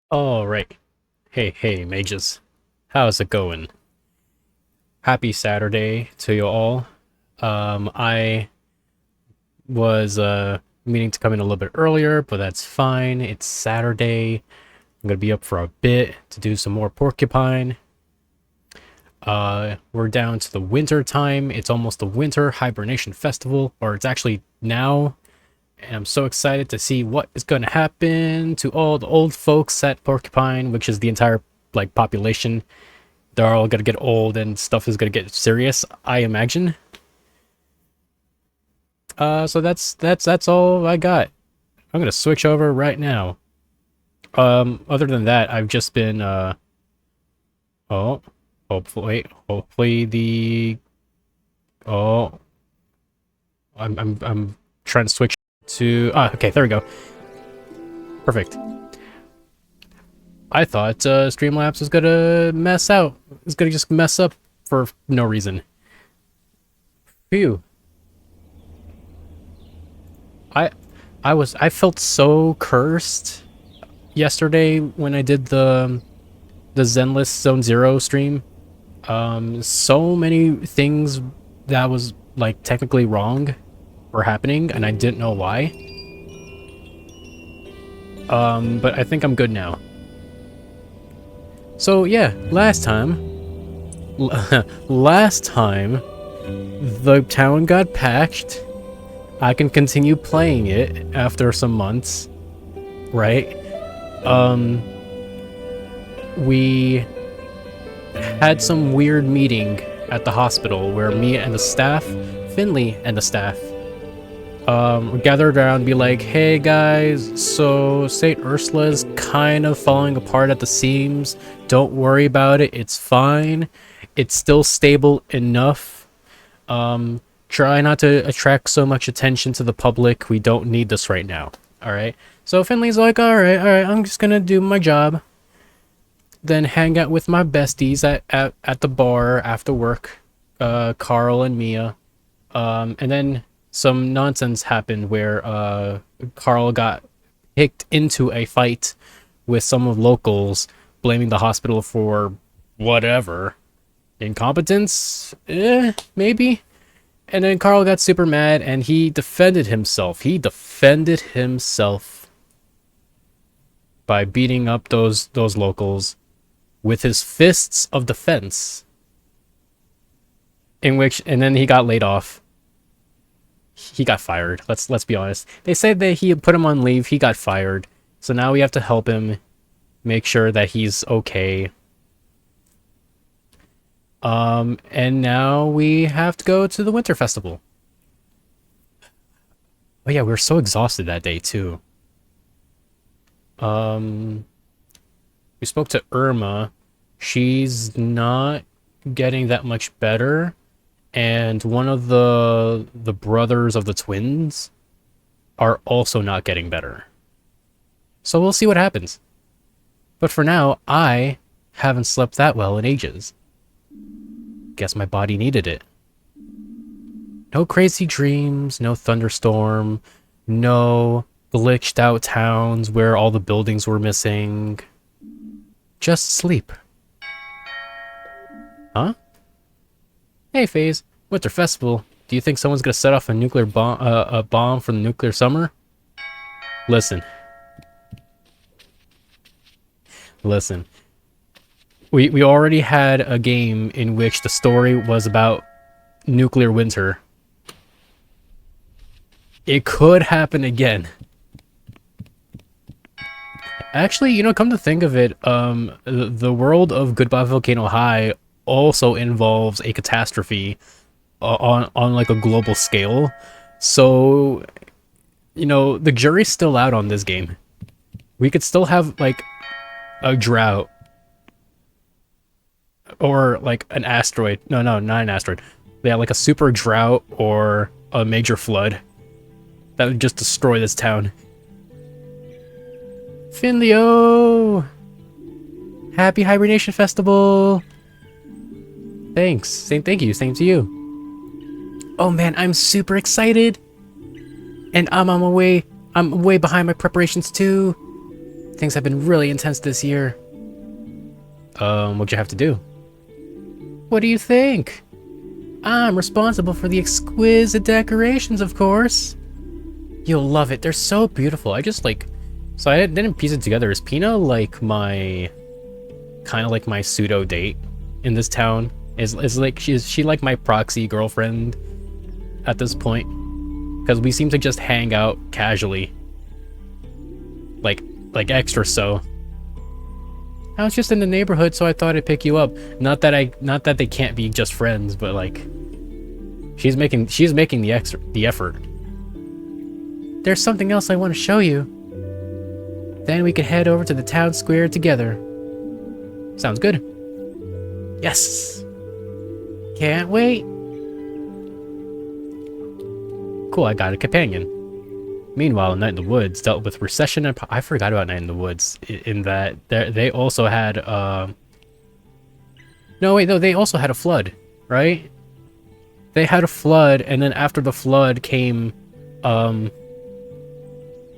All right. Hey, mages. How's it going? Happy Saturday to you all. I was meaning to come in a little bit earlier, but that's fine. It's Saturday. I'm gonna be up for a bit to do some more Porcupine. We're down to the winter time. It's almost the Winter Hibernation Festival, or it's actually now. And I'm so excited to see what is going to happen to all the old folks at Porcupine, which is the entire population. They're all gonna get old and stuff is gonna get serious, I imagine. So that's all I got. I'm gonna switch over right now. Other than that, I've just been oh, hopefully the oh, I'm trying to switch to okay, there we go. Perfect. I thought Streamlabs was gonna mess out. It's gonna just mess up for no reason. Phew. I I felt so cursed yesterday when I did the Zenless Zone Zero stream. So many things that was like technically wrong were happening, and I didn't know why. But I think I'm good now. So yeah, last time, last time, the town got patched. I can continue playing it after some months, right? We had some weird meeting at the hospital where me and the staff, Finley and the staff, gathered around and be like, hey guys, so St. Ursula's kind of falling apart at the seams. Don't worry about it, it's fine. It's still stable enough. Try not to attract so much attention to the public. We don't need this right now. Alright? So Finley's like, alright, I'm just gonna do my job. Then hang out with my besties at the bar after work. Carl and Mia. And then some nonsense happened where Carl got picked into a fight with some of locals, blaming the hospital for whatever. Incompetence? Maybe? And then Carl got super mad and he defended himself. He defended himself by beating up those locals with his fists of defense. And then he got laid off. He got fired. Let's be honest. They said that he put him on leave. He got fired. So now we have to help him make sure that he's okay. And now we have to go to the Winter Festival. Oh yeah, we were so exhausted that day too. Um, we spoke to Irma. She's not getting that much better, and one of the brothers of the twins are also not getting better. So we'll see what happens. But for now, I haven't slept that well in ages. Guess my body needed it. No crazy dreams, no thunderstorm, no glitched out towns where all the buildings were missing. Just sleep. Huh? Hey, FaZe. Winter Festival. Do you think someone's gonna set off a nuclear bomb, a bomb for the nuclear summer? Listen. Listen. We already had a game in which the story was about nuclear winter. It could happen again. Actually, you know, come to think of it, the world of Goodbye Volcano High also involves a catastrophe on like a global scale. So, you know, the jury's still out on this game. We could still have like a drought or like an asteroid. No, not an asteroid. Yeah, like a super drought or a major flood that would just destroy this town. Finleo! Happy Hibernation Festival! Thanks. Thank you. Same to you. Oh man, I'm super excited! And I'm way behind my preparations too. Things have been really intense this year. What'd you have to do? What do you think? I'm responsible for the exquisite decorations, of course. You'll love it. They're so beautiful. I just like... So I didn't piece it together. Is Pina like my... kind of like my pseudo date in this town? Is like... she like my proxy girlfriend at this point? Because we seem to just hang out casually. Like extra so. I was just in the neighborhood, so I thought I'd pick you up. Not that they can't be just friends, but like... She's making the effort. There's something else I want to show you. Then we could head over to the town square together. Sounds good. Yes! Can't wait! Cool, I got a companion. Meanwhile, Night in the Woods dealt with recession and... I forgot about Night in the Woods, in that they also had... No, wait, no, they also had a flood, right? They had a flood, and then after the flood came...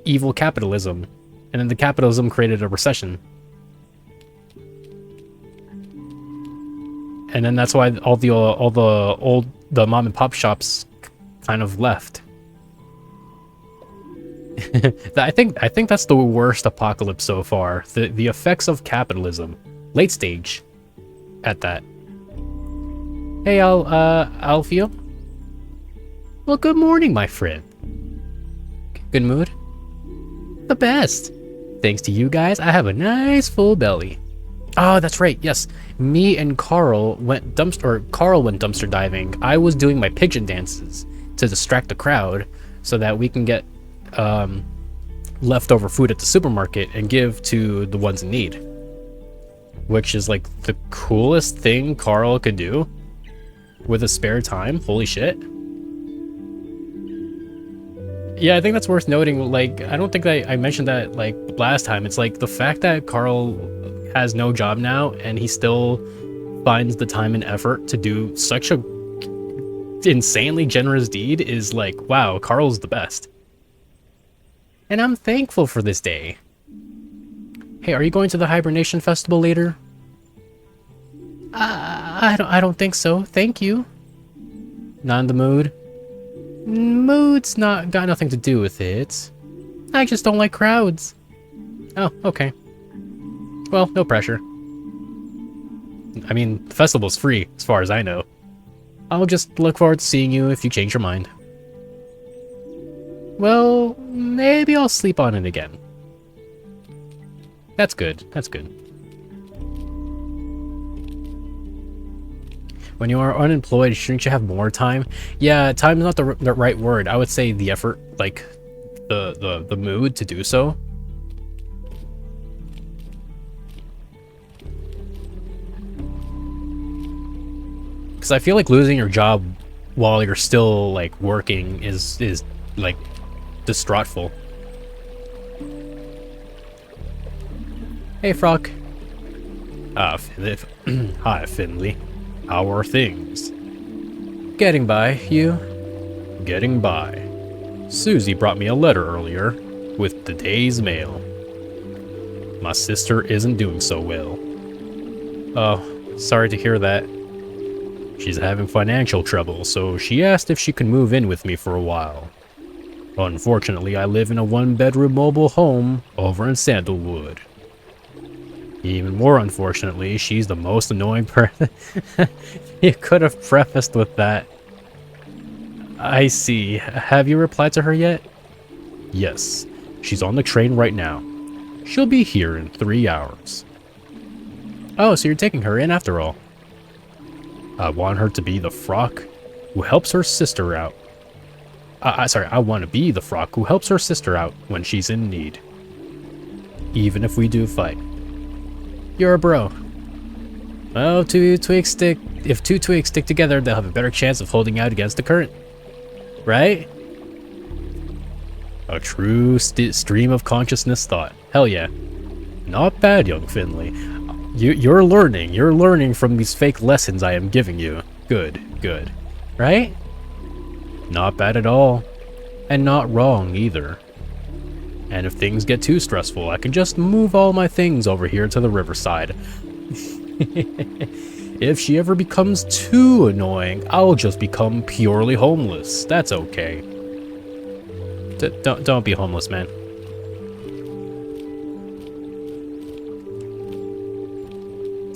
evil capitalism. And then the capitalism created a recession. And then that's why all the mom and pop shops kind of left. I think that's the worst apocalypse so far. The effects of capitalism. Late stage at that. Hey, Alfio. Well, good morning, my friend. Good mood? The best. Thanks to you guys, I have a nice full belly. Oh, that's right. Yes, me and Carl went dumpster diving. I was doing my pigeon dances to distract the crowd so that we can get leftover food at the supermarket and give to the ones in need. Which is like the coolest thing Carl could do with his spare time. Holy shit. Yeah, I think that's worth noting. Like, I don't think that I mentioned that like last time. It's like the fact that Carl has no job now and he still finds the time and effort to do such a insanely generous deed is like, wow, Carl's the best. And I'm thankful for this day. Hey, are you going to the Hibernation Festival later? I don't think so. Thank you. Not in the mood? Mood's got nothing to do with it. I just don't like crowds. Oh, okay. Well, no pressure. I mean, the festival's free, as far as I know. I'll just look forward to seeing you if you change your mind. Well, maybe I'll sleep on it again. That's good. That's good. When you are unemployed, shouldn't you have more time? Yeah, time is not the right word. I would say the effort, like the mood to do so. Because I feel like losing your job while you're still like working is like distraughtful. Hey, Frock. Hi, Finley. How are things? Getting by, you? Getting by. Susie brought me a letter earlier with the day's mail. My sister isn't doing so well. Oh, sorry to hear that. She's having financial trouble, so she asked if she could move in with me for a while. Unfortunately, I live in a one-bedroom mobile home over in Sandalwood. Even more unfortunately, she's the most annoying person. You could have prefaced with that. I see. Have you replied to her yet? Yes. She's on the train right now. She'll be here in 3 hours. Oh, so you're taking her in after all. I want her to be the Frock who helps her sister out. I want to be the Frock who helps her sister out when she's in need. Even if we do fight. You're a bro. Well, if two twigs stick together, they'll have a better chance of holding out against the current. Right? A true stream of consciousness thought. Hell yeah. Not bad, young Finley. You're learning from these fake lessons I am giving you. Good. Right? Not bad at all. And not wrong either. And if things get too stressful, I can just move all my things over here to the riverside. If she ever becomes too annoying, I'll just become purely homeless. That's okay. Don't be homeless, man.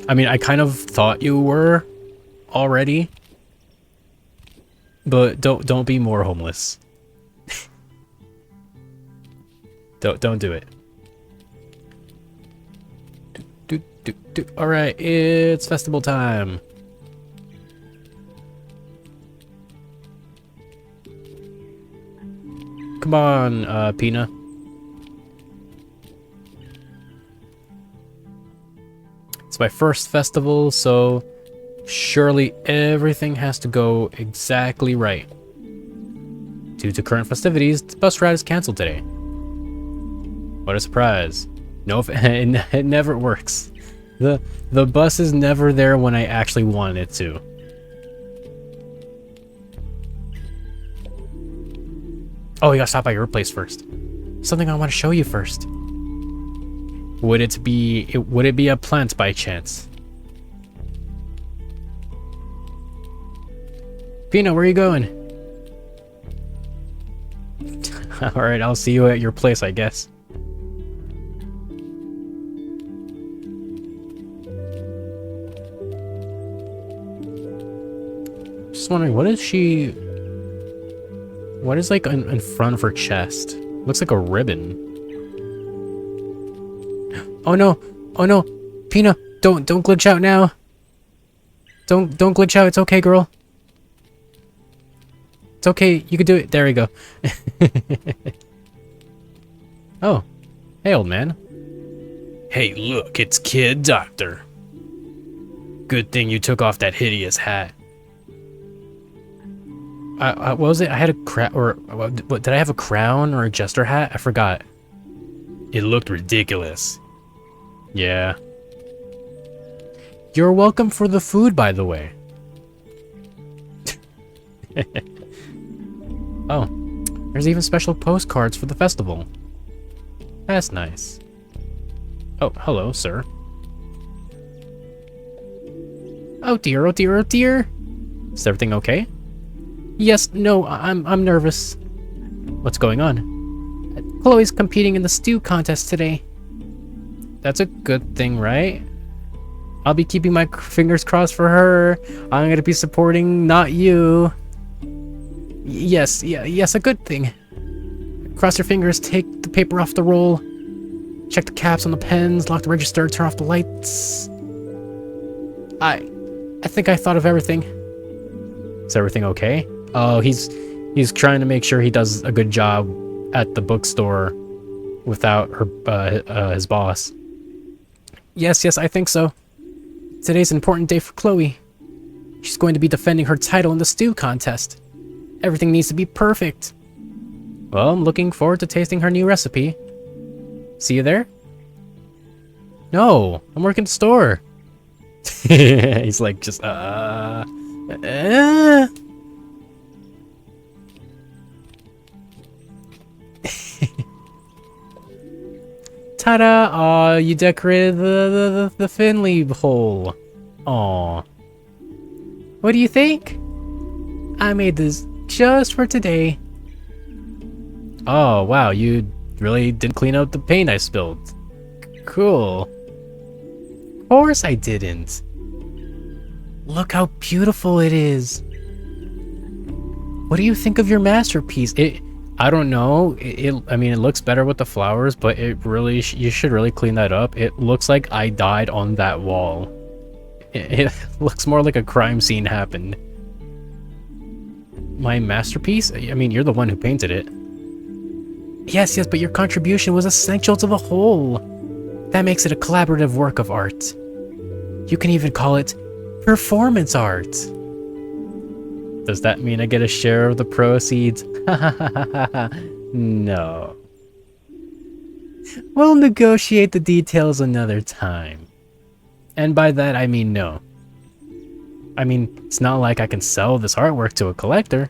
I mean, I kind of thought you were already, but don't be more homeless. Don't do it. All right, it's festival time. Come on, Pina. It's my first festival, so surely everything has to go exactly right. Due to current festivities, the bus ride is canceled today. What a surprise. No, it never works. The bus is never there when I actually want it to. Oh, you gotta stop by your place first. Something I want to show you first. Would it be a plant by chance? Pina, where are you going? Alright, I'll see you at your place, I guess. Just wondering, what is like in front of her chest? Looks like a ribbon. Oh no! Oh no! Pina, don't glitch out now. Don't glitch out. It's okay, girl. It's okay. You can do it. There we go. Oh, hey, old man. Hey, look, it's Kid Doctor. Good thing you took off that hideous hat. What was it? I had a crown, or what? Did I have a crown or a jester hat? I forgot. It looked ridiculous. Yeah. You're welcome for the food, by the way. Oh, there's even special postcards for the festival. That's nice. Oh, hello, sir. Oh dear, oh dear, oh dear. Is everything okay? Yes, no, I'm nervous. What's going on? Chloe's competing in the stew contest today. That's a good thing, right? I'll be keeping my fingers crossed for her. I'm gonna be supporting, not you. Yes, yes, a good thing. Cross your fingers, take the paper off the roll. Check the caps on the pens, lock the register, turn off the lights. I think I thought of everything. Is everything okay? Oh, he's trying to make sure he does a good job at the bookstore without his boss. Yes, I think so. Today's an important day for Chloe. She's going to be defending her title in the stew contest. Everything needs to be perfect. Well, I'm looking forward to tasting her new recipe. See you there? No, I'm working the store. He's like, just, Ta-da! Aw, you decorated the Finley hole. Aw. What do you think? I made this just for today. Oh, wow, you really did clean out the paint I spilled. Cool. Of course I didn't. Look how beautiful it is. What do you think of your masterpiece? I don't know. I mean, it looks better with the flowers, but it really, you should really clean that up. It looks like I died on that wall. It looks more like a crime scene happened. My masterpiece? I mean, you're the one who painted it. Yes, but your contribution was essential to the whole. That makes it a collaborative work of art. You can even call it performance art. Does that mean I get a share of the proceeds? No. We'll negotiate the details another time. And by that, I mean no. I mean, it's not like I can sell this artwork to a collector.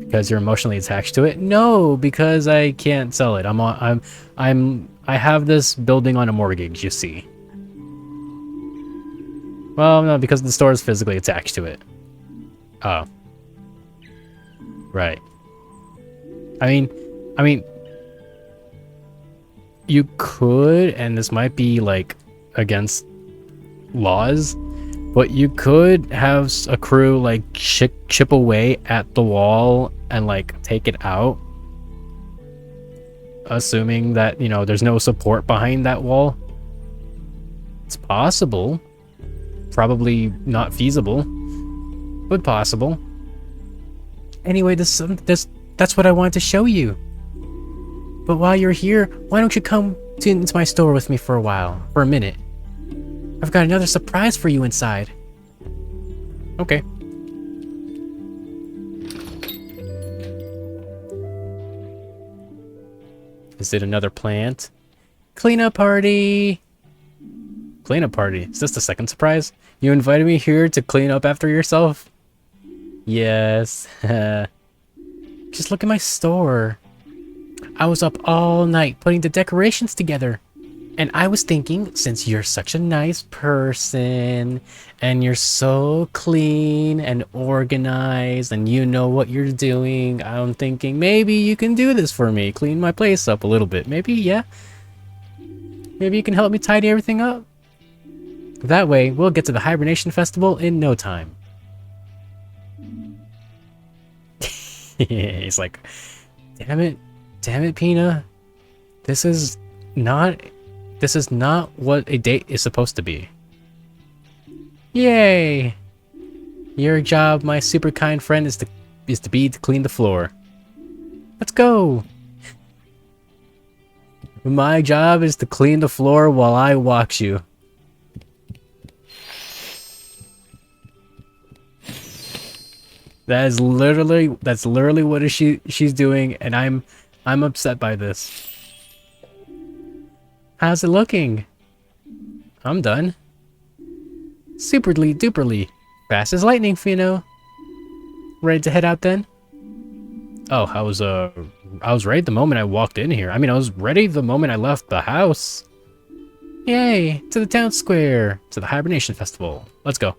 Because you're emotionally attached to it? No, because I can't sell it. I have this building on a mortgage, you see. Well, no, because the store is physically attached to it. Oh. Right. I mean, you could, and this might be like against laws, but you could have a crew like chip away at the wall and like take it out, assuming that, you know, there's no support behind that wall. It's possible. Probably not feasible, but possible. Anyway, that's what I wanted to show you. But while you're here, why don't you come into my store with me for a minute? I've got another surprise for you inside. Okay. Is it another plant? Cleanup party! Cleanup party? Is this the second surprise? You invited me here to clean up after yourself? Yes. Just look at my store. I was up all night putting the decorations together. And I was thinking, since you're such a nice person, and you're so clean and organized, and you know what you're doing, I'm thinking maybe you can do this for me. Clean my place up a little bit. Maybe, yeah? Maybe you can help me tidy everything up? That way, we'll get to the Hibernation Festival in no time. He's like, damn it, Pina. This is not what a date is supposed to be. Yay! Your job, my super kind friend, is to clean the floor. Let's go! My job is to clean the floor while I watch you. That's literally what she's doing, and I'm upset by this. How's it looking? I'm done. Superly duperly. Fast as lightning, Fino. Ready to head out then? Oh, I was ready the moment I walked in here. I mean, I was ready the moment I left the house. Yay, to the town square, to the Hibernation Festival. Let's go.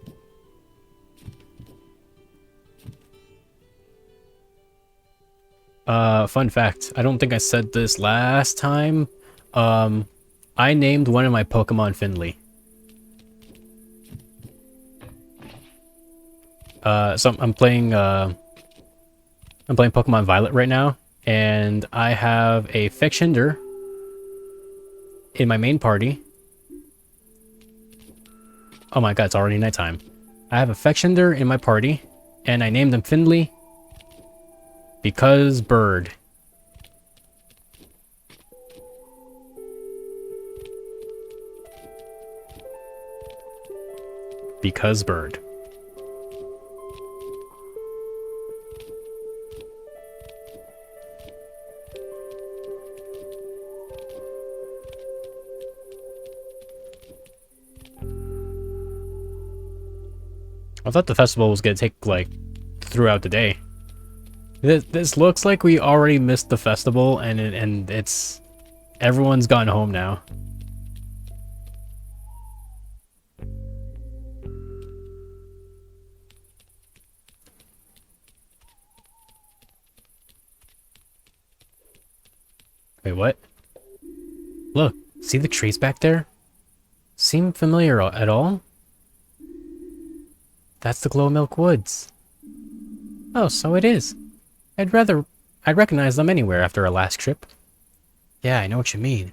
Fun fact, I don't think I said this last time. I named one of my Pokemon Finley. So I'm playing Pokemon Violet right now, and I have a Fetchender in my main party. Oh my god, it's already nighttime. I have a Fetchender in my party, and I named him Finley because bird. Because bird. I thought the festival was gonna take, like, throughout the day. This looks like we already missed the festival, and it's... everyone's gone home now. Wait, what? Look, see the trees back there? Seem familiar at all? That's the Glowmilk Woods. Oh, so it is. I'd recognize them anywhere after our last trip. Yeah, I know what you mean.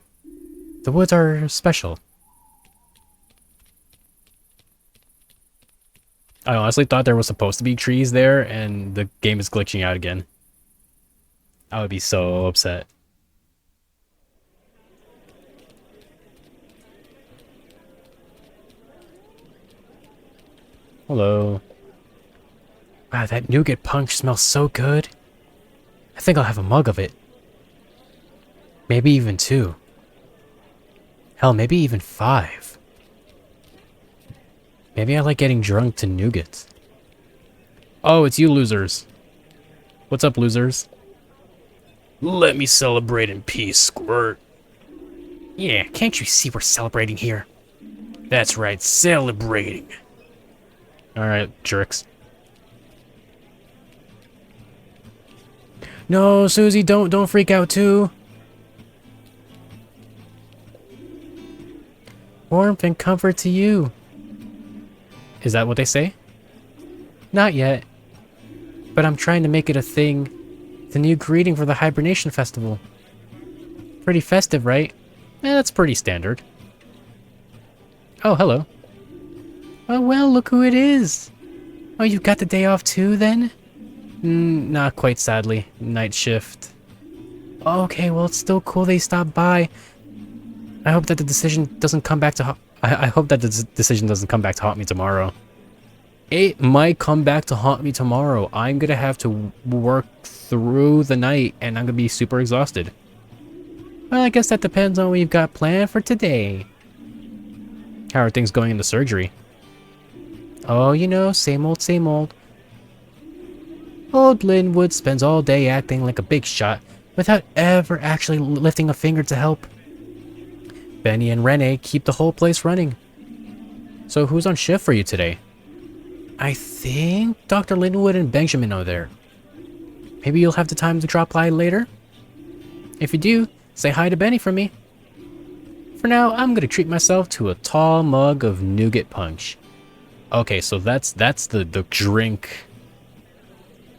The woods are special. I honestly thought there was supposed to be trees there, and the game is glitching out again. I would be so upset. Hello. Wow, that nougat punch smells so good. I think I'll have a mug of it. Maybe even 2. Hell, maybe even 5. Maybe I like getting drunk to nougat. Oh, it's you losers. What's up, losers? Let me celebrate in peace, Squirt. Yeah, can't you see we're celebrating here? That's right, celebrating. Alright, jerks. No, Susie, don't freak out too. Warmth and comfort to you. Is that what they say? Not yet. But I'm trying to make it a thing. The new greeting for the Hibernation Festival. Pretty festive, right? That's pretty standard. Oh, hello. Oh, well, look who it is. Oh, you got the day off too, then? Not quite, sadly. Night shift. Okay, well, it's still cool they stopped by. I hope that the decision doesn't come back to... I hope that the decision doesn't come back to haunt me tomorrow. It might come back to haunt me tomorrow. I'm gonna have to work through the night, and I'm gonna be super exhausted. Well, I guess that depends on what you've got planned for today. How are things going in the surgery? Oh, you know, same old, same old. Old Linwood spends all day acting like a big shot without ever actually lifting a finger to help. Benny and Renee keep the whole place running. So who's on shift for you today? I think Dr. Linwood and Benjamin are there. Maybe you'll have the time to drop by later? If you do, say hi to Benny from me. For now, I'm gonna treat myself to a tall mug of nougat punch. Okay, so that's the drink.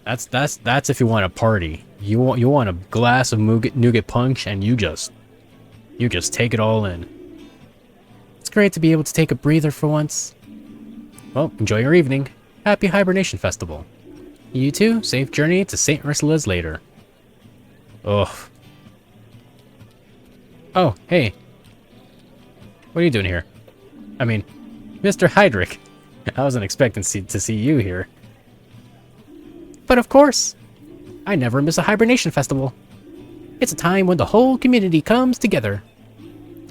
That's if you want a party. You want a glass of nougat punch, and you just take it all in. It's great to be able to take a breather for once. Well, enjoy your evening. Happy Hibernation Festival. You too, safe journey to St. Ursula's later. Ugh. Oh, hey. What are you doing here? I mean, Mr. Heydrich. I wasn't expecting to see you here. But of course, I never miss a Hibernation Festival. It's a time when the whole community comes together,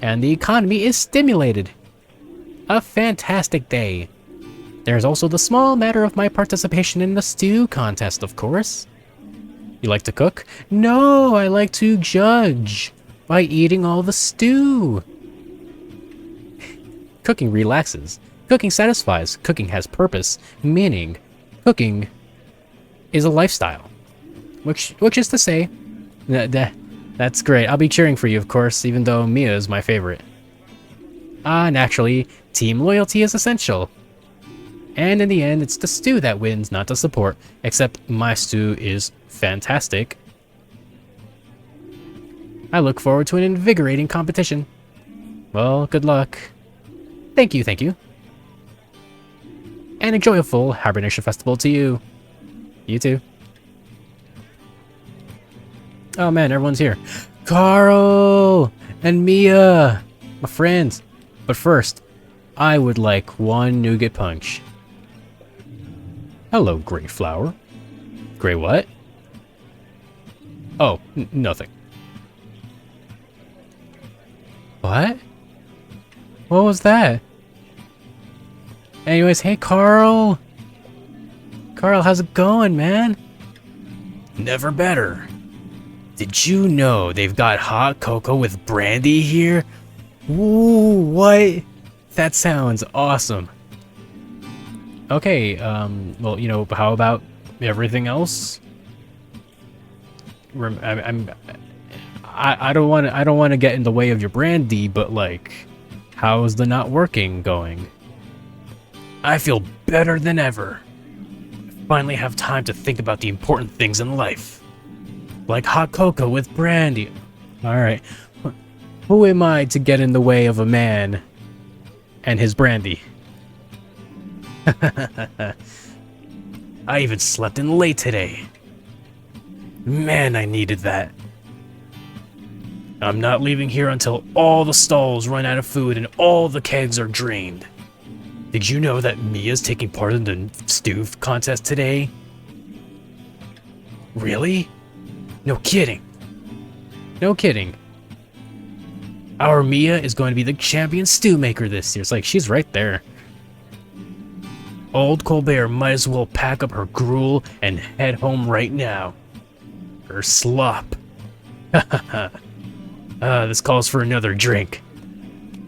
and the economy is stimulated. A fantastic day. There's also the small matter of my participation in the stew contest, of course. You like to cook? No, I like to judge by eating all the stew. Cooking relaxes. Cooking satisfies. Cooking has purpose, meaning. Cooking is a lifestyle. Which is to say, that's great. I'll be cheering for you, of course, even though Mia is my favorite. Naturally, team loyalty is essential. And in the end, it's the stew that wins, not the support. Except my stew is fantastic. I look forward to an invigorating competition. Well, good luck. Thank you, thank you. And a joyful Hibernation Festival to you. You too. Oh man, everyone's here. Carl! And Mia! My friends. But first, I would like one nougat punch. Hello, Grey Flower. Grey what? Oh, nothing. What? What was that? Anyways, hey Carl! Carl, how's it going, man? Never better. Did you know they've got hot cocoa with brandy here? Ooh, what? That sounds awesome. Okay, well, you know, how about everything else? I don't want to get in the way of your brandy, but like, how's the not working going? I feel better than ever. I finally have time to think about the important things in life. Like hot cocoa with brandy. Alright. Who am I to get in the way of a man and his brandy? I even slept in late today. Man, I needed that. I'm not leaving here until all the stalls run out of food and all the kegs are drained. Did you know that Mia's taking part in the stew contest today? Really? No kidding. No kidding. Our Mia is going to be the champion stew maker this year. It's like she's right there. Old Colbert might as well pack up her gruel and head home right now. or slop. This calls for another drink.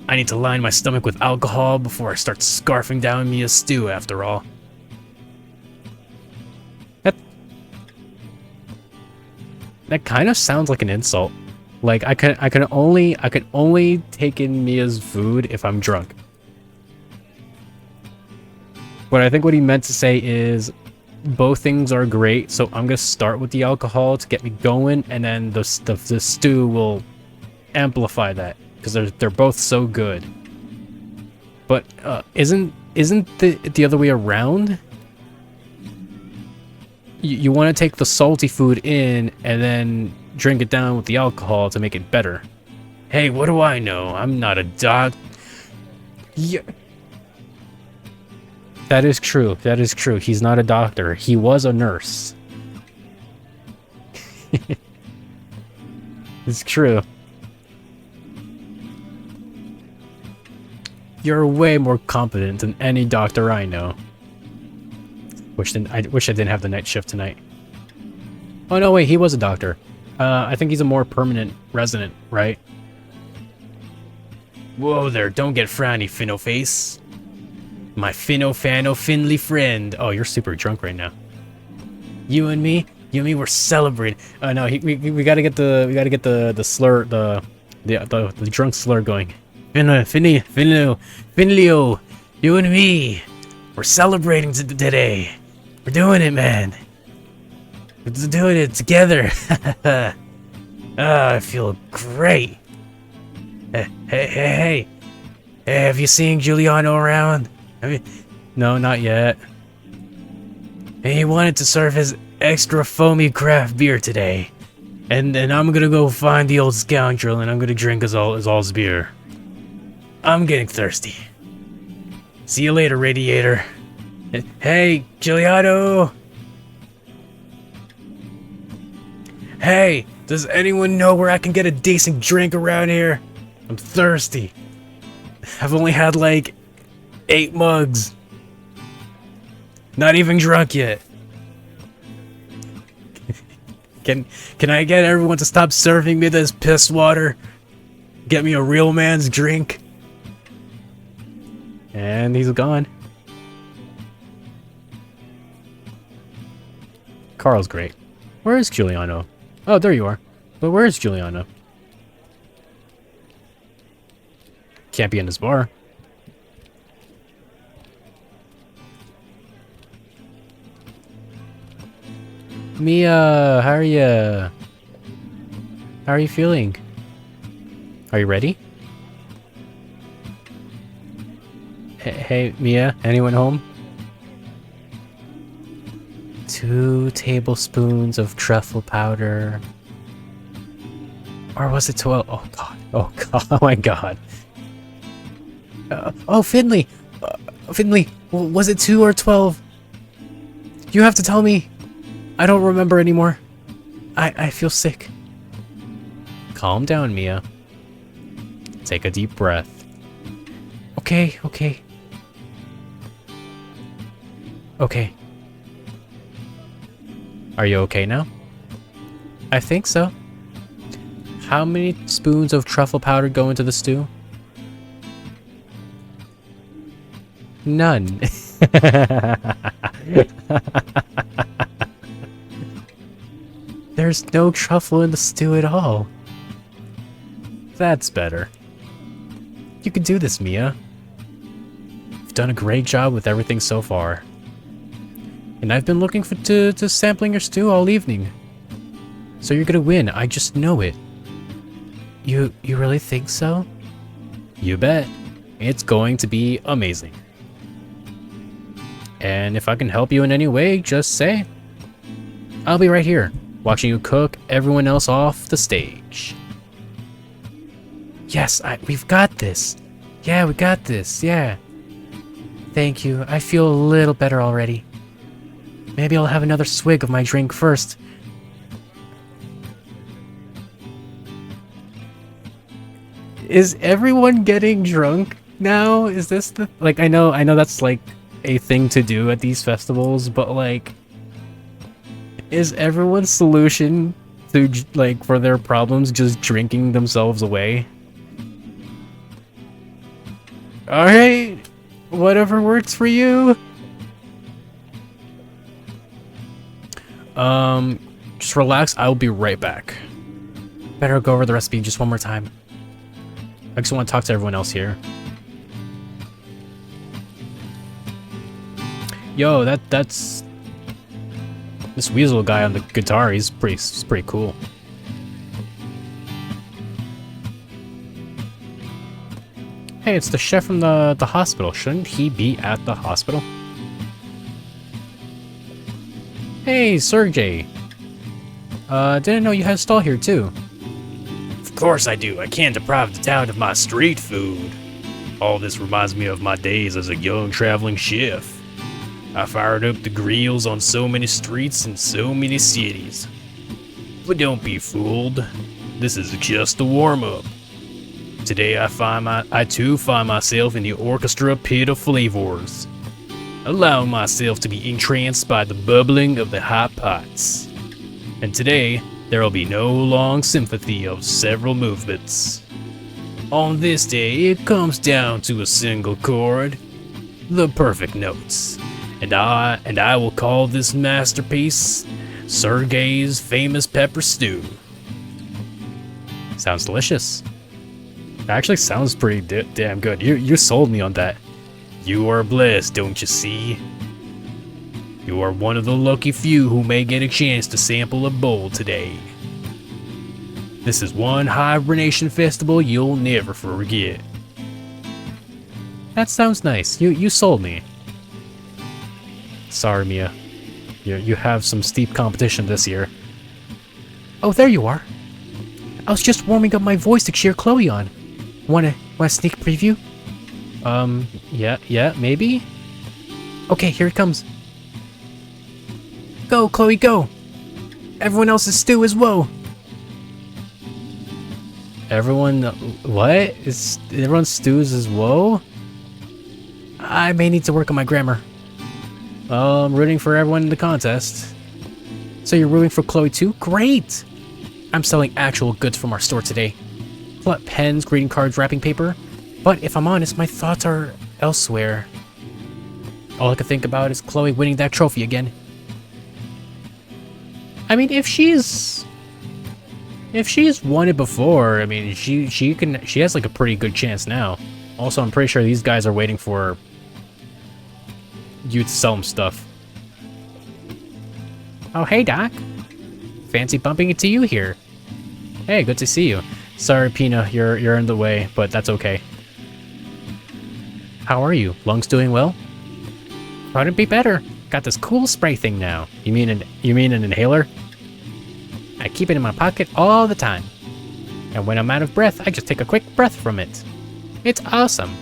I need to line my stomach with alcohol before I start scarfing down me a stew, after all. That kind of sounds like an insult. Like I can only take in Mia's food if I'm drunk. But I think what he meant to say is both things are great, so I'm gonna start with the alcohol to get me going, and then the stew will amplify that because they're both so good. But isn't the other way around? You want to take the salty food in and then drink it down with the alcohol to make it better. Hey, what do I know? I'm not a doc. Yeah. That is true. That is true. He's not a doctor. He was a nurse. It's true. You're way more competent than any doctor I know. I wish I didn't have the night shift tonight. Oh no, wait, he was a doctor. I think he's a more permanent resident, right? Whoa there, don't get frowny, Finno face. My Finno Finley friend. Oh, you're super drunk right now. You and me, we're celebrating. Oh no, we gotta get the slur, the drunk slur going. Finleo, you and me, we're celebrating today. We're doing it, man. We're doing it together. I feel great. Hey, have you seen Giuliano around? No, not yet. He wanted to serve his extra foamy craft beer today. And I'm gonna go find the old scoundrel and I'm gonna drink his all's beer. I'm getting thirsty. See you later, Radiator. Hey, Giuliano! Hey, does anyone know where I can get a decent drink around here? I'm thirsty. I've only had like 8 mugs. Not even drunk yet. Can I get everyone to stop serving me this piss water? Get me a real man's drink? And he's gone. Carl's great. Where is Giuliano? Oh, there you are. But where is Giuliano? Can't be in his bar. Mia, how are you? How are you feeling? Are you ready? Hey, Mia, anyone home? 2 tablespoons of truffle powder. Or was it 12? Oh god. Oh god. Oh my god. Oh, Finley! Finley, was it 2 or 12? You have to tell me. I don't remember anymore. I feel sick. Calm down, Mia. Take a deep breath. Okay. Okay. Are you okay now? I think so. How many spoons of truffle powder go into the stew? None. There's no truffle in the stew at all. That's better. You can do this, Mia. You've done a great job with everything so far. And I've been looking to sampling your stew all evening. So you're gonna win, I just know it. You really think so? You bet. It's going to be amazing. And if I can help you in any way, just say. I'll be right here, watching you cook everyone else off the stage. Yes, we've got this. Yeah, we got this, yeah. Thank you, I feel a little better already. Maybe I'll have another swig of my drink first. Is everyone getting drunk now? Is this the... Like, I know that's, like, a thing to do at these festivals, but, like... Is everyone's solution to, like, for their problems, just drinking themselves away. Alright, whatever works for you. Just relax, I'll be right back. Better go over the recipe just one more time. I just want to talk to everyone else here. Yo, that's... This Weasel guy on the guitar, he's pretty cool. Hey, it's the chef from the hospital. Shouldn't he be at the hospital? Hey, Sergey. Didn't know you had a stall here, too. Of course I do. I can't deprive the town of my street food. All this reminds me of my days as a young traveling chef. I fired up the grills on so many streets in so many cities. But don't be fooled. This is just a warm-up. Today I too find myself in the orchestra pit of flavors, allowing myself to be entranced by the bubbling of the hot pots. And today, there will be no long sympathy of several movements. On this day, it comes down to a single chord, the perfect notes. And I will call this masterpiece Sergey's famous pepper stew. Sounds delicious. It actually sounds pretty damn good. You sold me on that. You are blessed, don't you see? You are one of the lucky few who may get a chance to sample a bowl today. This is one hibernation festival you'll never forget. That sounds nice. You sold me. Sorry, Mia. You have some steep competition this year. Oh, there you are. I was just warming up my voice to cheer Chloe on. Want a sneak preview? Yeah, maybe? Okay, here it comes. Go, Chloe, go! Everyone else's stew is woe! What? Everyone's stews is woe? I may need to work on my grammar. I'm rooting for everyone in the contest. So you're rooting for Chloe too? Great! I'm selling actual goods from our store today. Pens, greeting cards, wrapping paper. But if I'm honest, my thoughts are elsewhere. All I can think about is Chloe winning that trophy again. I mean, if she's won it before, I mean, she has like a pretty good chance now. Also, I'm pretty sure these guys are waiting for you to sell them stuff. Oh, hey, Doc. Fancy bumping into you here. Hey, good to see you. Sorry, Pina, you're in the way, but that's okay. How are you? Lungs doing well? Couldn't be better. Got this cool spray thing now. You mean an inhaler? I keep it in my pocket all the time. And when I'm out of breath, I just take a quick breath from it. It's awesome.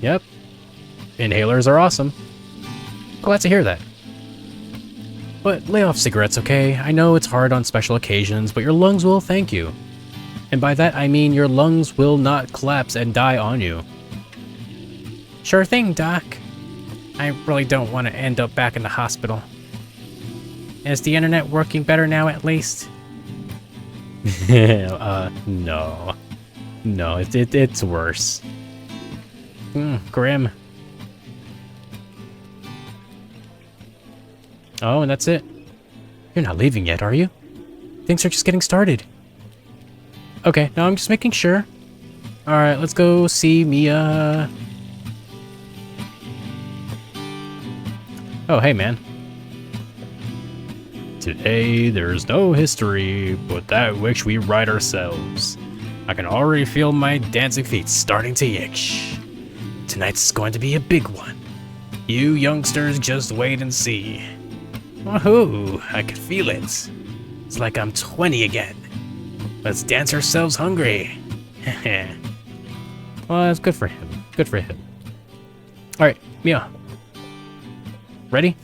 Yep. Inhalers are awesome. Glad to hear that. But lay off cigarettes, okay? I know it's hard on special occasions, but your lungs will thank you. And by that, I mean your lungs will not collapse and die on you. Sure thing, Doc. I really don't want to end up back in the hospital. Is the internet working better now, at least? No. No, it's worse. Grim. Oh, and that's it. You're not leaving yet, are you? Things are just getting started. Okay, no, I'm just making sure. Alright, let's go see Mia. Oh, hey, man. Today, there's no history, but that which we write ourselves. I can already feel my dancing feet starting to itch. Tonight's going to be a big one. You youngsters just wait and see. Woohoo! I can feel it. It's like I'm 20 again. Let's dance ourselves hungry. Well, that's good for him. Good for him. Alright, Mia. Ready?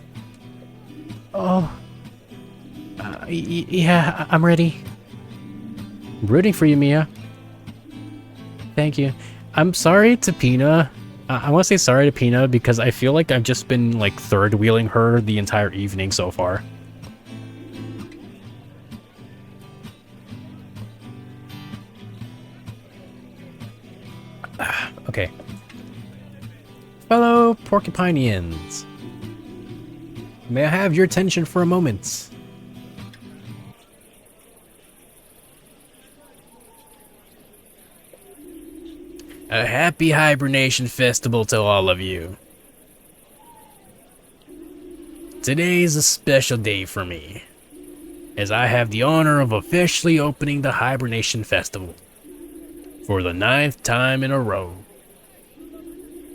Oh. Yeah, I'm ready. I'm rooting for you, Mia. Thank you. I'm sorry to Pina. I want to say sorry to Pina because I feel like I've just been like third wheeling her the entire evening so far. Okay. Fellow Porcupineans, may I have your attention for a moment? A happy hibernation festival to all of you. Today is a special day for me, as I have the honor of officially opening the Hibernation Festival for the 9th time in a row.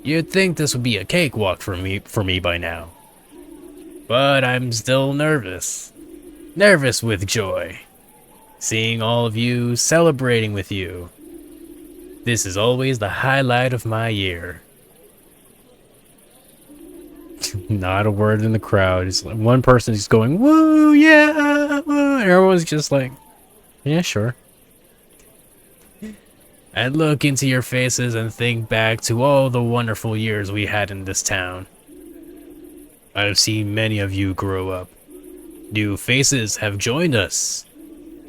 You'd think this would be a cakewalk for me by now, but I'm still nervous with joy, seeing all of you, celebrating with you. This is always the highlight of my year. Not a word in the crowd. It's like one person is going, woo, yeah, woo, and everyone's just like, yeah, sure. I look into your faces and think back to all the wonderful years we had in this town. I've seen many of you grow up. New faces have joined us.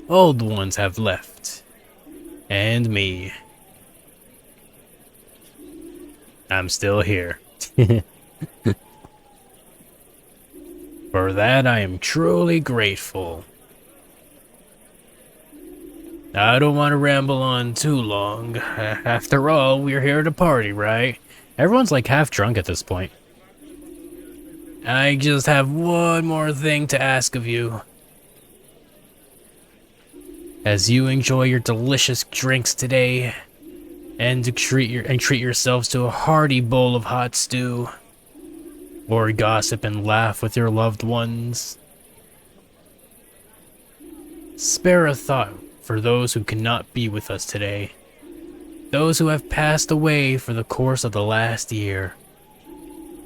Old ones have left. And me. I'm still here. For that, I am truly grateful. I don't want to ramble on too long. After all, we're here to party, right? Everyone's like half drunk at this point. I just have one more thing to ask of you. As you enjoy your delicious drinks today, and treat yourselves to a hearty bowl of hot stew, or gossip and laugh with your loved ones, spare a thought for those who cannot be with us today, those who have passed away for the course of the last year,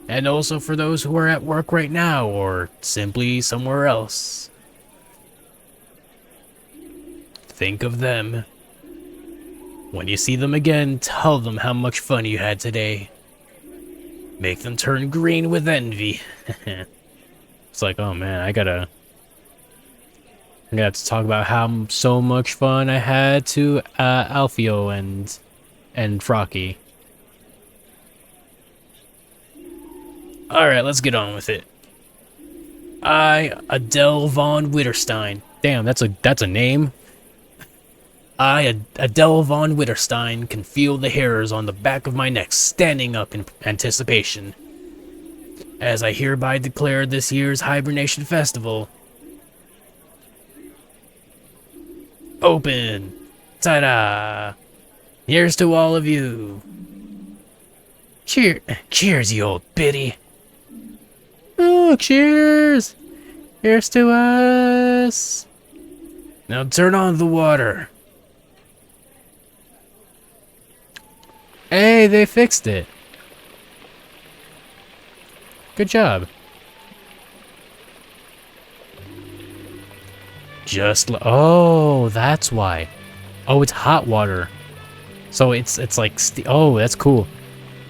and also for those who are at work right now or simply somewhere else. Think of them. When you see them again, tell them how much fun you had today. Make them turn green with envy. It's like, oh man, I gotta have to talk about how so much fun I had to Alfio and Frocky. Alright, let's get on with it. I, Adele von Witterstein. Damn, that's a name. I, Adele von Witterstein, can feel the hairs on the back of my neck standing up in anticipation, as I hereby declare this year's Hibernation Festival open. Ta-da! Here's to all of you. Cheers, you old biddy. Oh, cheers! Here's to us! Now turn on the water. Hey, they fixed it. Good job. Oh, that's why. Oh, it's hot water. So it's like oh, that's cool.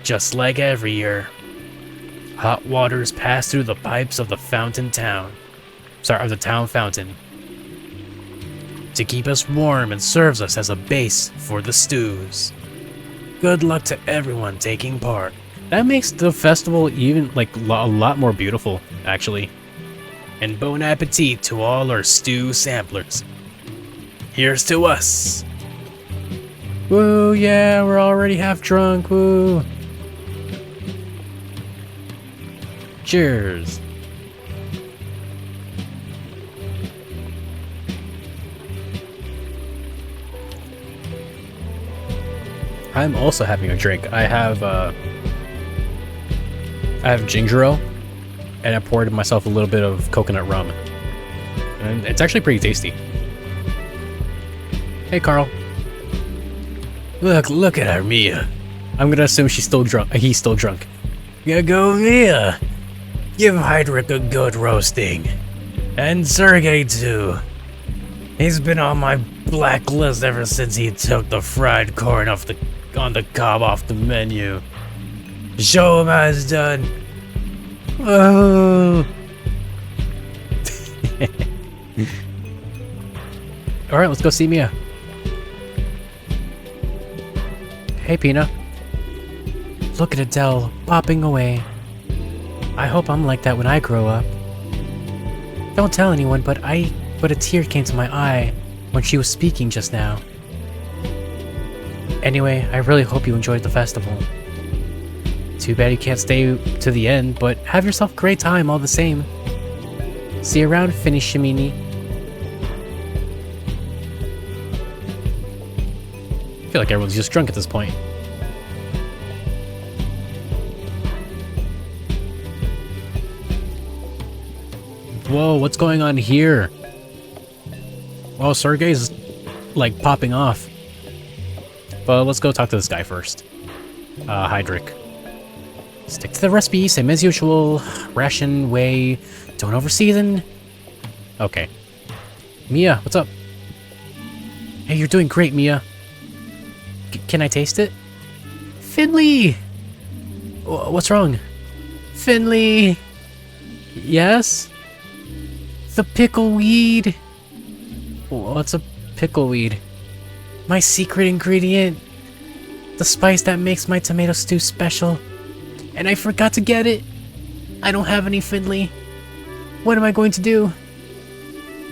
Just like every year, hot waters pass through the pipes of the fountain town. Sorry, of the town fountain, to keep us warm and serves us as a base for the stews. Good luck to everyone taking part. That makes the festival even like a lot more beautiful, actually. And bon appetit to all our stew samplers. Here's to us. Woo, yeah, we're already half drunk, woo. Cheers. I'm also having a drink. I have ginger ale, and I poured myself a little bit of coconut rum. And it's actually pretty tasty. Hey, Carl. Look at our Mia. I'm gonna assume she's still drunk. He's still drunk. Yeah, go Mia. Give Heinrich a good roasting. And Sergey too. He's been on my blacklist ever since he took the fried corn on the cob off the menu. Show him how it's done. Oh. All right, let's go see Mia. Hey, Pina. look at Adele, popping away. I hope I'm like that when I grow up. Don't tell anyone, but a tear came to my eye when she was speaking just now. Anyway, I really hope you enjoyed the festival. Too bad you can't stay to the end, but have yourself a great time all the same. See you around, Finny Shimini. I feel like everyone's just drunk at this point. Whoa, what's going on here? Oh, Sergey's like popping off. But let's go talk to this guy first. Hydric. Stick to the recipe, same as usual. Ration, whey, don't overseason. Okay. Mia, what's up? Hey, you're doing great, Mia. Can I taste it? Finley! What's wrong? Finley! Yes? The pickleweed! What's a pickleweed? My secret ingredient. The spice that makes my tomato stew special. And I forgot to get it. I don't have any, Finley. What am I going to do?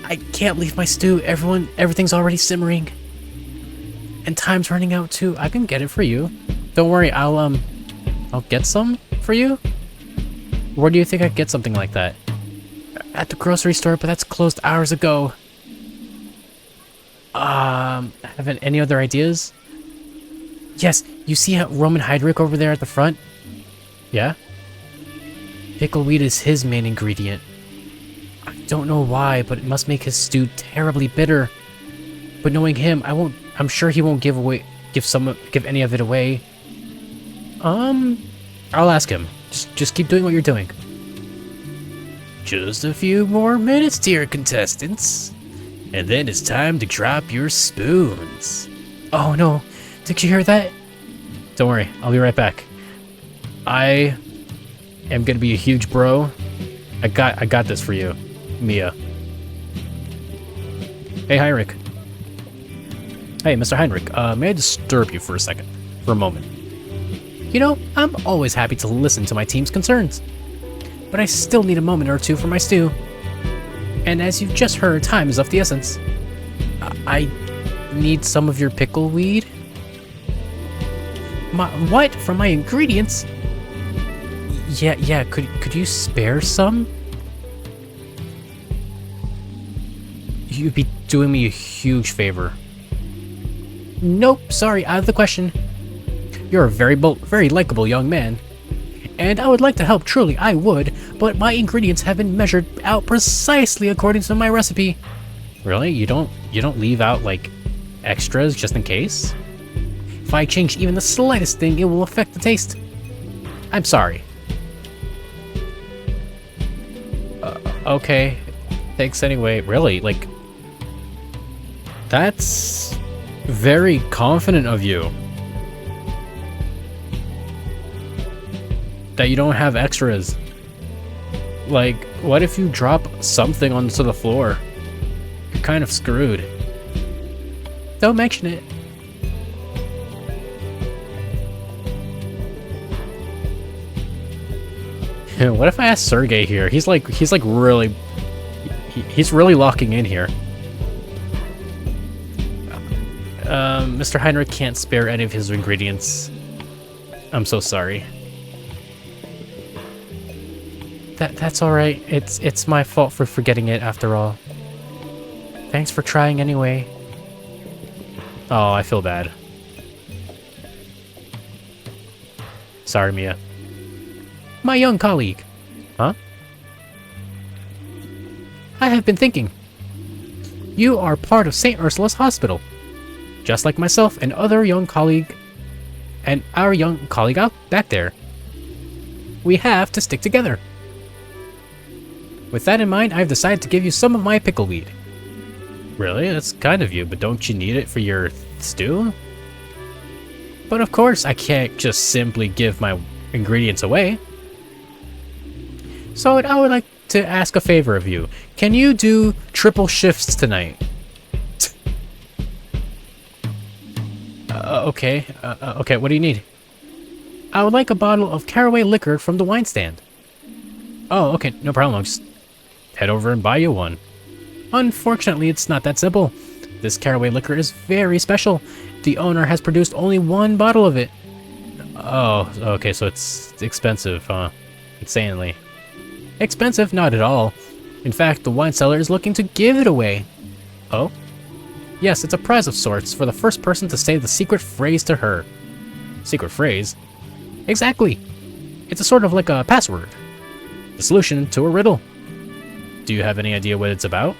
I can't leave my stew. Everything's already simmering. And time's running out too. I can get it for you. Don't worry, I'll get some for you. Where do you think I'd get something like that? At the grocery store, but that's closed hours ago. Haven't any other ideas? Yes, you see how Roman Hydric over there at the front? Yeah? Pickleweed is his main ingredient. I don't know why, but it must make his stew terribly bitter. But knowing him, I'm sure he won't give any of it away. I'll ask him. Just keep doing what you're doing. Just a few more minutes, dear contestants. And then it's time to drop your spoons. Oh no, did you hear that? Don't worry, I'll be right back. I am gonna be a huge bro. I got this for you, Mia. Hey, Heinrich. Hey, Mr. Heinrich, may I disturb you for a moment? You know, I'm always happy to listen to my team's concerns. But I still need a moment or two for my stew. And as you've just heard, time is of the essence. I need some of your pickleweed. What? From my ingredients? Yeah, could you spare some? You'd be doing me a huge favor. Nope, sorry, out of the question. You're a very likable young man. And I would like to help, truly, I would, but my ingredients have been measured out precisely according to my recipe. Really? You don't leave out, like, extras just in case? If I change even the slightest thing, it will affect the taste. I'm sorry. Okay. Thanks anyway. Really, like... That's... very confident of you. That you don't have extras. Like, what if you drop something onto the floor? You're kind of screwed. Don't mention it. What if I ask Sergey here? He's really locking in here. Mr. Heinrich can't spare any of his ingredients. I'm so sorry. That's alright. It's my fault for forgetting it after all. Thanks for trying anyway. Oh, I feel bad. Sorry, Mia. My young colleague. Huh? I have been thinking. You are part of St. Ursula's Hospital. Just like myself and our young colleague out back there. We have to stick together. With that in mind, I've decided to give you some of my pickleweed. Really? That's kind of you, but don't you need it for your stew? But of course, I can't just simply give my ingredients away. So I would like to ask a favor of you. Can you do triple shifts tonight? Okay, what do you need? I would like a bottle of caraway liquor from the wine stand. Oh, okay, no problem. I'll just head over and buy you one. Unfortunately, it's not that simple. This caraway liquor is very special. The owner has produced only one bottle of it. Oh, okay, so it's expensive, huh? Insanely. Expensive? Not at all. In fact, the wine seller is looking to give it away. Oh? Yes, it's a prize of sorts for the first person to say the secret phrase to her. Secret phrase? Exactly. It's a sort of like a password. The solution to a riddle. Do you have any idea what it's about?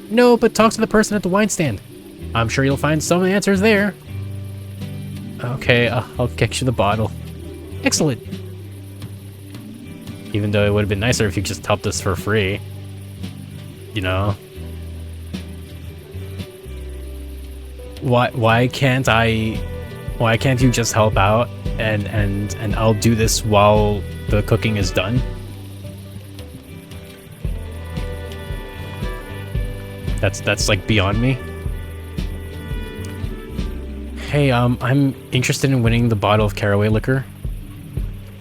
No, but talk to the person at the wine stand. I'm sure you'll find some answers there. Okay, I'll get you the bottle. Excellent. Even though it would have been nicer if you just helped us for free. You know? Why can't you just help out and I'll do this while the cooking is done? That's like beyond me. Hey, I'm interested in winning the bottle of caraway liquor.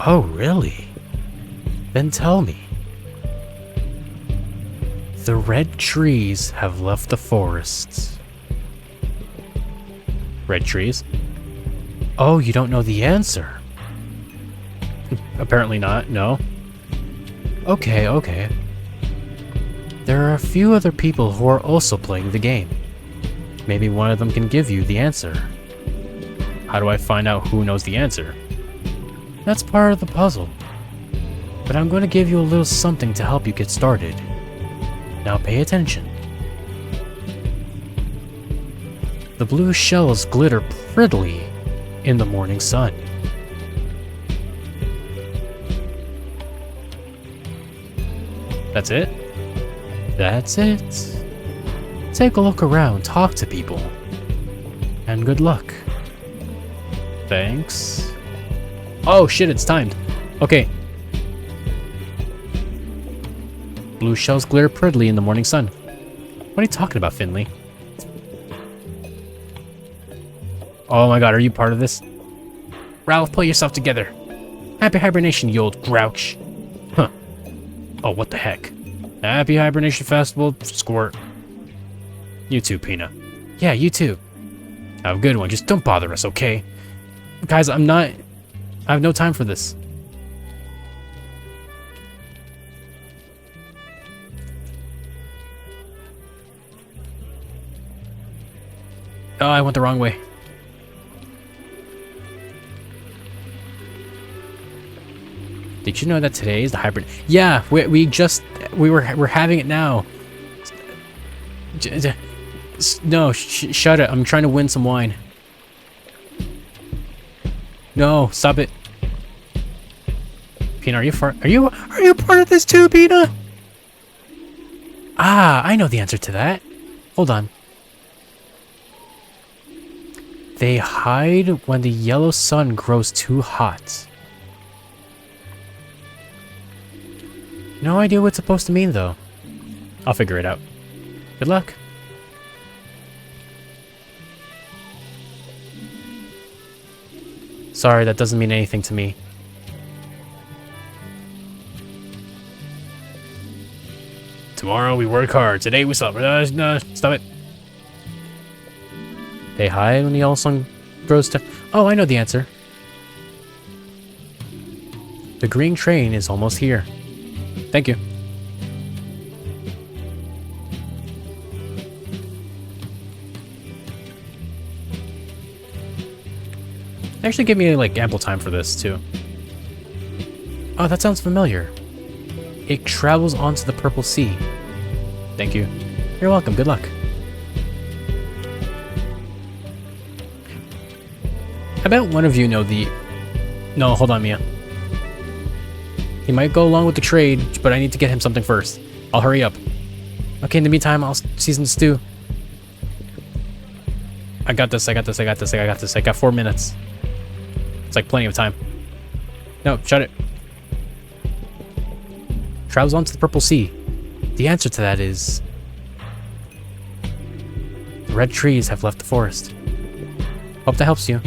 Oh, really? Then tell me. The red trees have left the forests. Red trees? Oh, you don't know the answer? Apparently not, no. Okay. There are a few other people who are also playing the game. Maybe one of them can give you the answer. How do I find out who knows the answer? That's part of the puzzle. But I'm going to give you a little something to help you get started. Now pay attention. The blue shells glitter prettily in the morning sun. That's it? That's it. Take a look around, talk to people. And good luck. Thanks. Oh shit, it's timed. Okay. Blue shells glitter prettily in the morning sun. What are you talking about, Finley? Oh my god, are you part of this? Ralph, pull yourself together. Happy hibernation, you old grouch. Huh. Oh, what the heck? Happy Hibernation Festival, squirt. You too, Peanut. Yeah, you too. Have a good one, just don't bother us, okay? Guys, I have no time for this. Oh, I went the wrong way. Did you know that today is the hybrid? Yeah, we're having it now. No, shut it. I'm trying to win some wine. No, stop it. Peanut, are you part of this too, Peanut? Ah, I know the answer to that. Hold on. They hide when the yellow sun grows too hot. No idea what it's supposed to mean, though. I'll figure it out. Good luck. Sorry, that doesn't mean anything to me. Tomorrow we work hard. Today we stop. No, stop it. They hide when the yellow sun grows to... Oh, I know the answer. The green train is almost here. Thank you. They actually give me like ample time for this too. Oh, that sounds familiar. It travels onto the purple sea. Thank you. You're welcome. Good luck. I bet one of you know the... No, hold on, Mia. He might go along with the trade, but I need to get him something first. I'll hurry up. Okay, in the meantime, I'll season the stew. I got this. I got 4 minutes. It's like plenty of time. No, shut it. Travels onto the purple sea. The answer to that is... The red trees have left the forest. Hope that helps you.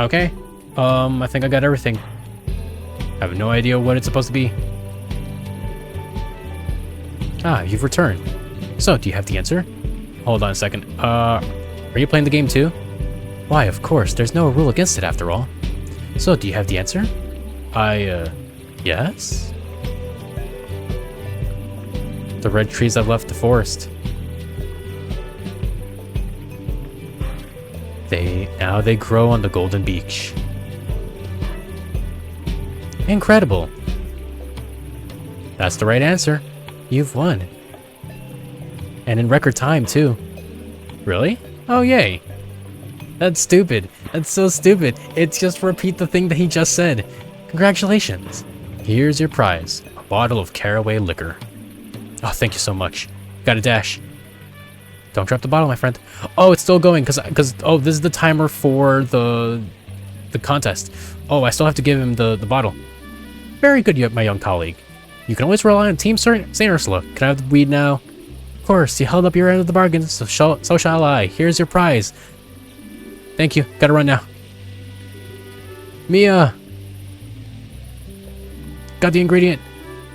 Okay. I think I got everything. I have no idea what it's supposed to be. Ah, you've returned. So, do you have the answer? Hold on a second. Are you playing the game too? Why, of course, there's no rule against it after all. So, do you have the answer? Yes? The red trees have left the forest. Now they grow on the golden beach. Incredible. That's the right answer. You've won. And in record time, too. Really? Oh, yay. That's stupid. That's so stupid. It's just repeat the thing that he just said. Congratulations. Here's your prize. A bottle of caraway liquor. Oh, thank you so much. Got a dash. Don't drop the bottle, my friend. Oh, it's still going, because oh, this is the timer for the contest. Oh, I still have to give him the bottle. Very good, my young colleague. You can always rely on Team St. Ursula. Can I have the weed now? Of course, you held up your end of the bargain, so shall I. Here's your prize. Thank you. Gotta run now. Mia! Got the ingredient.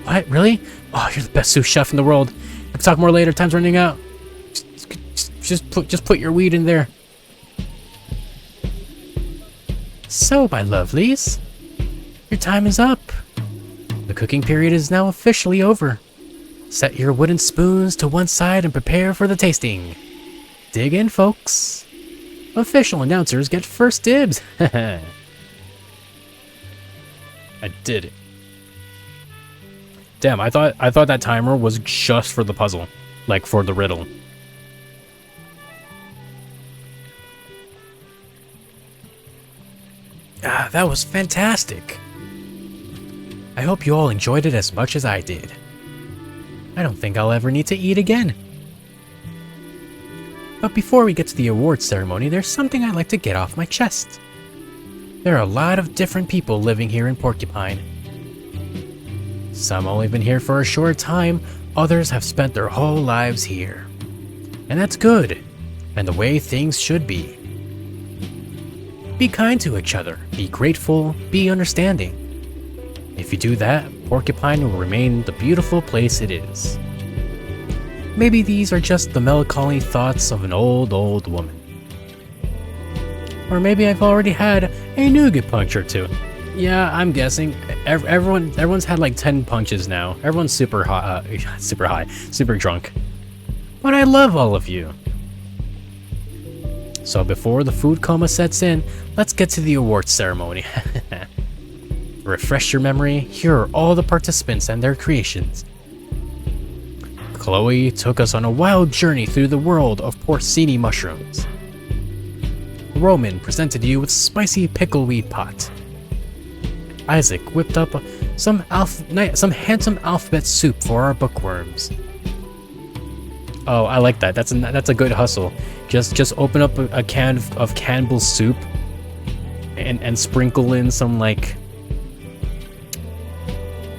What? Really? Oh, you're the best sous chef in the world. I can talk more later. Time's running out. Just put your weed in there. So, my lovelies, your time is up. The cooking period is now officially over. Set your wooden spoons to one side and prepare for the tasting. Dig in, folks. Official announcers get first dibs. I did it. Damn, I thought that timer was just for the puzzle, like for the riddle. Ah, that was fantastic. I hope you all enjoyed it as much as I did. I don't think I'll ever need to eat again. But before we get to the awards ceremony, there's something I'd like to get off my chest. There are a lot of different people living here in Porcupine. Some only been here for a short time, others have spent their whole lives here. And that's good, and the way things should be. Be kind to each other, be grateful, be understanding. If you do that, Porcupine will remain the beautiful place it is. Maybe these are just the melancholy thoughts of an old woman. Or maybe I've already had a nougat punch or two. Yeah, I'm guessing. Everyone's had like 10 punches now. Everyone's super super drunk. But I love all of you. So before the food coma sets in, let's get to the awards ceremony. To refresh your memory, here are all the participants and their creations. Chloe took us on a wild journey through the world of porcini mushrooms. Roman presented you with spicy pickleweed pot. Isaac whipped up some handsome alphabet soup for our bookworms. Oh, I like that. That's a good hustle. Just open up a can of Campbell's soup and sprinkle in some like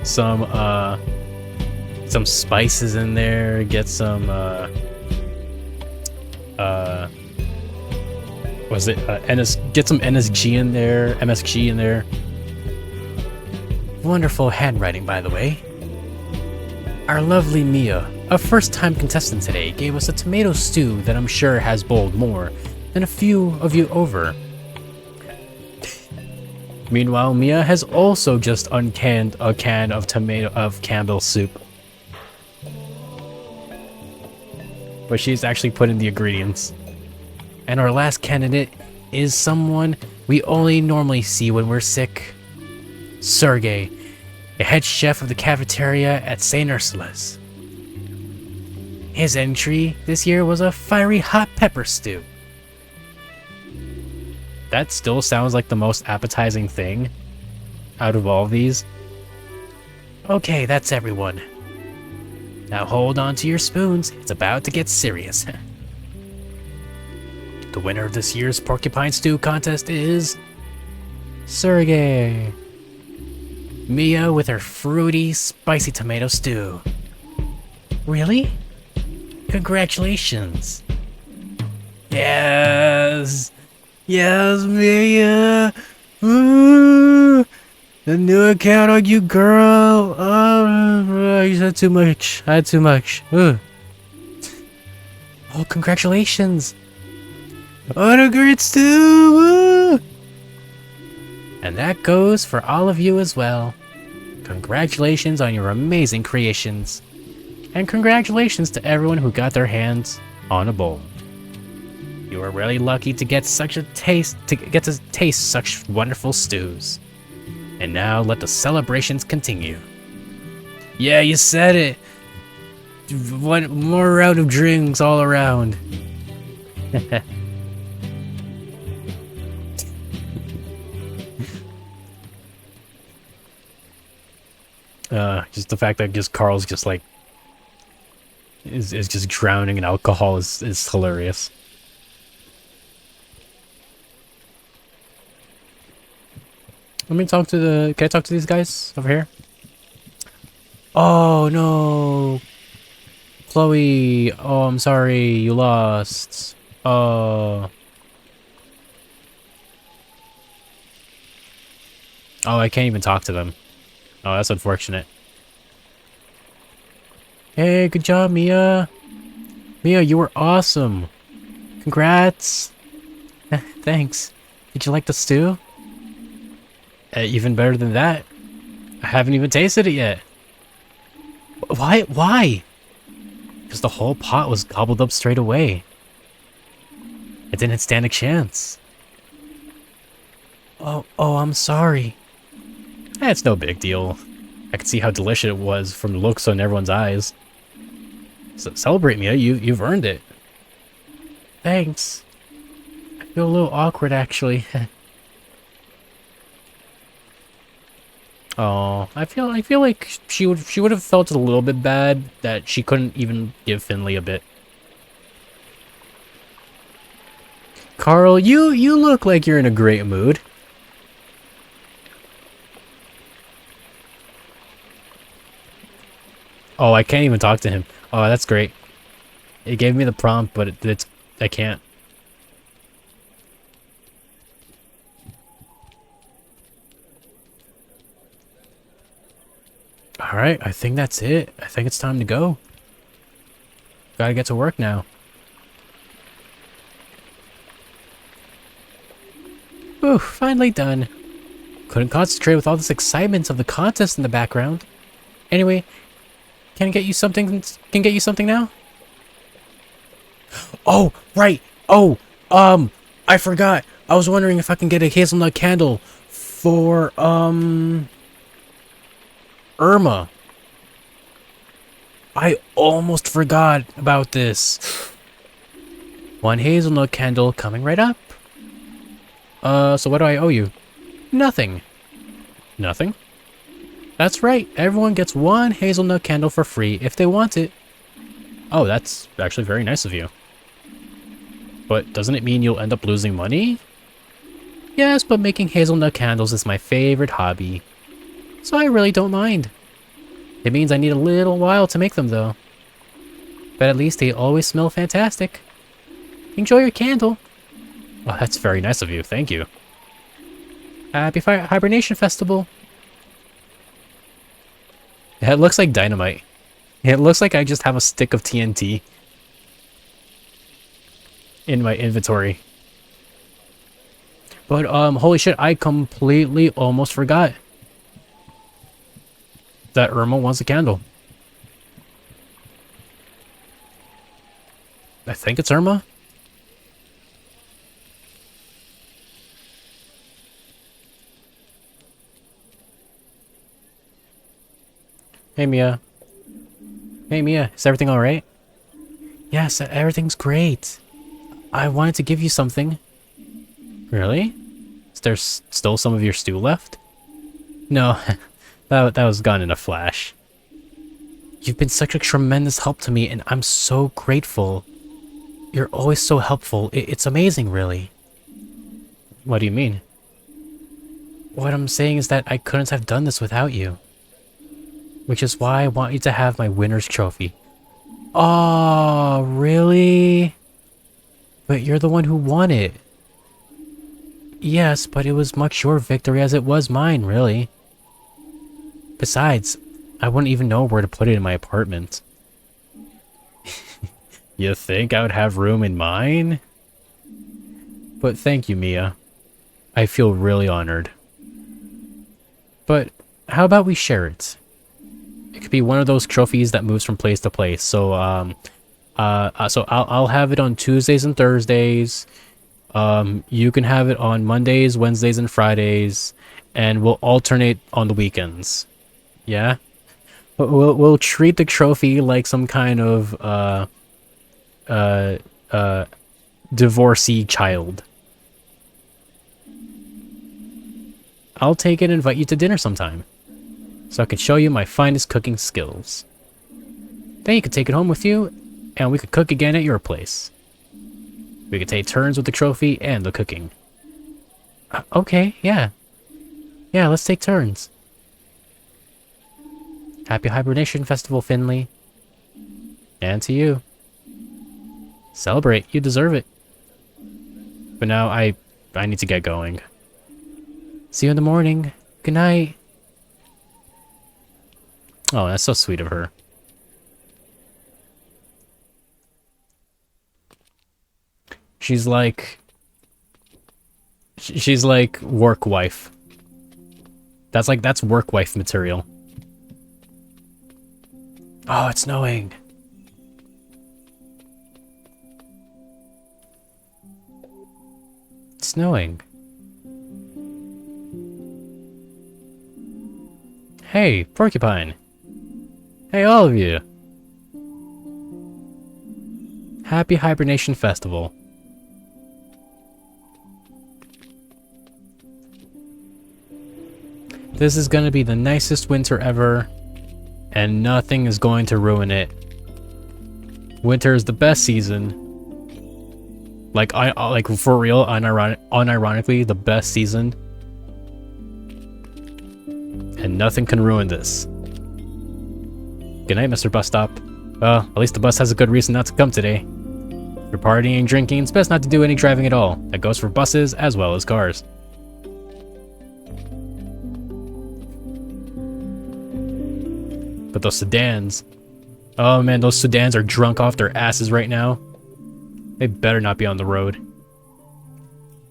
some spices in there. Get some get some MSG in there. Wonderful handwriting, by the way. Our lovely Mia, a first-time contestant today, gave us a tomato stew that I'm sure has bowled more than a few of you over. Meanwhile, Mia has also just uncanned a can of Campbell's soup. But she's actually put in the ingredients. And our last candidate is someone we only normally see when we're sick. Sergey, the head chef of the cafeteria at St. Ursula's. His entry this year was a fiery hot pepper stew. That still sounds like the most appetizing thing out of all of these. Okay, that's everyone. Now hold on to your spoons, it's about to get serious. The winner of this year's Porcupine Stew contest is Sergey. Mia with her fruity, spicy tomato stew. Really? Congratulations. Yes! Yes, Mia. Ooh, the new account on you, girl. Oh, you said too much. I had too much. Ooh. Oh, congratulations! Autographs too. Woo. And that goes for all of you as well. Congratulations on your amazing creations. And congratulations to everyone who got their hands on a bowl. You were really lucky to get such a taste to taste such wonderful stews. And now let the celebrations continue. Yeah, you said it. One more round of drinks all around. Just the fact that just Carl's just like is just drowning in alcohol is hilarious. Let me talk to the. Can I talk to these guys over here? Oh no, Chloe. Oh, I'm sorry, you lost. Oh. Oh, I can't even talk to them. Oh, that's unfortunate. Hey, good job, Mia. Mia, you were awesome. Congrats. Thanks. Did you like the stew? Even better than that. I haven't even tasted it yet. Why? Why? Because the whole pot was gobbled up straight away. It didn't stand a chance. Oh, I'm sorry. It's no big deal. I could see how delicious it was from the looks on everyone's eyes. So celebrate, Mia. You've earned it. Thanks. I feel a little awkward, actually. Oh, I feel like she would have felt a little bit bad that she couldn't even give Finley a bit. Carl, you look like you're in a great mood. Oh, I can't even talk to him. Oh, that's great. It gave me the prompt, but I can't. Alright, I think that's it. I think it's time to go. Gotta get to work now. Ooh, finally done. Couldn't concentrate with all this excitement of the contest in the background. Anyway, can I get you something? Can get you something now? Oh, right. Oh, I forgot. I was wondering if I can get a hazelnut candle for, Irma. I almost forgot about this. One hazelnut candle coming right up. So what do I owe you? Nothing. Nothing? That's right. Everyone gets one hazelnut candle for free if they want it. Oh, that's actually very nice of you. But doesn't it mean you'll end up losing money? Yes, but making hazelnut candles is my favorite hobby. So I really don't mind. It means I need a little while to make them though. But at least they always smell fantastic. Enjoy your candle. Oh, that's very nice of you. Thank you. Happy Hibernation Festival. It looks like dynamite. It looks like I just have a stick of TNT in my inventory. But holy shit, I completely almost forgot that Irma wants a candle. I think it's Irma. Hey Mia. Hey Mia, is everything alright? Yes, everything's great. I wanted to give you something. Really? Is there still some of your stew left? No, that was gone in a flash. You've been such a tremendous help to me and I'm so grateful. You're always so helpful. It's amazing, really. What do you mean? What I'm saying is that I couldn't have done this without you. Which is why I want you to have my winner's trophy. Oh, really? But you're the one who won it. Yes, but it was much your victory as it was mine, really. Besides, I wouldn't even know where to put it in my apartment. You think I would have room in mine? But thank you, Mia. I feel really honored. But how about we share it? It could be one of those trophies that moves from place to place. So, so I'll have it on Tuesdays and Thursdays. You can have it on Mondays, Wednesdays, and Fridays, and we'll alternate on the weekends. Yeah? We'll treat the trophy like some kind of, divorcee child. I'll take it and invite you to dinner sometime, so I can show you my finest cooking skills. Then you can take it home with you, and we could cook again at your place. We could take turns with the trophy and the cooking. Okay, yeah. Yeah, let's take turns. Happy Hibernation Festival, Finley. And to you. Celebrate, you deserve it. But now I need to get going. See you in the morning. Good night. Oh, that's so sweet of her. She's like work wife. That's work wife material. Oh, it's snowing. It's snowing. Hey, Porcupine. Hey, all of you. Happy Hibernation Festival. This is gonna be the nicest winter ever, and nothing is going to ruin it. Winter is the best season. Like for real, unironically, the best season. And nothing can ruin this. Good night, Mr. Bus Stop. Well, at least the bus has a good reason not to come today. If you're partying and drinking, it's best not to do any driving at all. That goes for buses as well as cars. But those sedans... Oh man, those sedans are drunk off their asses right now. They better not be on the road.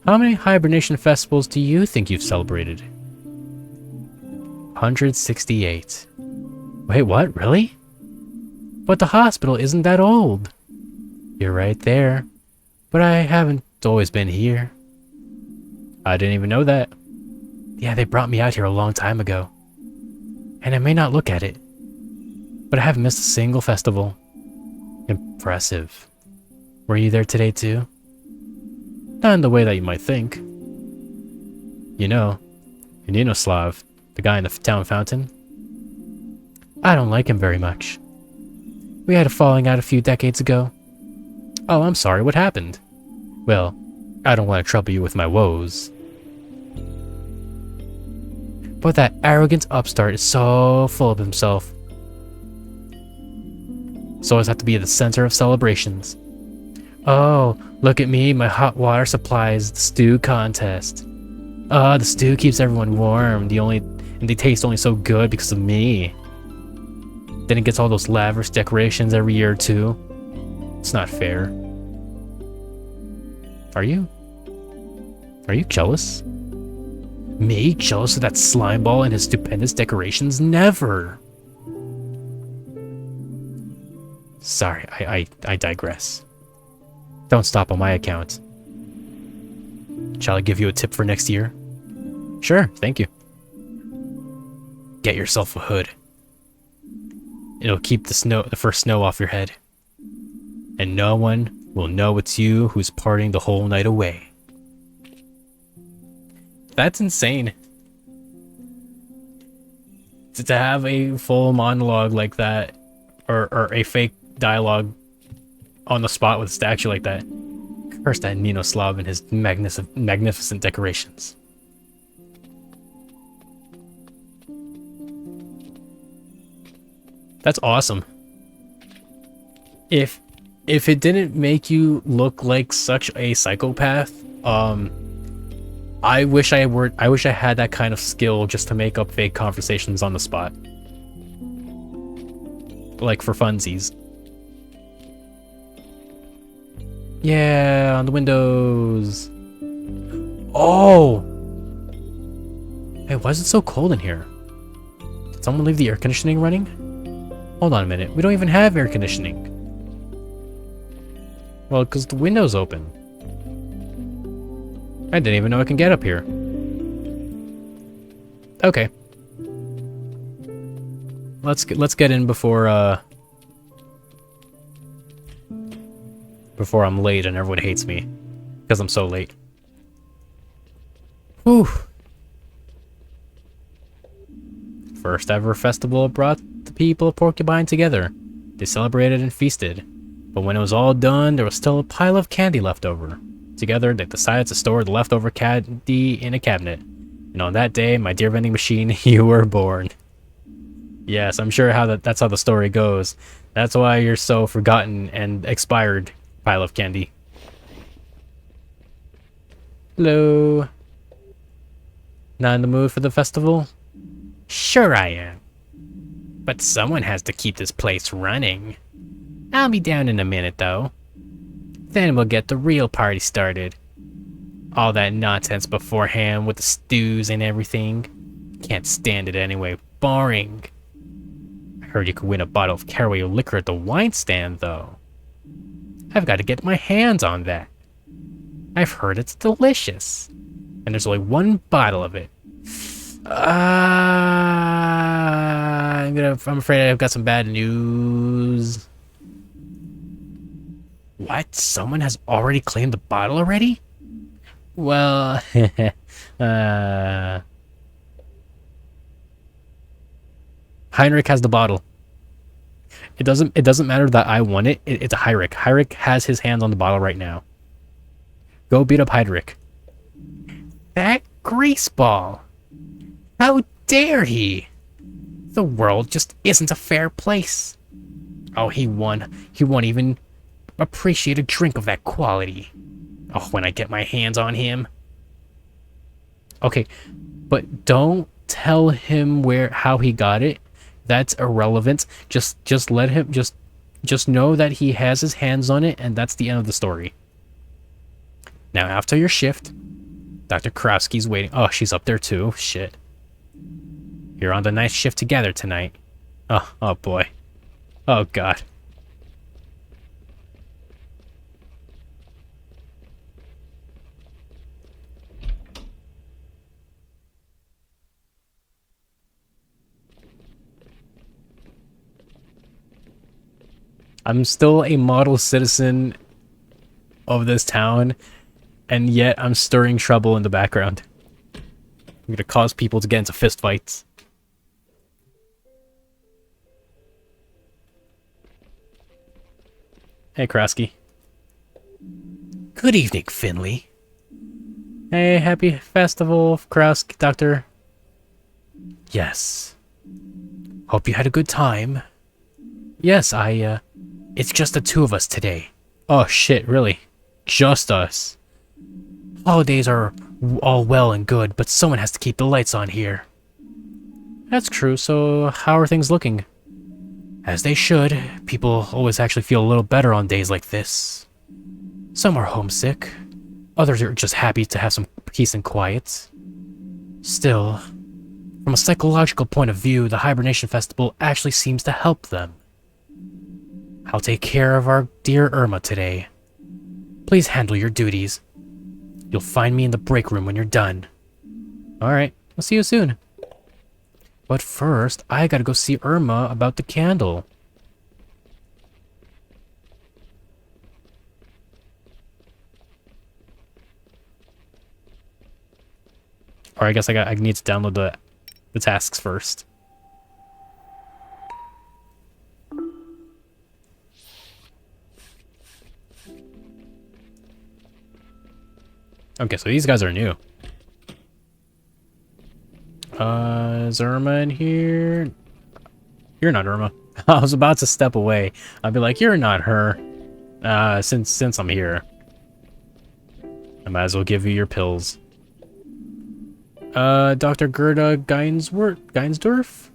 How many hibernation festivals do you think you've celebrated? 168. Wait, what? Really? But the hospital isn't that old. You're right there. But I haven't always been here. I didn't even know that. Yeah, they brought me out here a long time ago. And I may not look at it, but I haven't missed a single festival. Impressive. Were you there today too? Not in the way that you might think. You know, Ninoslav, the guy in the town fountain? I don't like him very much. We had a falling out a few decades ago. Oh, I'm sorry, what happened? Well, I don't want to trouble you with my woes. But that arrogant upstart is so full of himself. So always have to be at the center of celebrations. Oh, look at me, my hot water supplies the stew contest. The stew keeps everyone warm, and they taste only so good because of me. Then it gets all those lavish decorations every year too. It's not fair. Are you? Are you jealous? Me? Jealous of that slime ball and his stupendous decorations? Never! Sorry, I digress. Don't stop on my account. Shall I give you a tip for next year? Sure, thank you. Get yourself a hood. It'll keep the first snow off your head. And no one will know it's you who's partying the whole night away. That's insane. To have a full monologue like that, or a fake dialogue on the spot with a statue like that. Curse that Ninoslav and his magnificent decorations. That's awesome. If it didn't make you look like such a psychopath, I wish I had that kind of skill just to make up fake conversations on the spot. Like for funsies. Yeah, on the windows. Oh! Hey, why is it so cold in here? Did someone leave the air conditioning running? Hold on a minute, we don't even have air conditioning. Well, because the window's open. I didn't even know I can get up here. Okay. Let's get in before I'm late and everyone hates me because I'm so late. Whew. First ever festival brought the people of Porcupine together. They celebrated and feasted. But when it was all done, there was still a pile of candy left over. Together, they decided to store the leftover candy in a cabinet. And on that day, my dear vending machine, you were born. Yes, I'm sure that's how the story goes. That's why you're so forgotten and expired, pile of candy. Hello. Not in the mood for the festival? Sure I am. But someone has to keep this place running. I'll be down in a minute, though. Then we'll get the real party started. All that nonsense beforehand with the stews and everything. Can't stand it anyway. Boring. I heard you could win a bottle of caraway liquor at the wine stand, though. I've got to get my hands on that. I've heard it's delicious. And there's only one bottle of it. I'm afraid I've got some bad news. What? Someone has already claimed the bottle already? Well, Heinrich has the bottle. It doesn't matter that I won it. It's a Heinrich. Heinrich has his hands on the bottle right now. Go beat up Heinrich. That greaseball. How dare he? The world just isn't a fair place. Oh, he won. He won't even appreciate a drink of that quality. Oh, when I get my hands on him. Okay, but don't tell him how he got it. That's irrelevant. Just let him just know that he has his hands on it, and that's the end of the story. Now, after your shift, Dr. Krowski's waiting. Oh, she's up there too. Shit. You're on the night shift together tonight. Oh boy. Oh god. I'm still a model citizen of this town, and yet I'm stirring trouble in the background. I'm gonna cause people to get into fistfights. Hey, Krasky. Good evening, Finley. Hey, happy festival, Krasky, Doctor. Yes. Hope you had a good time. Yes, It's just the two of us today. Oh shit, really? Just us? Holidays are all well and good, but someone has to keep the lights on here. That's true, so how are things looking? As they should. People always actually feel a little better on days like this. Some are homesick. Others are just happy to have some peace and quiet. Still, from a psychological point of view, the Hibernation Festival actually seems to help them. I'll take care of our dear Irma today. Please handle your duties. You'll find me in the break room when you're done. Alright, I'll see you soon. But first, I gotta go see Irma about the candle. Or I guess I need to download the tasks first. Okay, so these guys are new. Is Irma in here? You're not Irma. I was about to step away. I'd be like, you're not her. Since I'm here. I might as well give you your pills. Dr. Gerda Geinsdorf?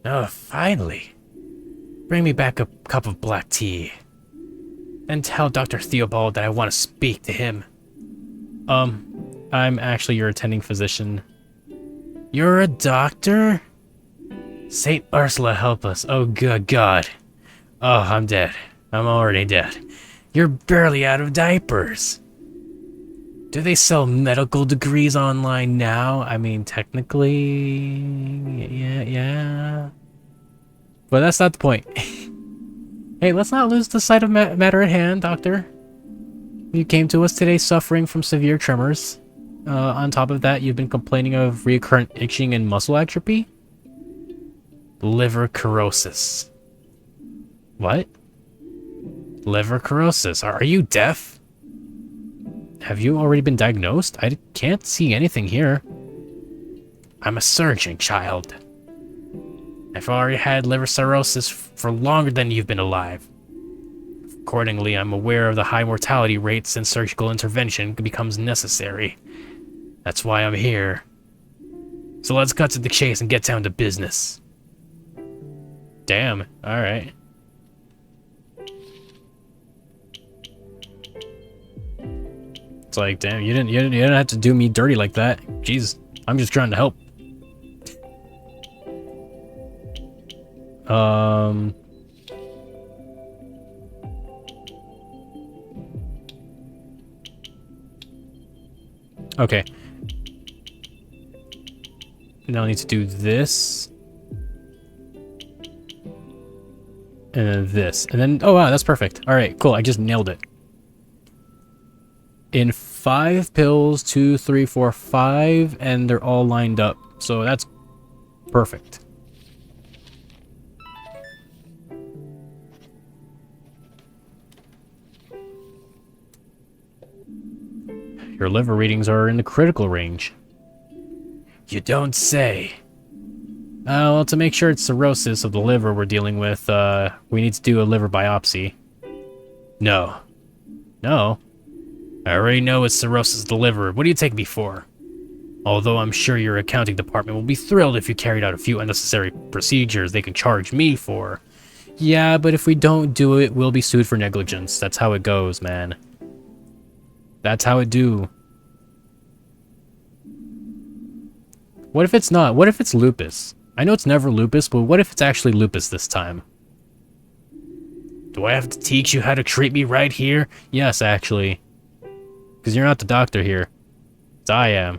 Oh, finally. Bring me back a cup of black tea. And tell Dr. Theobald that I want to speak to him. I'm actually your attending physician. You're a doctor? Saint Ursula help us. Oh, good God. Oh, I'm dead. I'm already dead. You're barely out of diapers. Do they sell medical degrees online now? I mean, technically, yeah. But that's not the point. Hey, let's not lose the sight of matter at hand, Doctor. You came to us today suffering from severe tremors. On top of that, you've been complaining of recurrent itching and muscle atrophy? Liver cirrhosis. What? Liver cirrhosis. Are you deaf? Have you already been diagnosed? I can't see anything here. I'm a surgeon, child. I've already had liver cirrhosis for longer than you've been alive. Accordingly, I'm aware of the high mortality rates and surgical intervention becomes necessary. That's why I'm here. So let's cut to the chase and get down to business. Damn, alright. It's like, damn, you didn't have to do me dirty like that. Jeez, I'm just trying to help. Okay. Now I need to do this. And then this. And then, oh wow, that's perfect. Alright, cool, I just nailed it. In 5 pills, 2, 3, 4, 5, and they're all lined up. So that's perfect. Your liver readings are in the critical range. You don't say. Well, to make sure it's cirrhosis of the liver we're dealing with, we need to do a liver biopsy. No. No? I already know it's cirrhosis of the liver. What do you take me for? Although I'm sure your accounting department will be thrilled if you carried out a few unnecessary procedures they can charge me for. Yeah, but if we don't do it, we'll be sued for negligence. That's how it goes, man. That's how it do. What if it's not? What if it's lupus? I know it's never lupus, but what if it's actually lupus this time? Do I have to teach you how to treat me right here? Yes, actually. Because you're not the doctor here. It's I am.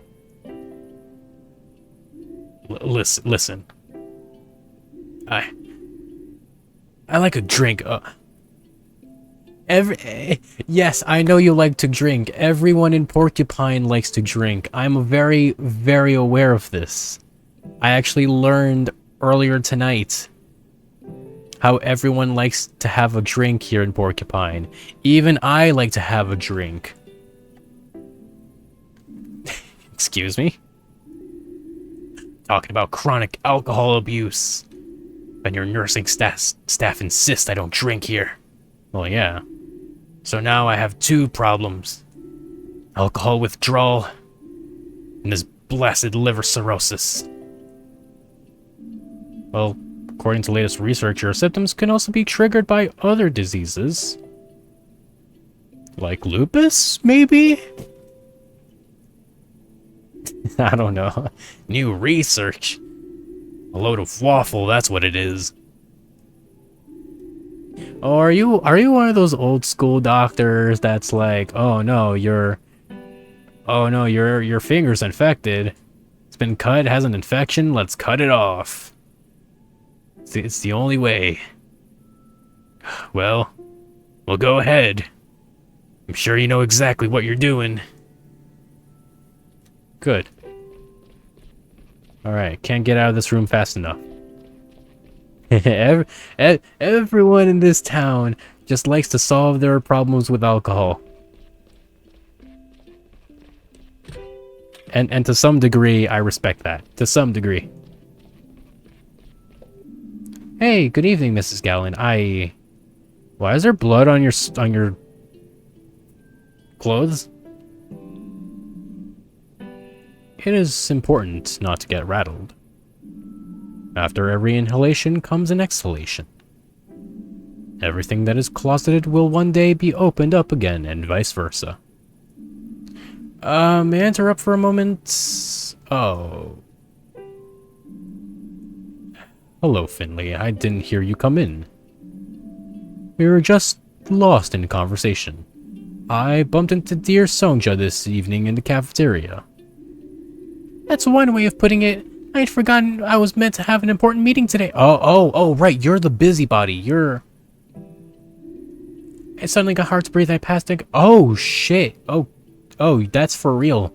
Listen. I like a drink. Yes, I know you like to drink. Everyone in Porcupine likes to drink. I'm very, very aware of this. I actually learned earlier tonight how everyone likes to have a drink here in Porcupine. Even I like to have a drink. Excuse me? Talking about chronic alcohol abuse. And your nursing staff insist I don't drink here. Well, yeah. So now I have 2 problems. Alcohol withdrawal and this blessed liver cirrhosis. Well, according to latest research, your symptoms can also be triggered by other diseases. Like lupus, maybe? I don't know. New research. A load of waffle, that's what it is. Oh, are you one of those old school doctors that's like, oh no, your finger's infected. It's been cut, it has an infection, let's cut it off. It's the only way. Well, go ahead. I'm sure you know exactly what you're doing. Good. Alright, can't get out of this room fast enough. Everyone in this town just likes to solve their problems with alcohol. And to some degree, I respect that. To some degree. Hey, good evening, Mrs. Gallen. Why is there blood on your clothes? it is important not to get rattled. After every inhalation comes an exhalation. Everything that is closeted will one day be opened up again, and vice versa. May I interrupt for a moment? Oh. Hello, Finley. I didn't hear you come in. We were just lost in conversation. I bumped into dear Songja this evening in the cafeteria. That's one way of putting it. I had forgotten I was meant to have an important meeting today. Oh, right. You're the busybody. It suddenly got hard to breathe. I passed it. Oh, shit. Oh, that's for real.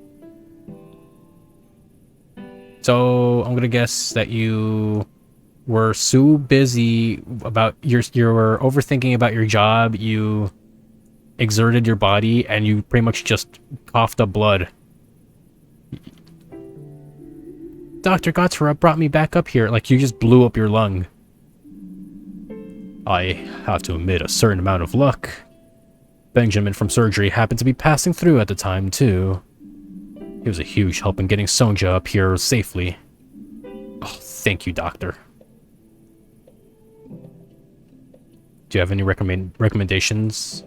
So, I'm gonna guess that you were so busy about you were overthinking about your job, you exerted your body, and you pretty much just coughed up blood. Dr. Gotsura brought me back up here, like you just blew up your lung. I have to admit a certain amount of luck. Benjamin from surgery happened to be passing through at the time, too. He was a huge help in getting Songja up here safely. Oh, thank you, Doctor. Do you have any recommendations?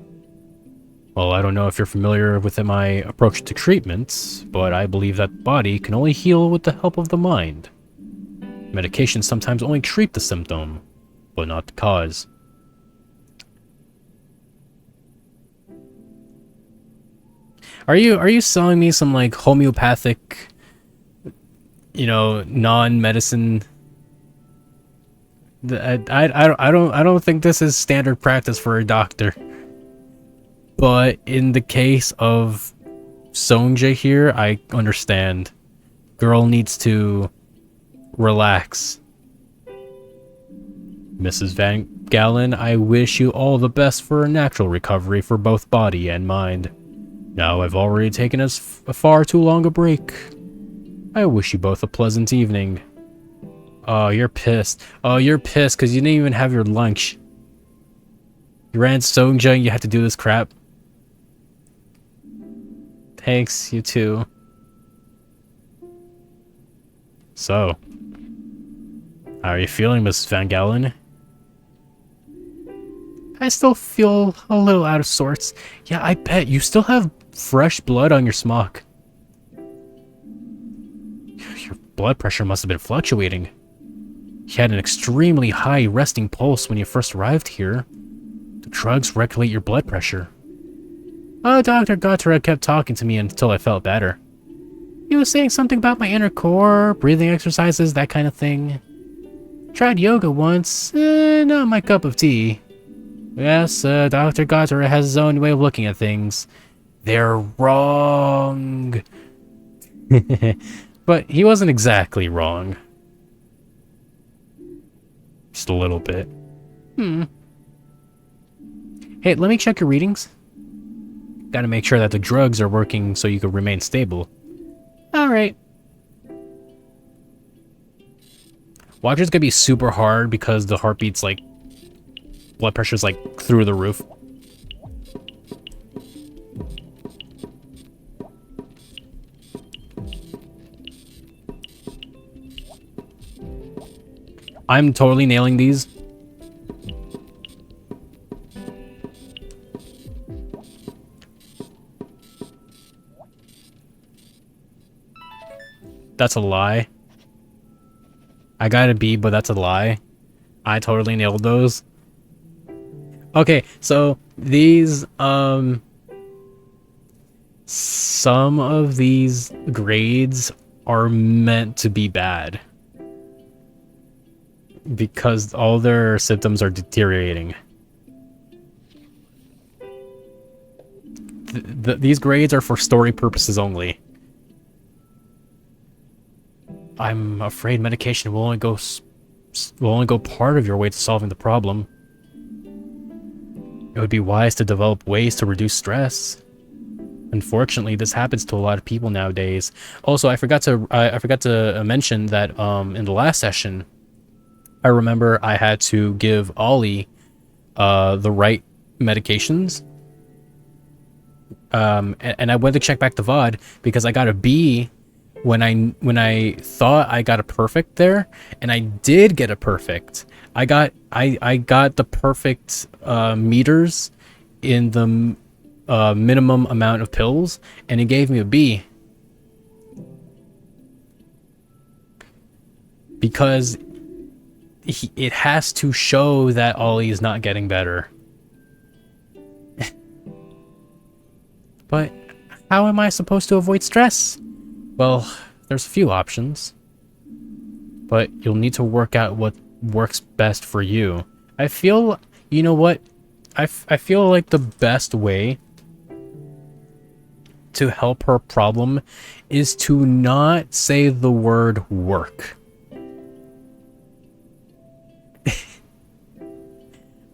Well, I don't know if you're familiar with my approach to treatments, but I believe that the body can only heal with the help of the mind. Medications sometimes only treat the symptom, but not the cause. Are you selling me some like homeopathic, non-medicine? I don't think this is standard practice for a doctor. But in the case of Songja here, I understand. Girl needs to relax. Mrs. Van Galen, I wish you all the best for a natural recovery for both body and mind. Now I've already taken us far too long a break. I wish you both a pleasant evening. Oh, you're pissed. Oh, you're pissed because you didn't even have your lunch. You ran Songja and you had to do this crap. Thanks, you too. So, how are you feeling, Mrs. Van Galen? I still feel a little out of sorts. Yeah, I bet you still have fresh blood on your smock. Your blood pressure must have been fluctuating. You had an extremely high resting pulse when you first arrived here. The drugs regulate your blood pressure. Oh, Dr. Gottera kept talking to me until I felt better. He was saying something about my inner core, breathing exercises, that kind of thing. Tried yoga once, not my cup of tea. Yes, Dr. Gottera has his own way of looking at things. They're wrong. But he wasn't exactly wrong. Just a little bit. Hey, let me check your readings. Gotta make sure that the drugs are working so you can remain stable. Alright. Watch, it's gonna be super hard because the heartbeat's like... blood pressure's like through the roof. I'm totally nailing these. That's a lie. I got a B, but that's a lie. I totally nailed those. Okay, so these, some of these grades are meant to be bad. Because all their symptoms are deteriorating. These grades are for story purposes only. I'm afraid medication will only go part of your way to solving the problem. It would be wise to develop ways to reduce stress. Unfortunately, this happens to a lot of people nowadays. Also, I forgot to mention that in the last session, I remember I had to give Ollie the right medications. And I went to check back the VOD because I got a B when I thought I got a perfect there, and I did get a perfect. I got the perfect meters in the minimum amount of pills, and it gave me a B. Because it has to show that Ollie is not getting better. But how am I supposed to avoid stress? Well, there's a few options. But you'll need to work out what works best for you. I feel, you know what? I feel like the best way to help her problem is to not say the word work.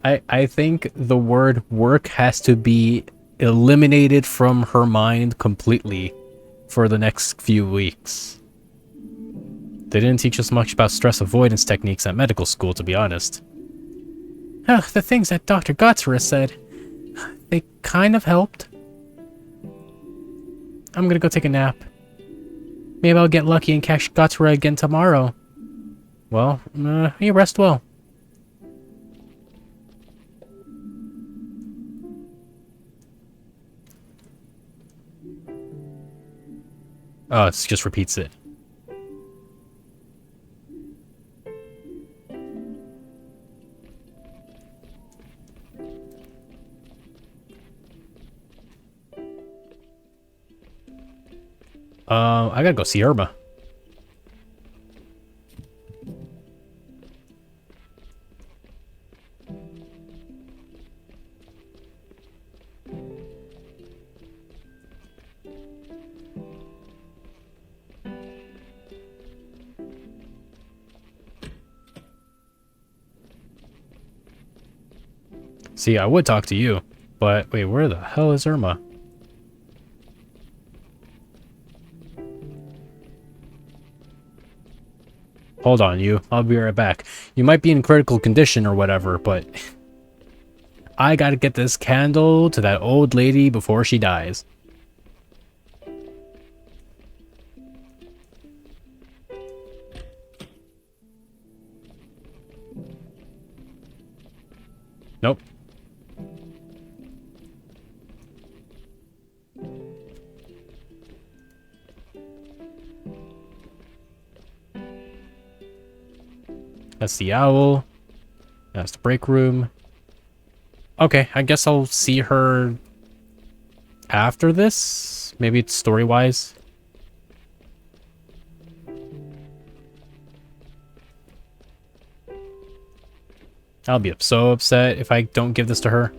I think the word work has to be eliminated from her mind completely for the next few weeks. They didn't teach us much about stress avoidance techniques at medical school, to be honest. The things that Dr. Gotsura said, they kind of helped. I'm gonna go take a nap. Maybe I'll get lucky and catch Gotsura again tomorrow. Well, you rest well. Oh, it just repeats it. I gotta go see Irma. See, I would talk to you, but wait, where the hell is Irma? Hold on, you. I'll be right back. You might be in critical condition or whatever, but I gotta get this candle to that old lady before she dies. Nope. That's the owl. That's the break room. Okay, I guess I'll see her after this. Maybe it's story-wise. I'll be so upset if I don't give this to her.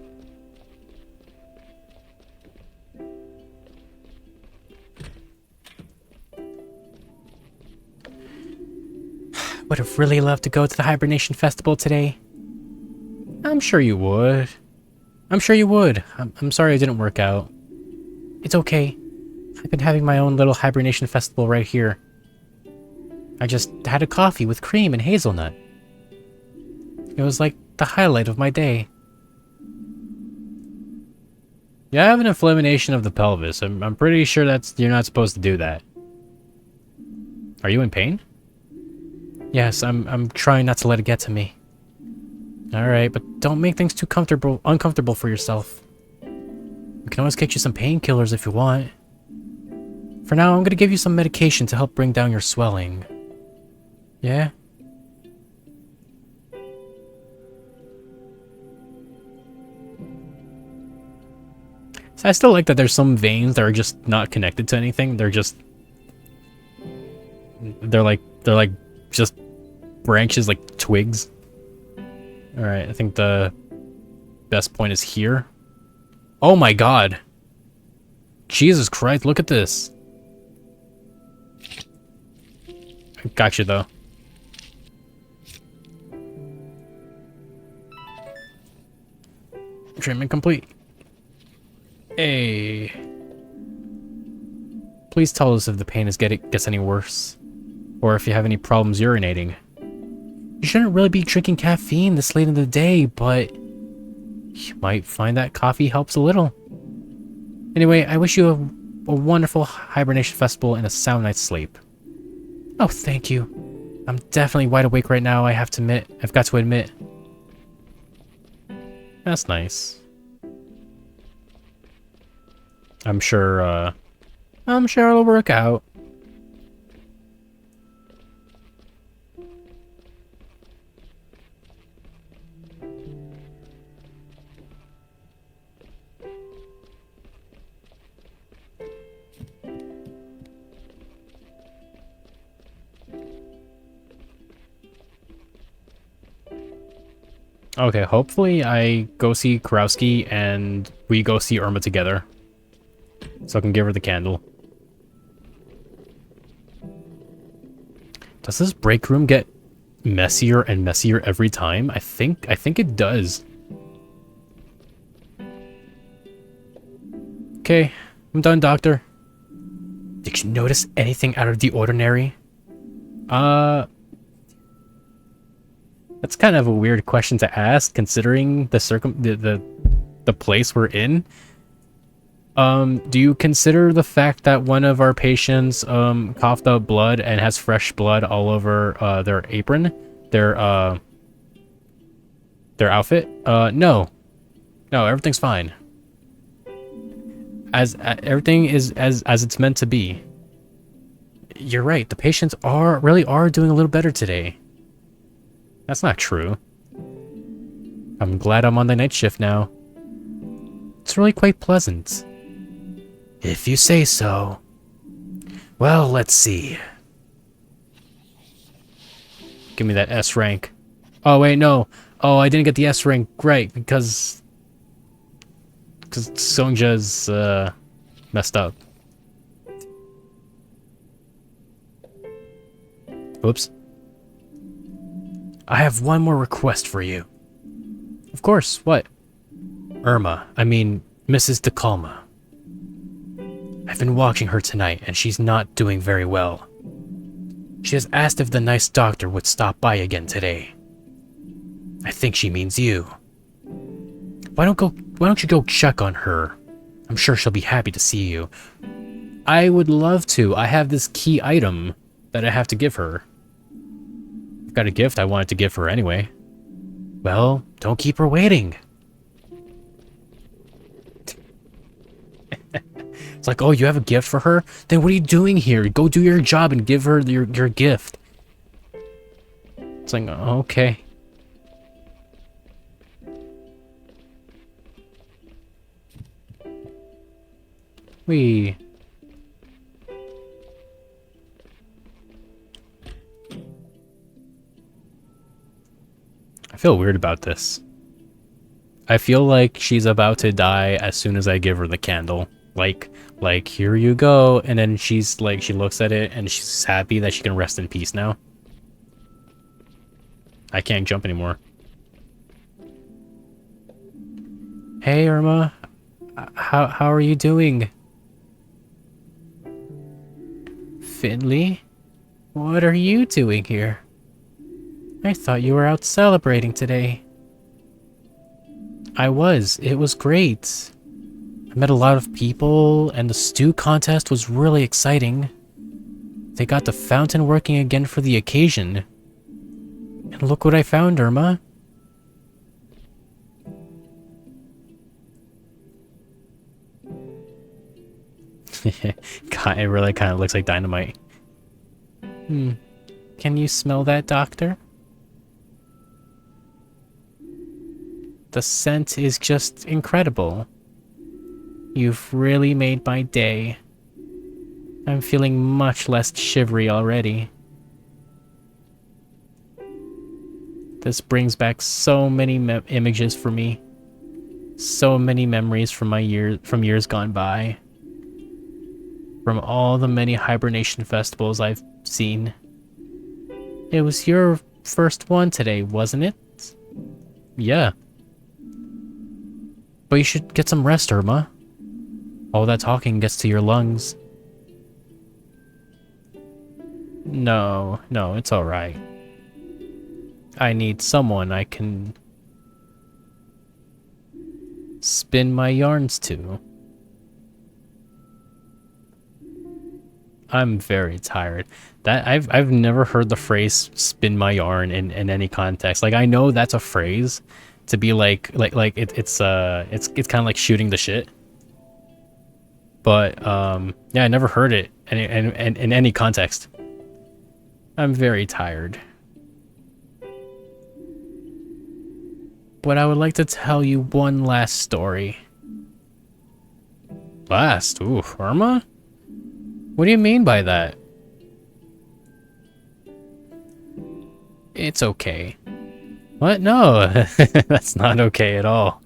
Would have really loved to go to the Hibernation Festival today. I'm sure you would. I'm sure you would. I'm sorry it didn't work out. It's okay. I've been having my own little Hibernation Festival right here. I just had a coffee with cream and hazelnut. It was like the highlight of my day. Yeah, I have an inflammation of the pelvis. I'm pretty sure you're not supposed to do that. Are you in pain? Yes, I'm trying not to let it get to me. Alright, but don't make things too uncomfortable for yourself. We can always get you some painkillers if you want. For now, I'm gonna give you some medication to help bring down your swelling. Yeah? So I still like that there's some veins that are just not connected to anything. They're like just branches, like twigs. Alright, I think the best point is here. Oh my god! Jesus Christ, look at this! I got you though. Treatment complete. Hey. Please tell us if the pain gets any worse. Or if you have any problems urinating. You shouldn't really be drinking caffeine this late in the day, but you might find that coffee helps a little. Anyway, I wish you a wonderful hibernation festival and a sound night's sleep. Oh, thank you. I'm definitely wide awake right now, I have to admit. I've got to admit. That's nice. I'm sure it'll work out. Okay, hopefully I go see Kurowski and we go see Irma together. So I can give her the candle. Does this break room get messier and messier every time? I think it does. Okay, I'm done, Doctor. Did you notice anything out of the ordinary? That's kind of a weird question to ask, considering the place we're in. Do you consider the fact that one of our patients coughed up blood and has fresh blood all over their apron, their outfit? No, everything's fine. Everything is as it's meant to be. You're right. The patients really are doing a little better today. That's not true. I'm glad I'm on the night shift now. It's really quite pleasant. If you say so. Well, let's see. Give me that S rank. Oh, wait, no. Oh, I didn't get the S rank. Right, because Songja's, messed up. Oops. I have one more request for you. Of course, what? Irma, I mean, Mrs. DeCalma. I've been watching her tonight, and she's not doing very well. She has asked if the nice doctor would stop by again today. I think she means you. Why don't you go check on her? I'm sure she'll be happy to see you. I would love to. I have this key item that I have to give her. I've got a gift I wanted to give her anyway. Well, don't keep her waiting. It's like, oh, you have a gift for her? Then what are you doing here? Go do your job and give her your gift. It's like, okay. I feel weird about this. I feel like she's about to die as soon as I give her the candle. Like, here you go. And then she's like, she looks at it and she's happy that she can rest in peace now. I can't jump anymore. Hey, Irma. How are you doing? Finley? What are you doing here? I thought you were out celebrating today. I was. It was great. I met a lot of people, and the stew contest was really exciting. They got the fountain working again for the occasion. And look what I found, Irma. God, it really kind of looks like dynamite. Can you smell that, Doctor? The scent is just incredible. You've really made my day. I'm feeling much less shivery already. This brings back so many images for me. So many memories from years gone by. From all the many hibernation festivals I've seen. It was your first one today, wasn't it? Yeah. But you should get some rest, Irma. All that talking gets to your lungs. No, it's alright. I need someone I can spin my yarns to. I'm very tired. That I've never heard the phrase "spin my yarn" in any context. Like I know that's a phrase to be it's kind of like shooting the shit. But yeah, I never heard it in any context. I'm very tired. But I would like to tell you one last story. Last? Ooh, Irma? What do you mean by that? It's okay. What? No, that's not okay at all.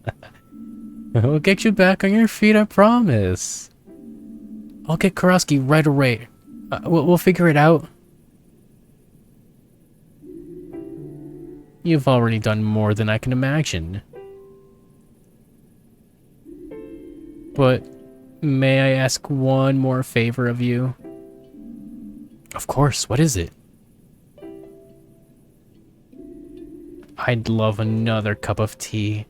We'll get you back on your feet, I promise. I'll get Karofsky right away. We'll figure it out. You've already done more than I can imagine. But may I ask one more favor of you? Of course, what is it? I'd love another cup of tea.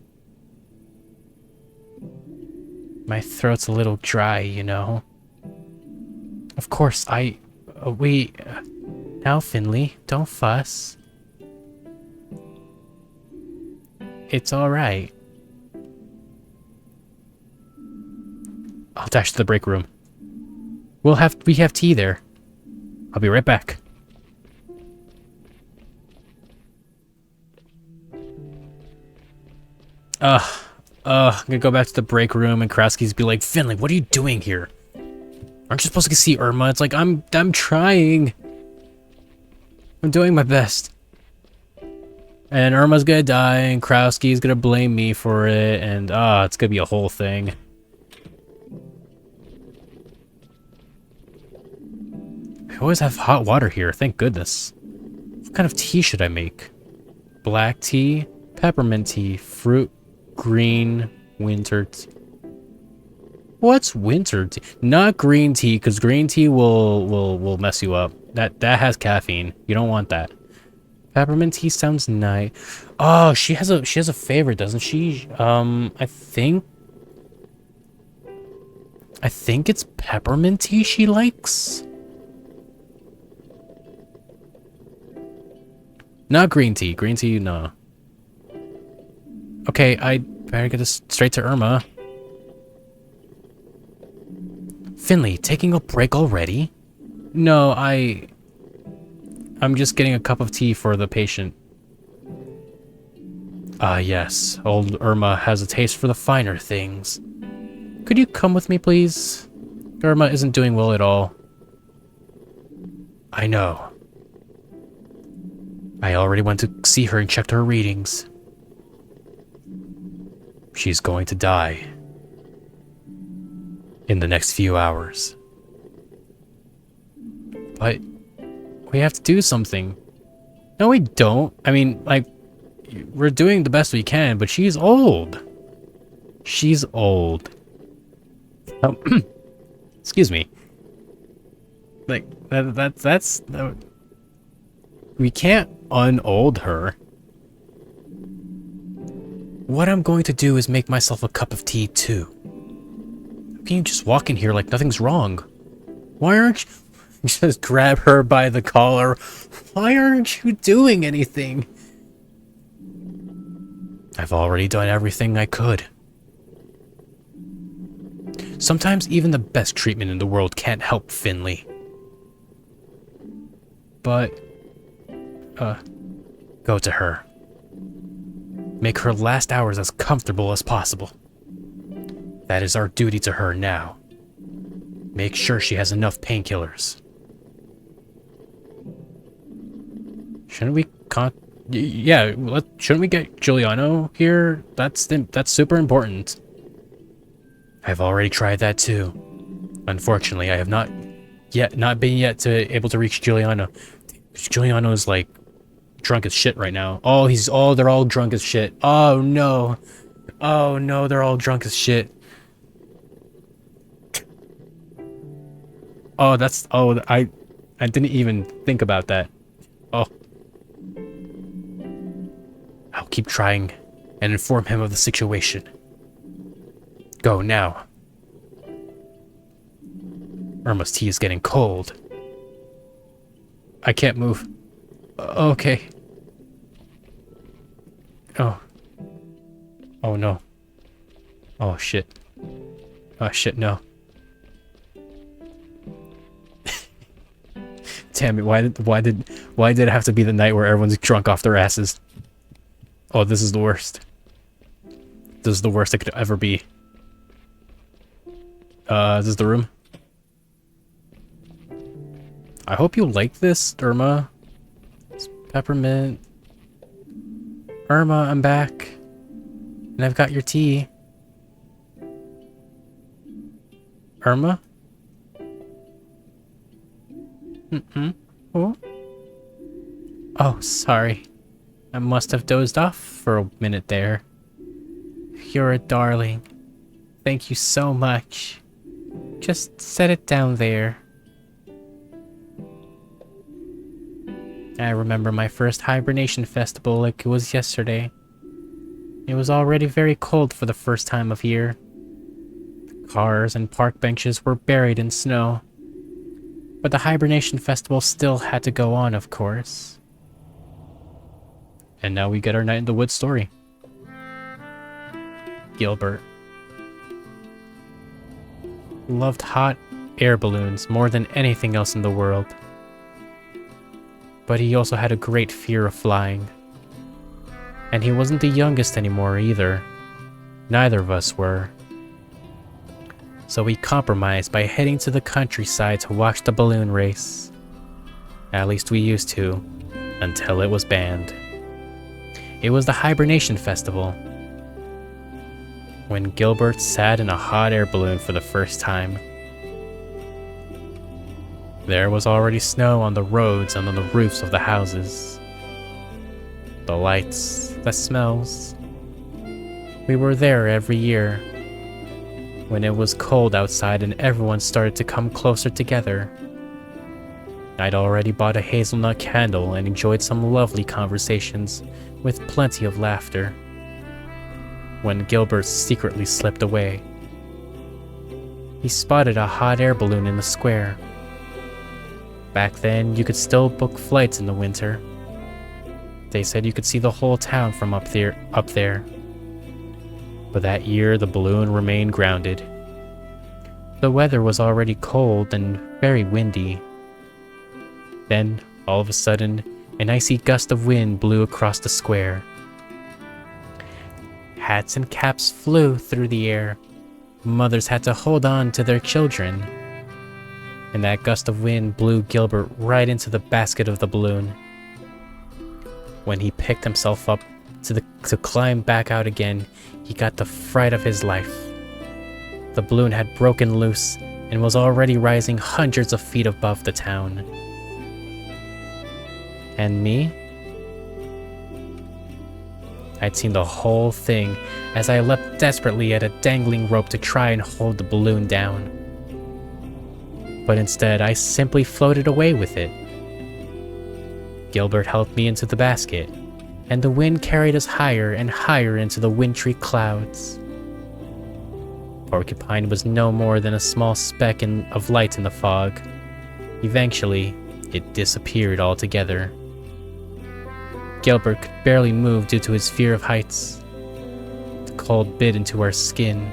My throat's a little dry, you know. Of course, now, Finley, don't fuss. It's alright. I'll dash to the break room. We have tea there. I'll be right back. I'm gonna go back to the break room and Karofsky's be like, Finley, what are you doing here? Aren't you supposed to see Irma? It's like, I'm trying. I'm doing my best. And Irma's gonna die, and Karofsky's gonna blame me for it, and it's gonna be a whole thing. I always have hot water here, thank goodness. What kind of tea should I make? Black tea, peppermint tea, fruit, green, winter tea. What's winter tea? Not green tea, because green tea will mess you up. That has caffeine. You don't want that. Peppermint tea sounds nice. Oh, she has a favorite, doesn't she? I think it's peppermint tea she likes. Not green tea. Green tea, no. Okay, I better get this straight to Irma. Finley, taking a break already? No, I'm just getting a cup of tea for the patient. Yes. Old Irma has a taste for the finer things. Could you come with me, please? Irma isn't doing well at all. I know. I already went to see her and checked her readings. She's going to die in the next few hours. But we have to do something. No, we don't. I mean, like, we're doing the best we can, but she's old. She's old. Excuse me. Like, that's we can't un-old her. What I'm going to do is make myself a cup of tea, too. How can you just walk in here like nothing's wrong? Why aren't you... Just grab her by the collar. Why aren't you doing anything? I've already done everything I could. Sometimes even the best treatment in the world can't help Finley. But, go to her. Make her last hours as comfortable as possible. That is our duty to her now. Make sure she has enough painkillers. Shouldn't we shouldn't we get Giuliano here? That's super important. I've already tried that too. Unfortunately, I have not been able to reach Giuliano. Giuliano is like drunk as shit right now. They're all drunk as shit. Oh no. Oh no, they're all drunk as shit. I didn't even think about that. Oh. I'll keep trying and inform him of the situation. Go now. Irma's tea is getting cold. I can't move. Okay. Oh. Oh no. Oh shit. Oh shit, no. Damn it, why did it have to be the night where everyone's drunk off their asses? Oh, this is the worst. This is the worst it could ever be. Is this the room? I hope you like this, Irma. It's peppermint. Irma, I'm back. And I've got your tea. Irma? Oh? Oh, sorry. I must have dozed off for a minute there. You're a darling. Thank you so much. Just set it down there. I remember my first hibernation festival like it was yesterday. It was already very cold for the first time of year. The cars and park benches were buried in snow. But the hibernation festival still had to go on, of course. And now we get our Night in the Woods story. Gilbert loved hot air balloons more than anything else in the world. But he also had a great fear of flying. And he wasn't the youngest anymore either. Neither of us were. So we compromised by heading to the countryside to watch the balloon race. At least we used to, until it was banned. It was the Hibernation Festival, when Gilbert sat in a hot air balloon for the first time. There was already snow on the roads and on the roofs of the houses. The lights, the smells. We were there every year, when it was cold outside and everyone started to come closer together. I'd already bought a hazelnut candle and enjoyed some lovely conversations with plenty of laughter, when Gilbert secretly slipped away. He spotted a hot air balloon in the square. Back then, you could still book flights in the winter. They said you could see the whole town from up there. But that year, the balloon remained grounded. The weather was already cold and very windy. Then, all of a sudden, an icy gust of wind blew across the square. Hats and caps flew through the air. Mothers had to hold on to their children. And that gust of wind blew Gilbert right into the basket of the balloon. When he picked himself up to climb back out again, he got the fright of his life. The balloon had broken loose and was already rising hundreds of feet above the town. And me? I'd seen the whole thing as I leapt desperately at a dangling rope to try and hold the balloon down. But instead, I simply floated away with it. Gilbert helped me into the basket, and the wind carried us higher and higher into the wintry clouds. Porcupine was no more than a small speck of light in the fog. Eventually, it disappeared altogether. Gilbert could barely move due to his fear of heights. The cold bit into our skin,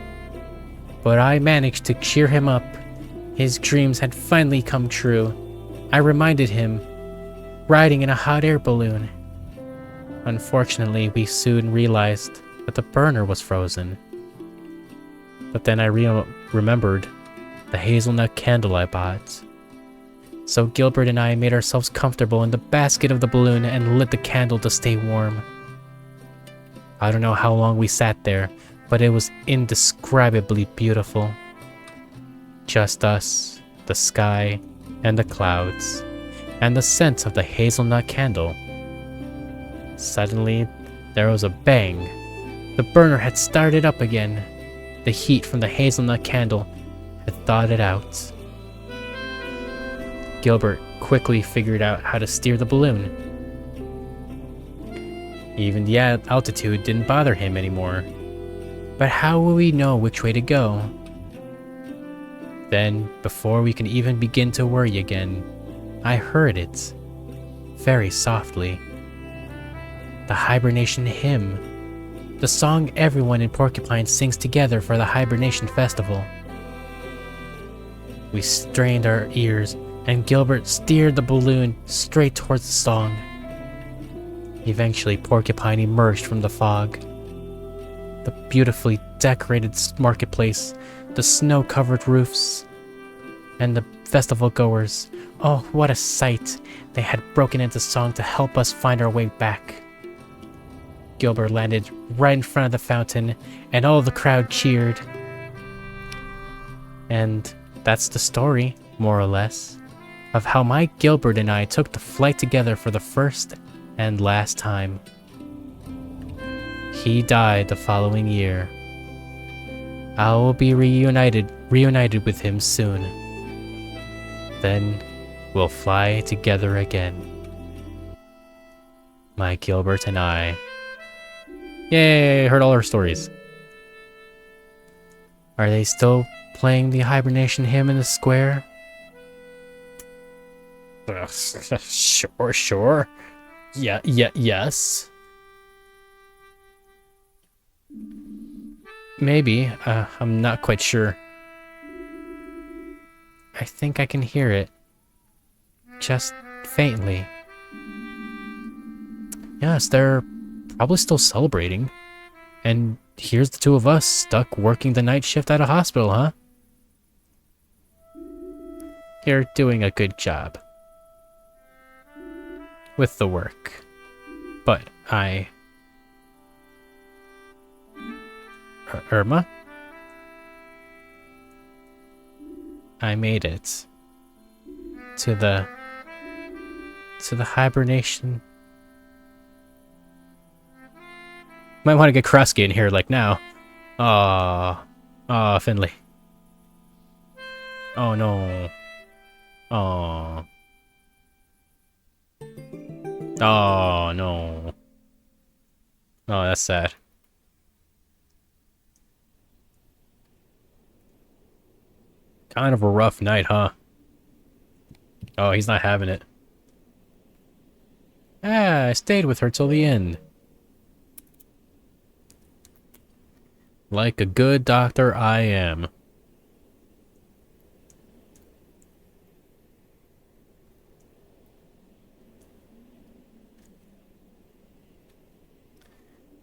but I managed to cheer him up. His dreams had finally come true. I reminded him, riding in a hot air balloon. Unfortunately, we soon realized that the burner was frozen. But then I remembered the hazelnut candle I bought. So Gilbert and I made ourselves comfortable in the basket of the balloon and lit the candle to stay warm. I don't know how long we sat there, but it was indescribably beautiful. Just us, the sky, and the clouds, and the scent of the hazelnut candle. Suddenly, there was a bang. The burner had started up again. The heat from the hazelnut candle had thawed it out. Gilbert quickly figured out how to steer the balloon. Even the altitude didn't bother him anymore. But how will we know which way to go? Then, before we can even begin to worry again, I heard it. very softly. The Hibernation Hymn, the song everyone in Porcupine sings together for the Hibernation Festival. We strained our ears, and Gilbert steered the balloon straight towards the song. Eventually, Porcupine emerged from the fog. The beautifully decorated marketplace, the snow-covered roofs, and the festival goers. Oh, what a sight! They had broken into song to help us find our way back. Gilbert landed right in front of the fountain, and all the crowd cheered. And that's the story, more or less, of how my Gilbert and I took the flight together for the first and last time. He died the following year. I will be reunited with him soon. Then we'll fly together again. My Gilbert and I. Yay, heard all our stories. Are they still playing the Hibernation Hymn in the square? Sure. Yes. Maybe. I'm not quite sure. I think I can hear it. Just faintly. Yes, they're probably still celebrating. And here's the two of us stuck working the night shift at a hospital, huh? You're doing a good job with the work. But Irma? I made it to the hibernation. Might want to get Krusky in here like now. Aw, Finley. Oh no. Aw. Oh no. Oh, that's sad. Kind of a rough night, huh? Oh, he's not having it. Ah, I stayed with her till the end. Like a good doctor I am.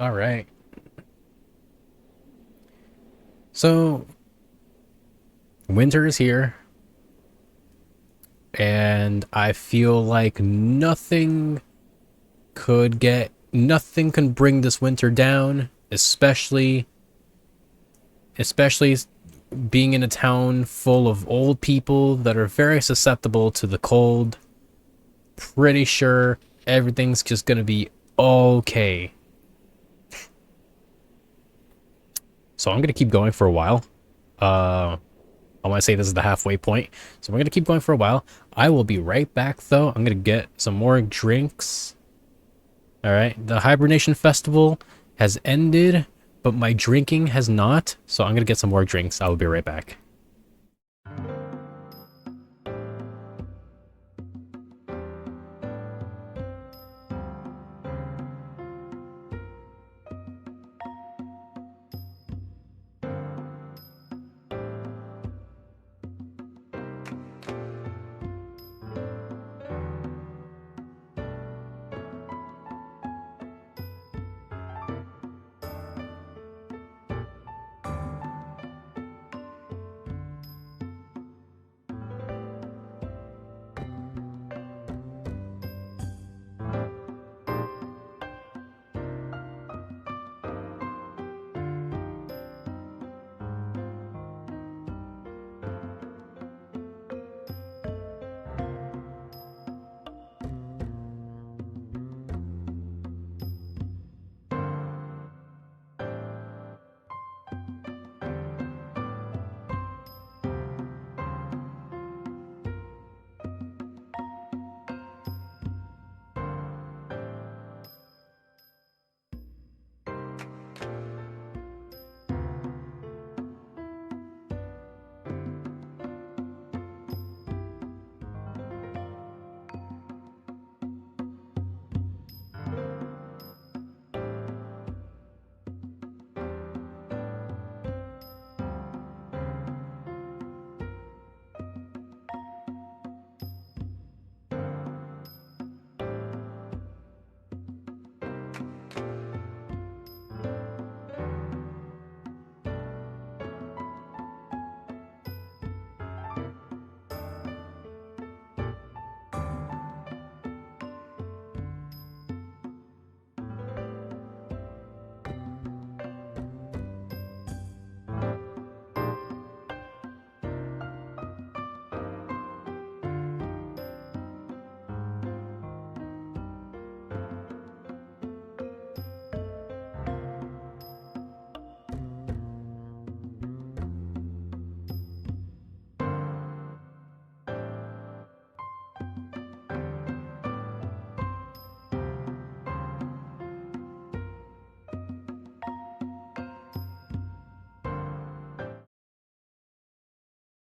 All right. So, winter is here. And I feel like nothing can bring this winter down, especially being in a town full of old people that are very susceptible to the cold. Pretty sure everything's just gonna be okay. So I'm gonna keep going for a while. I want to say this is the halfway point, so we're gonna keep going for a while. I will be right back though. I'm gonna get some more drinks. All right, the Hibernation Festival has ended, but my drinking has not, so I'm gonna get some more drinks. I will be right back.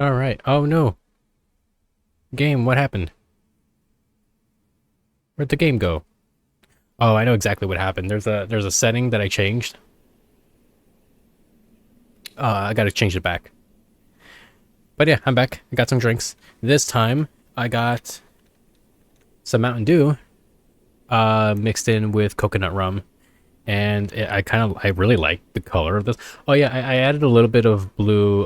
All right. Oh no. Game, what happened? Where'd the game go? Oh, I know exactly what happened. There's a setting that I changed. I gotta change it back. But yeah, I'm back. I got some drinks. This time I got some Mountain Dew, mixed in with coconut rum, and I really like the color of this. Oh yeah, I added a little bit of blue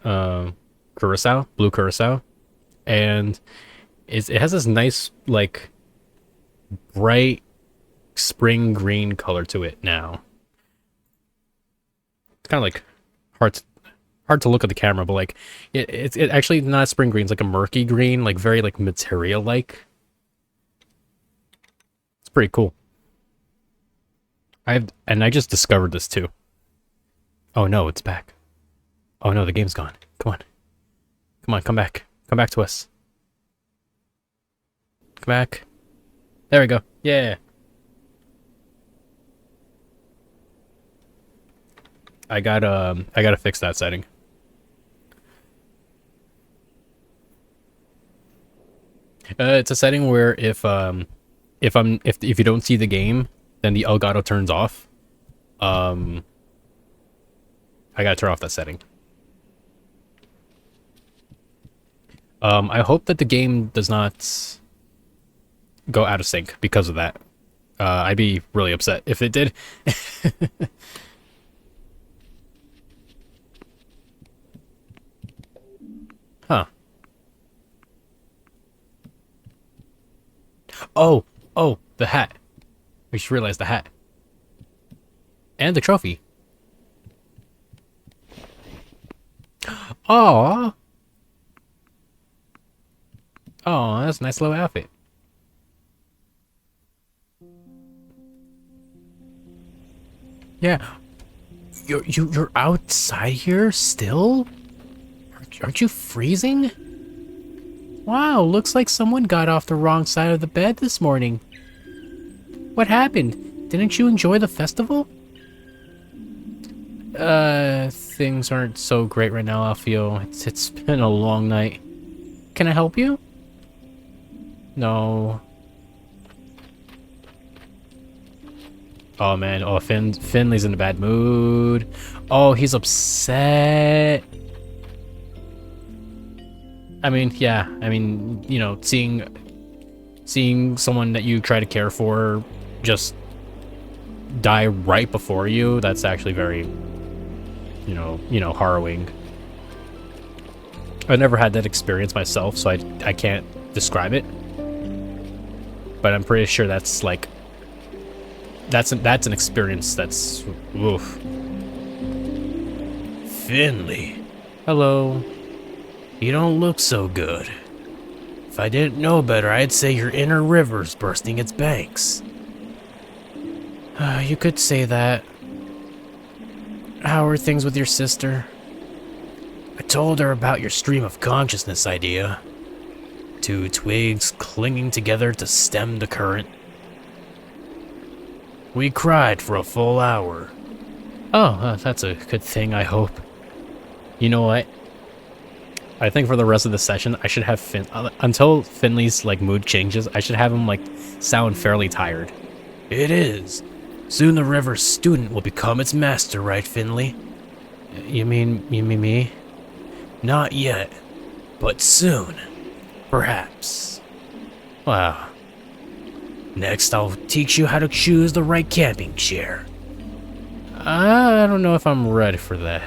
blue curacao, and it has this nice like bright spring green color to it now. It's kind of like hard to, hard to look at the camera, but like it actually not spring green. It's like a murky green, like very like material like. It's pretty cool. I just discovered this too. Oh no, it's back. Oh no, the game's gone. Come on. Come on, come back. Come back to us. Come back. There we go. Yeah. I gotta fix that setting. It's a setting where if you don't see the game, then the Elgato turns off. Um I gotta turn off that setting. I hope that the game does not go out of sync because of that. I'd be really upset if it did. Huh. Oh, oh, the hat. We just realized the hat. And the trophy. Oh, oh, that's a nice little outfit. Yeah, you're outside here still? Aren't you freezing? Wow, looks like someone got off the wrong side of the bed this morning. What happened? Didn't you enjoy the festival? Things aren't so great right now, Alfio. It's been a long night. Can I help you? No. Oh man, oh Finley's in a bad mood. Oh, he's upset. I mean, yeah, I mean, you know, seeing someone that you try to care for just die right before you, that's actually very, harrowing. I've never had that experience myself, so I can't describe it. But I'm pretty sure that's like that's an experience that's oof. Finley, Hello. you don't look so good. If I didn't know better, I'd say your inner river's bursting its banks. You could say that. How are things with your sister? I told her about your stream of consciousness idea. Two twigs clinging together to stem the current. We cried for a full hour. Oh, that's a good thing, I hope. You know what? I think for the rest of the session, I should have until Finley's like mood changes, I should have him like sound fairly tired. It is. Soon the river's student will become its master, right, Finley? You mean me? Not yet, but soon. Perhaps. Wow. Next, I'll teach you how to choose the right camping chair. I don't know if I'm ready for that.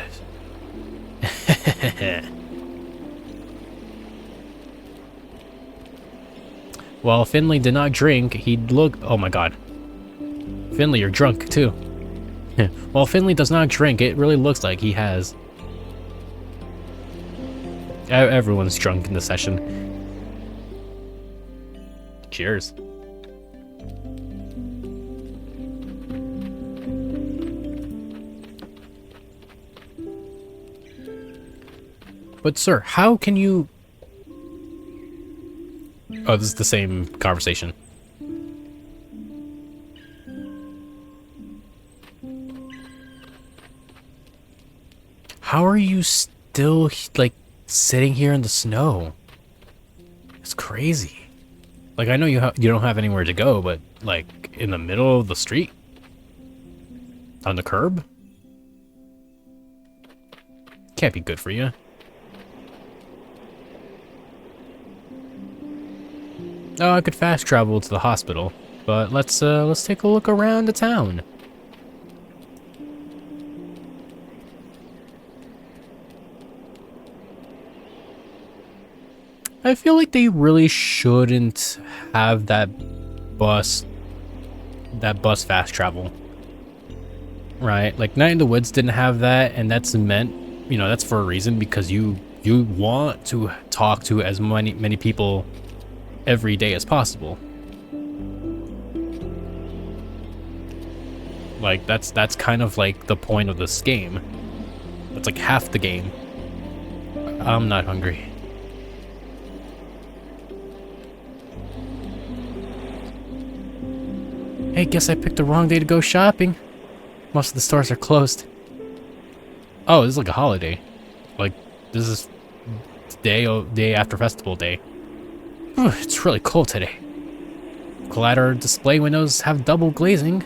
While Finley did not drink, he'd look. Oh my god. Finley, you're drunk too. While Finley does not drink, it really looks like he has. Everyone's drunk in the session. Cheers. But sir, how can you... Oh, this is the same conversation. How are you still, like, sitting here in the snow? It's crazy. Like, I know you don't have anywhere to go, but, like, in the middle of the street? On the curb? Can't be good for you. Oh, I could fast travel to the hospital, but let's take a look around the town. I feel like they really shouldn't have bus that bus fast travel. Right? Like Night in the Woods didn't have that, and that's meant, you know, that's for a reason, because you want to talk to as many people every day as possible. Like that's kind of like the point of this game. That's like half the game. I'm not hungry. Hey, guess I picked the wrong day to go shopping. Most of the stores are closed. Oh, this is like a holiday. Like, this is day after festival day. Whew, it's really cold today. Glad our display windows have double glazing.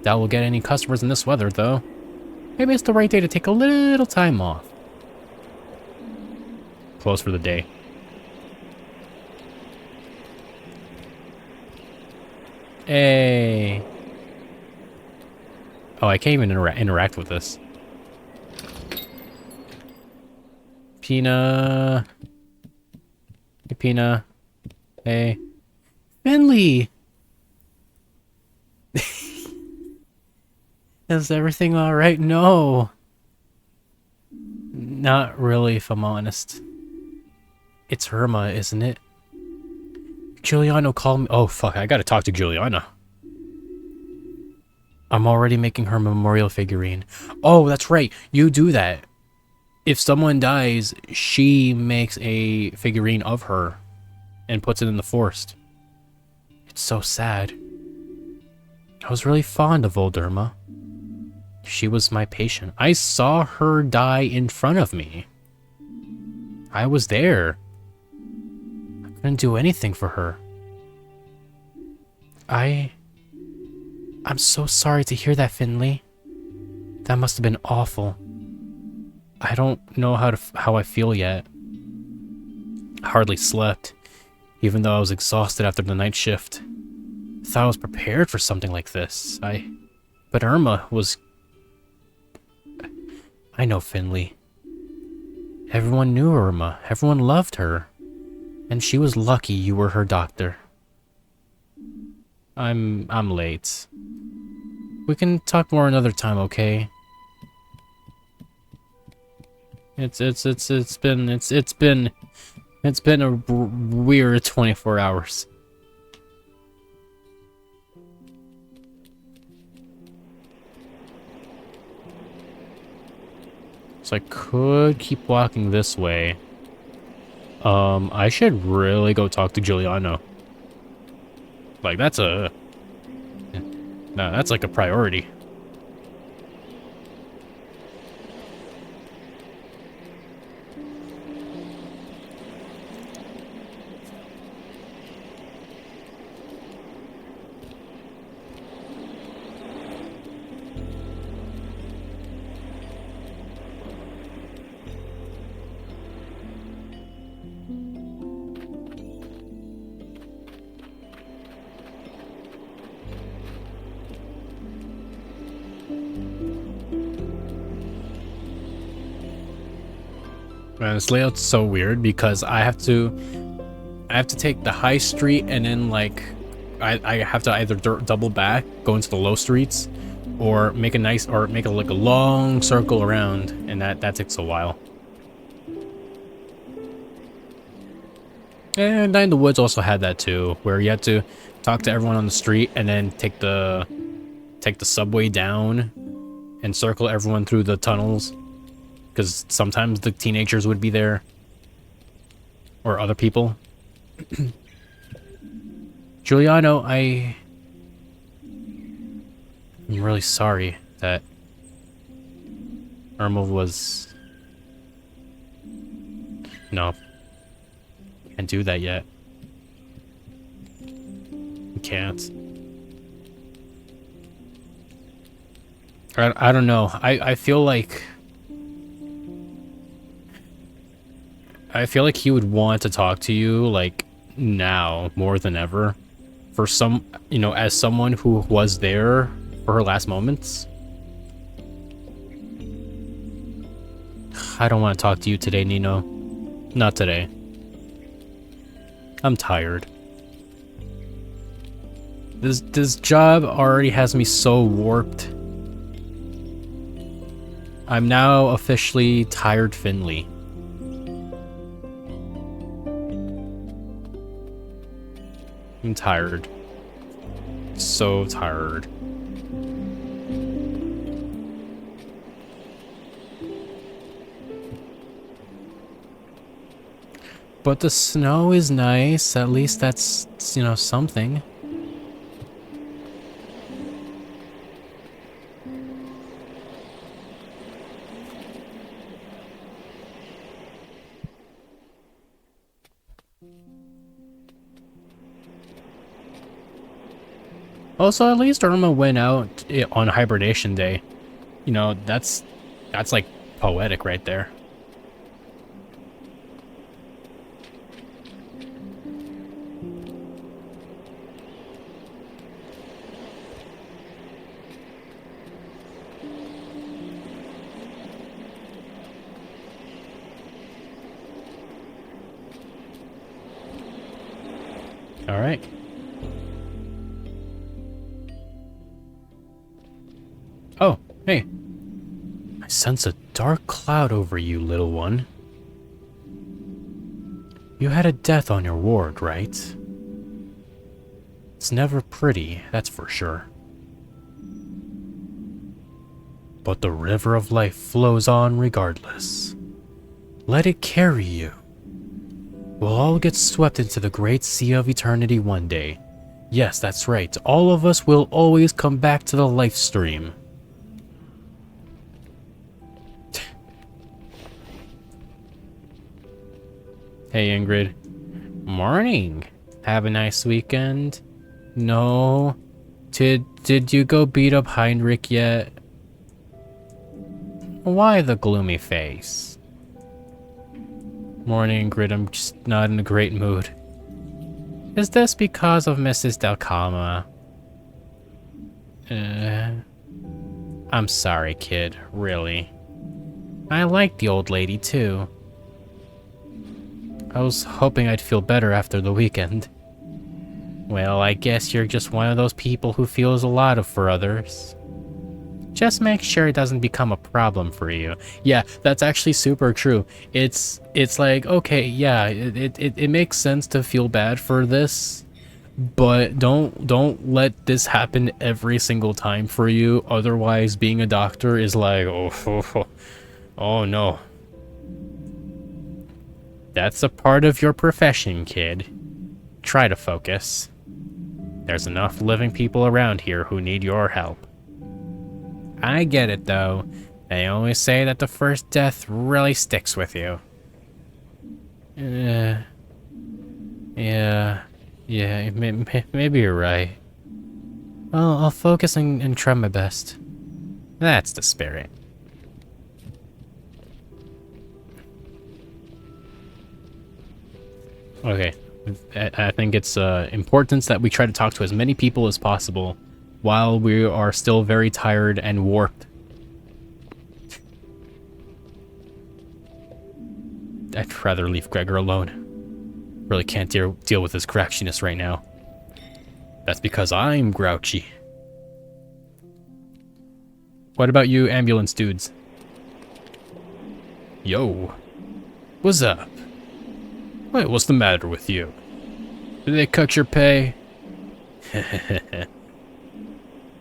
Doubt we'll get any customers in this weather, though. Maybe it's the right day to take a little time off. Close for the day. Hey. Oh, I can't even interact with this. Pina. Hey, Pina. Hey. Finley! Is everything alright? No. Not really, if I'm honest. It's Irma, isn't it? Giuliano called me. Oh, fuck. I gotta talk to Giuliano. I'm already making her memorial figurine. Oh, that's right. You do that. If someone dies, she makes a figurine of her and puts it in the forest. It's so sad. I was really fond of old Irma. She was my patient. I saw her die in front of me. I was there. I couldn't do anything for her. I'm so sorry to hear that, Finley. That must have been awful. I don't know how I feel yet. I hardly slept, even though I was exhausted after the night shift. I thought I was prepared for something like this. But Irma was... I know, Finley. Everyone knew Irma. Everyone loved her. And she was lucky you were her doctor. I'm late. We can talk more another time, okay? It's been a weird 24 hours. So I could keep walking this way. I should really go talk to Giuliano. Like, that's like a priority. Man, this layout's so weird because I have to take the high street and then like I have to either double back, go into the low streets, or make a long circle around, and that takes a while. And Night in the Woods also had that too, where you had to talk to everyone on the street and then take the subway down and circle everyone through the tunnels. Because sometimes the teenagers would be there. Or other people. Giuliano, I'm really sorry that Irma was No, can't do that yet. You can't. I don't know. I feel like he would want to talk to you like now more than ever. For some, as someone who was there for her last moments. I don't want to talk to you today, Nino. Not today. I'm tired. This job already has me so warped. I'm now officially tired Finley. I'm tired. So tired. But the snow is nice. At least that's, something. Also, at least Irma went out on Hibernation Day. That's like poetic right there. All right. Oh, hey. I sense a dark cloud over you, little one. You had a death on your ward, right? It's never pretty, that's for sure. But the river of life flows on regardless. Let it carry you. We'll all get swept into the great sea of eternity one day. Yes, that's right. All of us will always come back to the life stream. Hey, Ingrid. Morning. Have a nice weekend? No. Did you go beat up Heinrich yet? Why the gloomy face? Morning, Ingrid. I'm just not in a great mood. Is this because of Mrs. Delcama? I'm sorry, kid. Really. I like the old lady, too. I was hoping I'd feel better after the weekend. Well, I guess you're just one of those people who feels a lot for others. Just make sure it doesn't become a problem for you. Yeah, that's actually super true. It's like, okay, yeah, it makes sense to feel bad for this, but don't let this happen every single time for you. Otherwise, being a doctor is like, oh no. That's a part of your profession, kid. Try to focus. There's enough living people around here who need your help. I get it, though. They always say that the first death really sticks with you. Yeah, maybe you're right. Well, I'll focus and try my best. That's the spirit. Okay, I think it's important that we try to talk to as many people as possible while we are still very tired and warped. I'd rather leave Gregor alone. Really can't deal with his grouchiness right now. That's because I'm grouchy. What about you ambulance dudes? Yo. What's up? Wait, what's the matter with you? Did they cut your pay?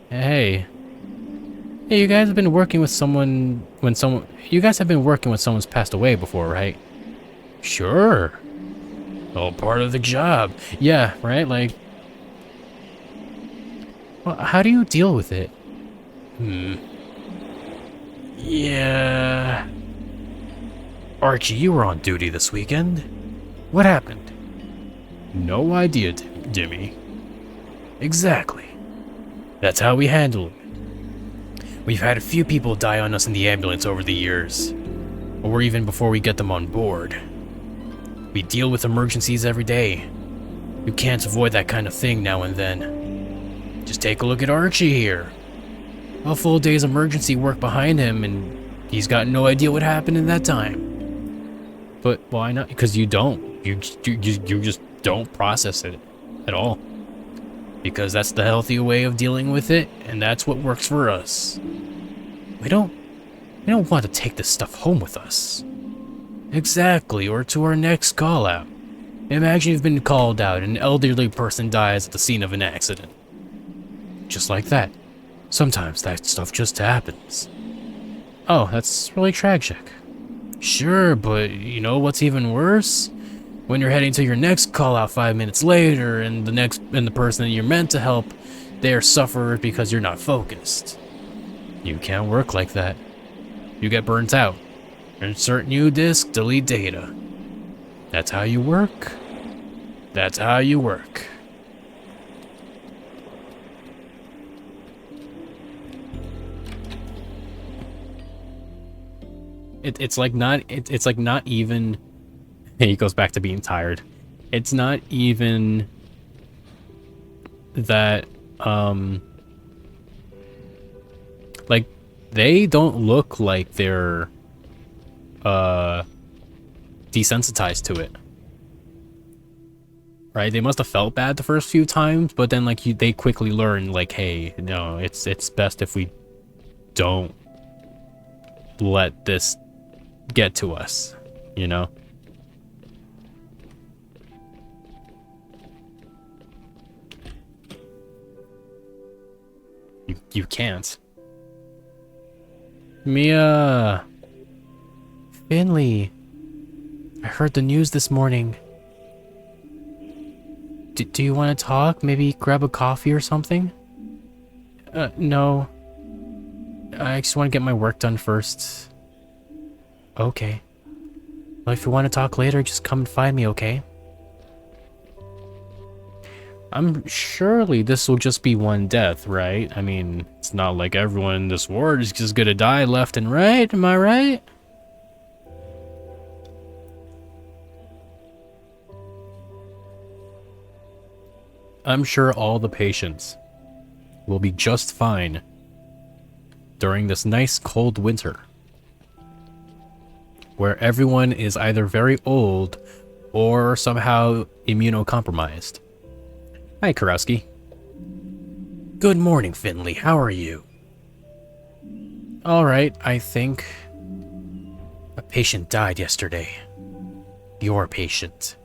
Hey, you guys have been working with someone you guys have been working when someone's passed away before, right? Sure. All part of the job. Yeah, right? Like, well, how do you deal with it? Yeah. Archie, you were on duty this weekend. What happened? No idea, Jimmy. Exactly. That's how we handle it. We've had a few people die on us in the ambulance over the years, or even before we get them on board. We deal with emergencies every day. You can't avoid that kind of thing now and then. Just take a look at Archie here. A full day's emergency work behind him, and he's got no idea what happened in that time. But why not? Because you don't. You just don't process it at all. Because that's the healthy way of dealing with it, and that's what works for us. We don't want to take this stuff home with us. Exactly, or to our next call out. Imagine you've been called out and an elderly person dies at the scene of an accident. Just like that. Sometimes that stuff just happens. Oh, that's really tragic. Sure, but you know what's even worse? When you're heading to your next call out 5 minutes later and the person that you're meant to help there suffers because you're not focused. You can't work like that. You get burnt out. Insert new disk, delete data. That's how you work. That's how you work. It's like not even. He goes back to being tired. It's not even that like they don't look like they're desensitized to it. Right? They must have felt bad the first few times, but then like they quickly learn like, hey, no, it's best if we don't let this get to us, you know? You can't. Mia. Finley. I heard the news this morning. Do you want to talk? Maybe grab a coffee or something? No. I just want to get my work done first. Okay. Well, if you want to talk later, just come and find me, okay? Surely this will just be one death, right? I mean, it's not like everyone in this ward is just gonna die left and right, am I right? I'm sure all the patients will be just fine during this nice cold winter, where everyone is either very old or somehow immunocompromised. Hi, Kurowski. Good morning, Finley. How are you? All right, I think. A patient died yesterday. Your patient.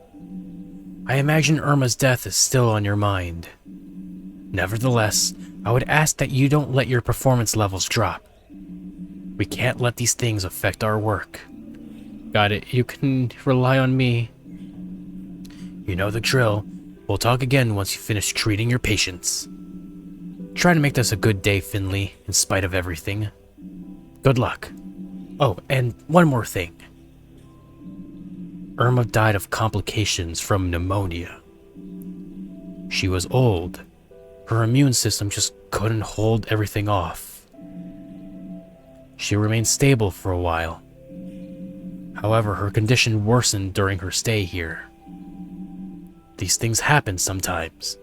I imagine Irma's death is still on your mind. Nevertheless, I would ask that you don't let your performance levels drop. We can't let these things affect our work. Got it. You can rely on me. You know the drill. We'll talk again once you finish treating your patients. Try to make this a good day, Finley, in spite of everything. Good luck. Oh, and one more thing. Irma died of complications from pneumonia. She was old. Her immune system just couldn't hold everything off. She remained stable for a while. However, her condition worsened during her stay here. These things happen sometimes.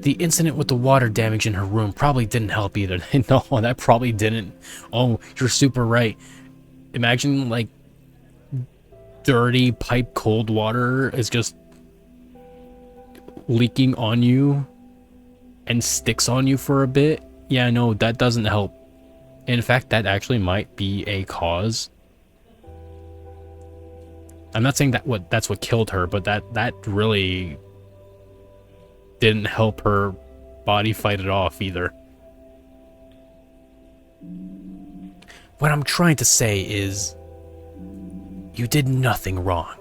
The incident with the water damage in her room probably didn't help either. No, that probably didn't. Oh, you're super right. Imagine, like, dirty pipe cold water is just leaking on you and sticks on you for a bit. Yeah, no, that doesn't help. In fact, that actually might be a cause. I'm not saying that's what killed her, but that really didn't help her body fight it off either. What I'm trying to say is, you did nothing wrong.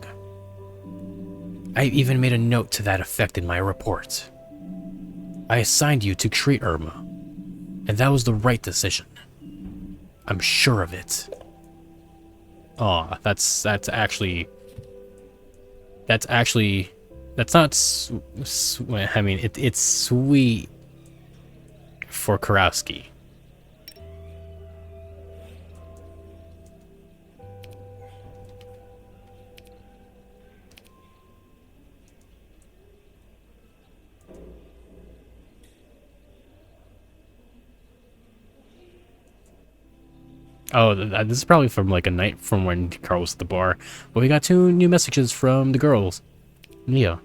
I even made a note to that effect in my report. I assigned you to treat Irma, and that was the right decision. I'm sure of it. Aw, that's not, I mean, it's sweet for Karowski. Oh, this is probably from like a night from when Carl was at the bar. But we got 2 new messages from the girls. Mia.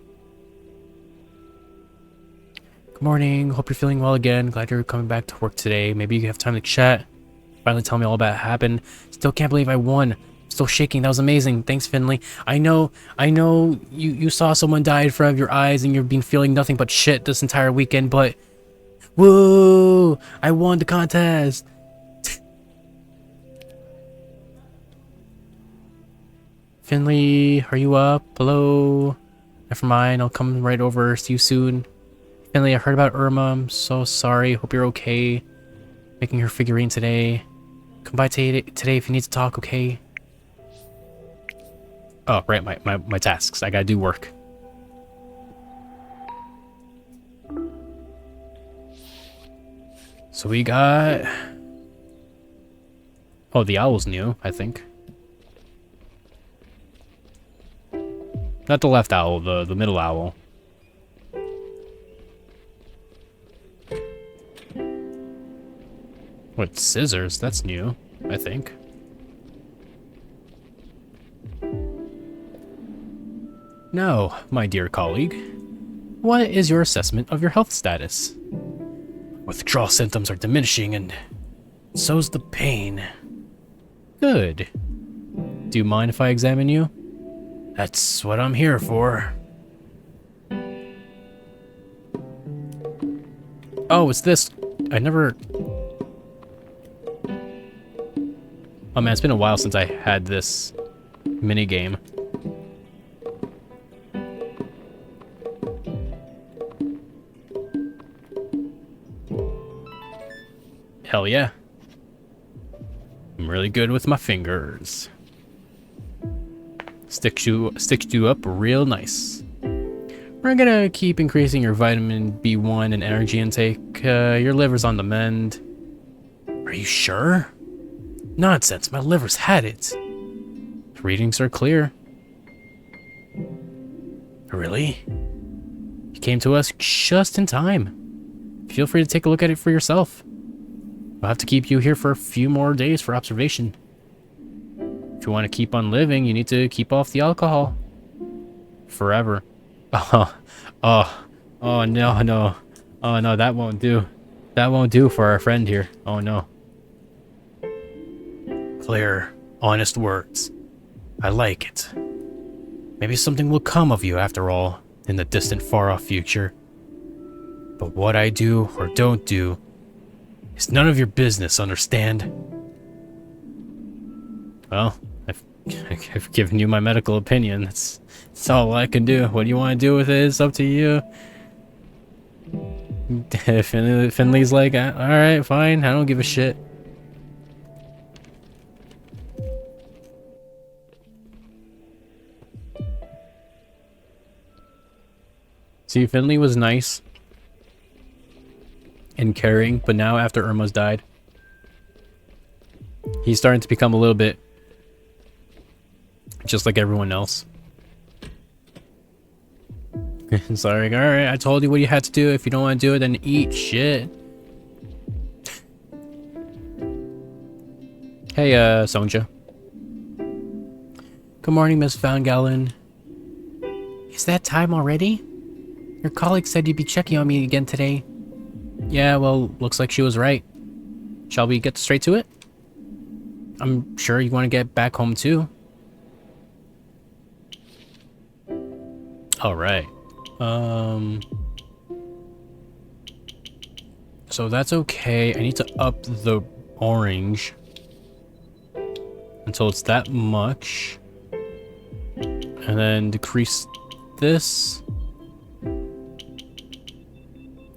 Good morning. Hope you're feeling well again. Glad you're coming back to work today. Maybe you have time to chat. Finally tell me all about what happened. Still can't believe I won. Still shaking. That was amazing. Thanks, Finley. I know you saw someone die in front of your eyes and you've been feeling nothing but shit this entire weekend, but woo! I won the contest. Finley, are you up? Hello? Never mind, I'll come right over. See you soon. Finley, I heard about Irma. I'm so sorry. Hope you're okay. Making her figurine today. Come by today if you need to talk, okay? Oh, right, my tasks. I gotta do work. So we got... Oh, the owl's new, I think. Not the left owl, the middle owl. What, scissors? That's new, I think. Now, my dear colleague, what is your assessment of your health status? Withdrawal symptoms are diminishing and so's the pain. Good. Do you mind if I examine you? That's what I'm here for. Oh, it's this. I never... Oh man, it's been a while since I had this minigame. Hell yeah. I'm really good with my fingers. Sticks you up real nice. We're gonna keep increasing your vitamin B1 and energy intake. Your liver's on the mend. Are you sure? Nonsense, my liver's had it. Readings are clear. Really? You came to us just in time. Feel free to take a look at it for yourself. We'll have to keep you here for a few more days for observation. If you want to keep on living, you need to keep off the alcohol. Forever. Oh no, no. Oh no, that won't do. That won't do for our friend here. Oh no. Clear, honest words. I like it. Maybe something will come of you after all, in the distant far-off future. But what I do or don't do is none of your business, understand? Well, I've given you my medical opinion. That's all I can do. What do you want to do with it? It's up to you. Finley's like, alright, fine. I don't give a shit. See, Finley was nice and caring, but now after Irma's died, he's starting to become a little bit just like everyone else. It's like, alright, I told you what you had to do. If you don't want to do it, then eat shit. Hey, Sonja. Good morning, Miss Van Galen. Is that time already? Your colleague said you'd be checking on me again today. Yeah, well, looks like she was right. Shall we get straight to it? I'm sure you want to get back home too. Alright. So that's okay. I need to up the orange until it's that much. And then decrease this.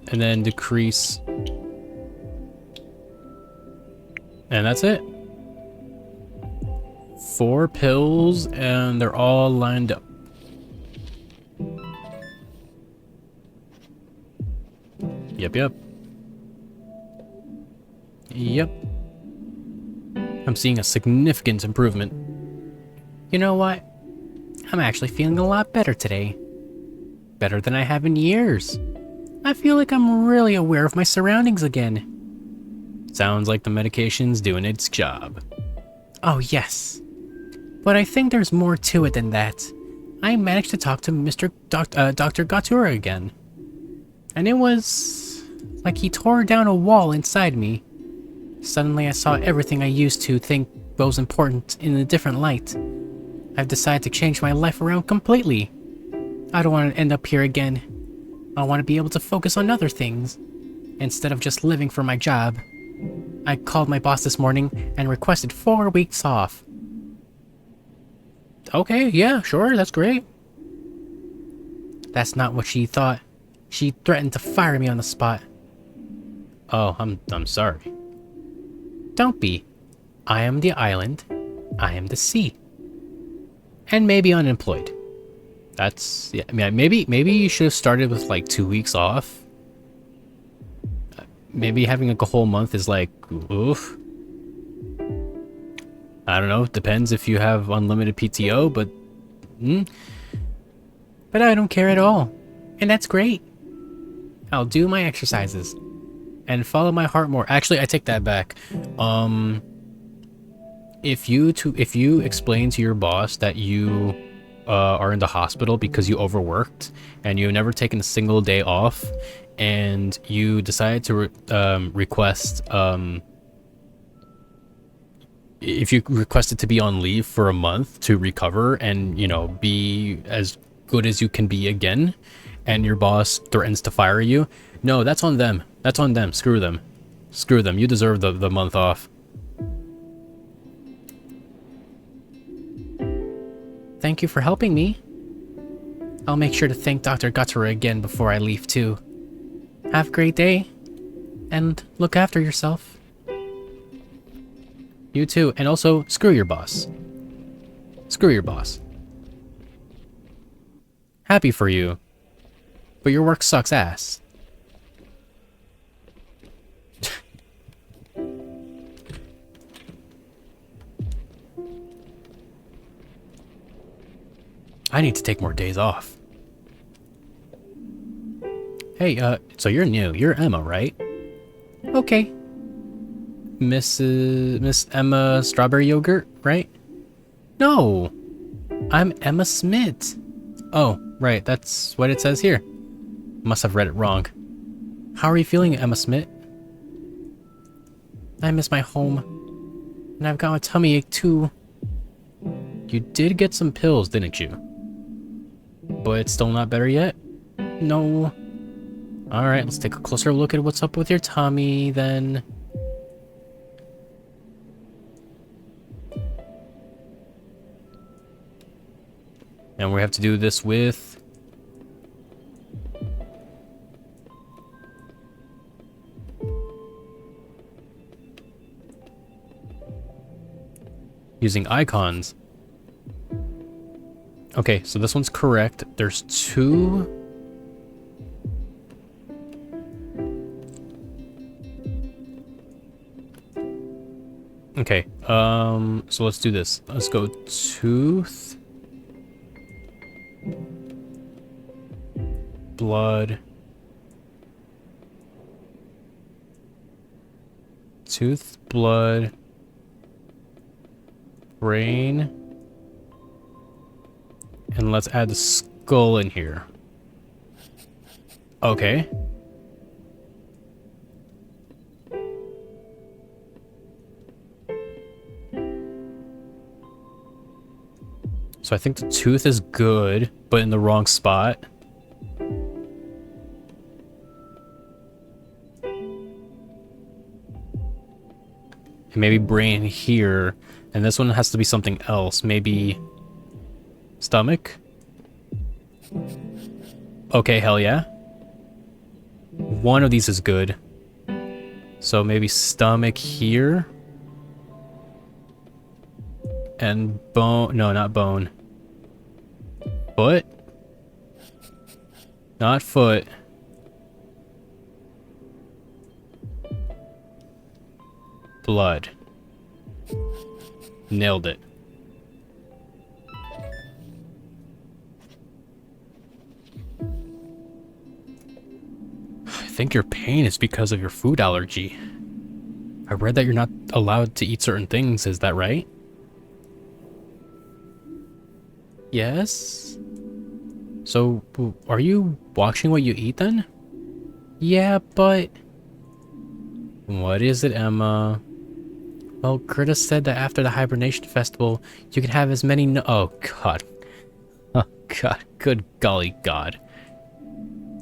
And then decrease. And that's it. 4 pills, and they're all lined up. Yep. Yep. I'm seeing a significant improvement. You know what? I'm actually feeling a lot better today. Better than I have in years. I feel like I'm really aware of my surroundings again. Sounds like the medication's doing its job. Oh, yes. But I think there's more to it than that. I managed to talk to Dr. Gatura again. And it was like he tore down a wall inside me. Suddenly I saw everything I used to think was important in a different light. I've decided to change my life around completely. I don't want to end up here again. I want to be able to focus on other things, instead of just living for my job. I called my boss this morning and requested 4 weeks off. Okay, yeah, sure, that's great. That's not what she thought. She threatened to fire me on the spot. Oh, I'm sorry. Don't be. I am the island. I am the sea. And maybe unemployed. That's, yeah, I mean, maybe you should have started with like 2 weeks off. Maybe having like a whole month is like, oof. I don't know, depends if you have unlimited PTO, but I don't care at all. And that's great. I'll do my exercises and follow my heart more. Actually, I take that back. If you explain to your boss that you are in the hospital because you overworked and you've never taken a single day off, and you decide to request if you requested to be on leave for a month to recover and, you know, be as good as you can be again, and your boss threatens to fire you, no, that's on them. That's on them. Screw them. Screw them. You deserve the month off. Thank you for helping me. I'll make sure to thank Dr. Gatura again before I leave too. Have a great day, and look after yourself. You too, and also, screw your boss. Screw your boss. Happy for you, but your work sucks ass. I need to take more days off. Hey, so you're new. You're Emma, right? Okay. Miss Emma Strawberry Yogurt, right? No! I'm Emma Smith. Oh, right, that's what it says here. Must have read it wrong. How are you feeling, Emma Smith? I miss my home. And I've got a tummy ache too. You did get some pills, didn't you? But it's still not better yet? No. Alright, let's take a closer look at what's up with your tummy then. And we have to do this with... using icons. Okay, so this one's correct. There's 2... Okay, so let's do this. Let's go tooth, blood, tooth, blood, brain, and let's add the skull in here. Okay. So I think the tooth is good, but in the wrong spot. And maybe brain here. And this one has to be something else. Maybe stomach? Okay, hell yeah. One of these is good. So maybe stomach here. And bone. No, not bone. Foot? Not foot. Blood. Nailed it. I think your pain is because of your food allergy. I read that you're not allowed to eat certain things, is that right? Yes? So, are you watching what you eat then? Yeah, but... What is it, Emma? Well, Curtis said that after the Hibernation Festival, you can have as many oh, God. Oh, God. Good golly God.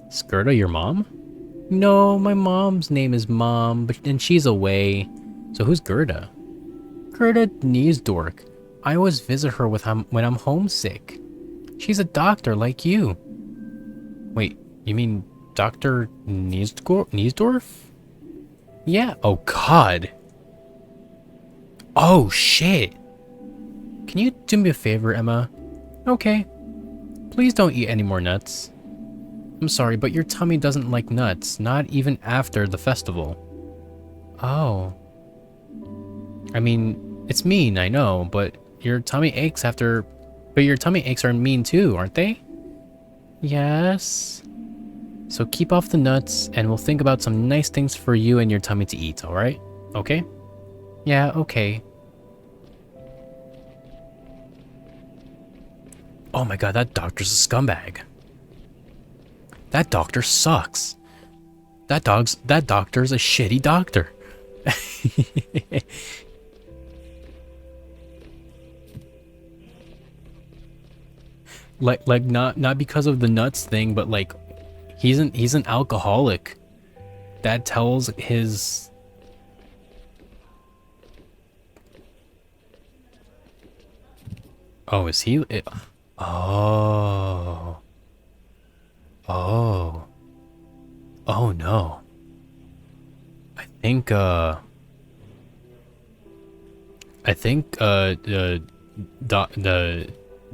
Skirta, your mom? No, my mom's name is Mom, and she's away. So who's Gerda? Gerda Niesdork. I always visit her when I'm homesick. She's a doctor like you. Wait, you mean Dr. Niesdorf? Yeah. Oh, God. Oh, shit. Can you do me a favor, Emma? Okay. Please don't eat any more nuts. I'm sorry, but your tummy doesn't like nuts, not even after the festival. Oh. I mean, it's mean, I know, but your tummy aches after... But your tummy aches are mean too, aren't they? Yes. So keep off the nuts, and we'll think about some nice things for you and your tummy to eat, alright? Okay? Yeah, okay. Oh my god, that doctor's a scumbag. That doctor sucks. That doctor's a shitty doctor. like not because of the nuts thing, but like he's an alcoholic. That tells his Oh, is he Oh. Oh. Oh no. I think the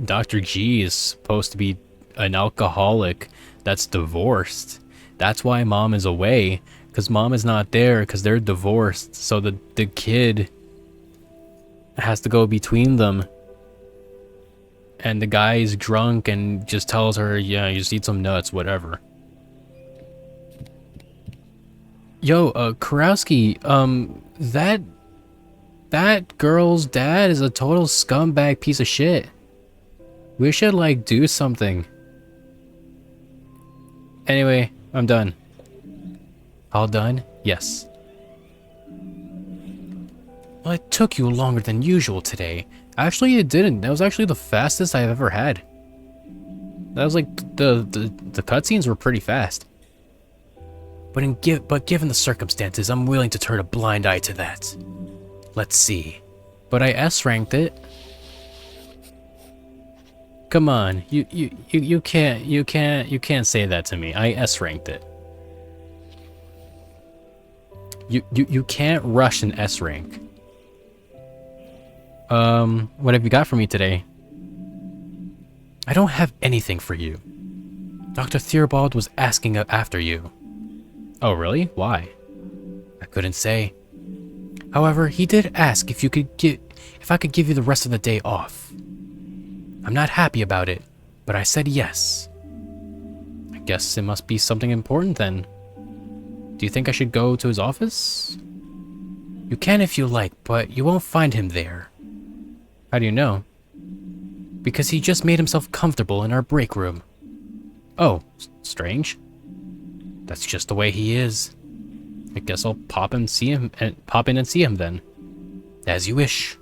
Dr. G is supposed to be an alcoholic that's divorced. That's why mom is away, because mom is not there because they're divorced. So the kid has to go between them. And the guy is drunk and just tells her, yeah, you just eat some nuts, whatever. Yo, Kurowski, that girl's dad is a total scumbag piece of shit. We should, like, do something. Anyway, I'm done. All done? Yes. Well, it took you longer than usual today. Actually, it didn't. That was actually the fastest I've ever had. That was like, the cutscenes were pretty fast. But given the circumstances, I'm willing to turn a blind eye to that. Let's see. But I S-ranked it. Come on, you can't say that to me. I S-ranked it. You can't rush an S rank. What have you got for me today? I don't have anything for you. Dr. Theobald was asking after you. Oh, really? Why? I couldn't say. However, he did ask if I could give you the rest of the day off. I'm not happy about it, but I said yes. I guess it must be something important then. Do you think I should go to his office? You can if you like, but you won't find him there. How do you know? Because he just made himself comfortable in our break room. Oh, strange. That's just the way he is. I guess I'll pop in and see him then. As you wish.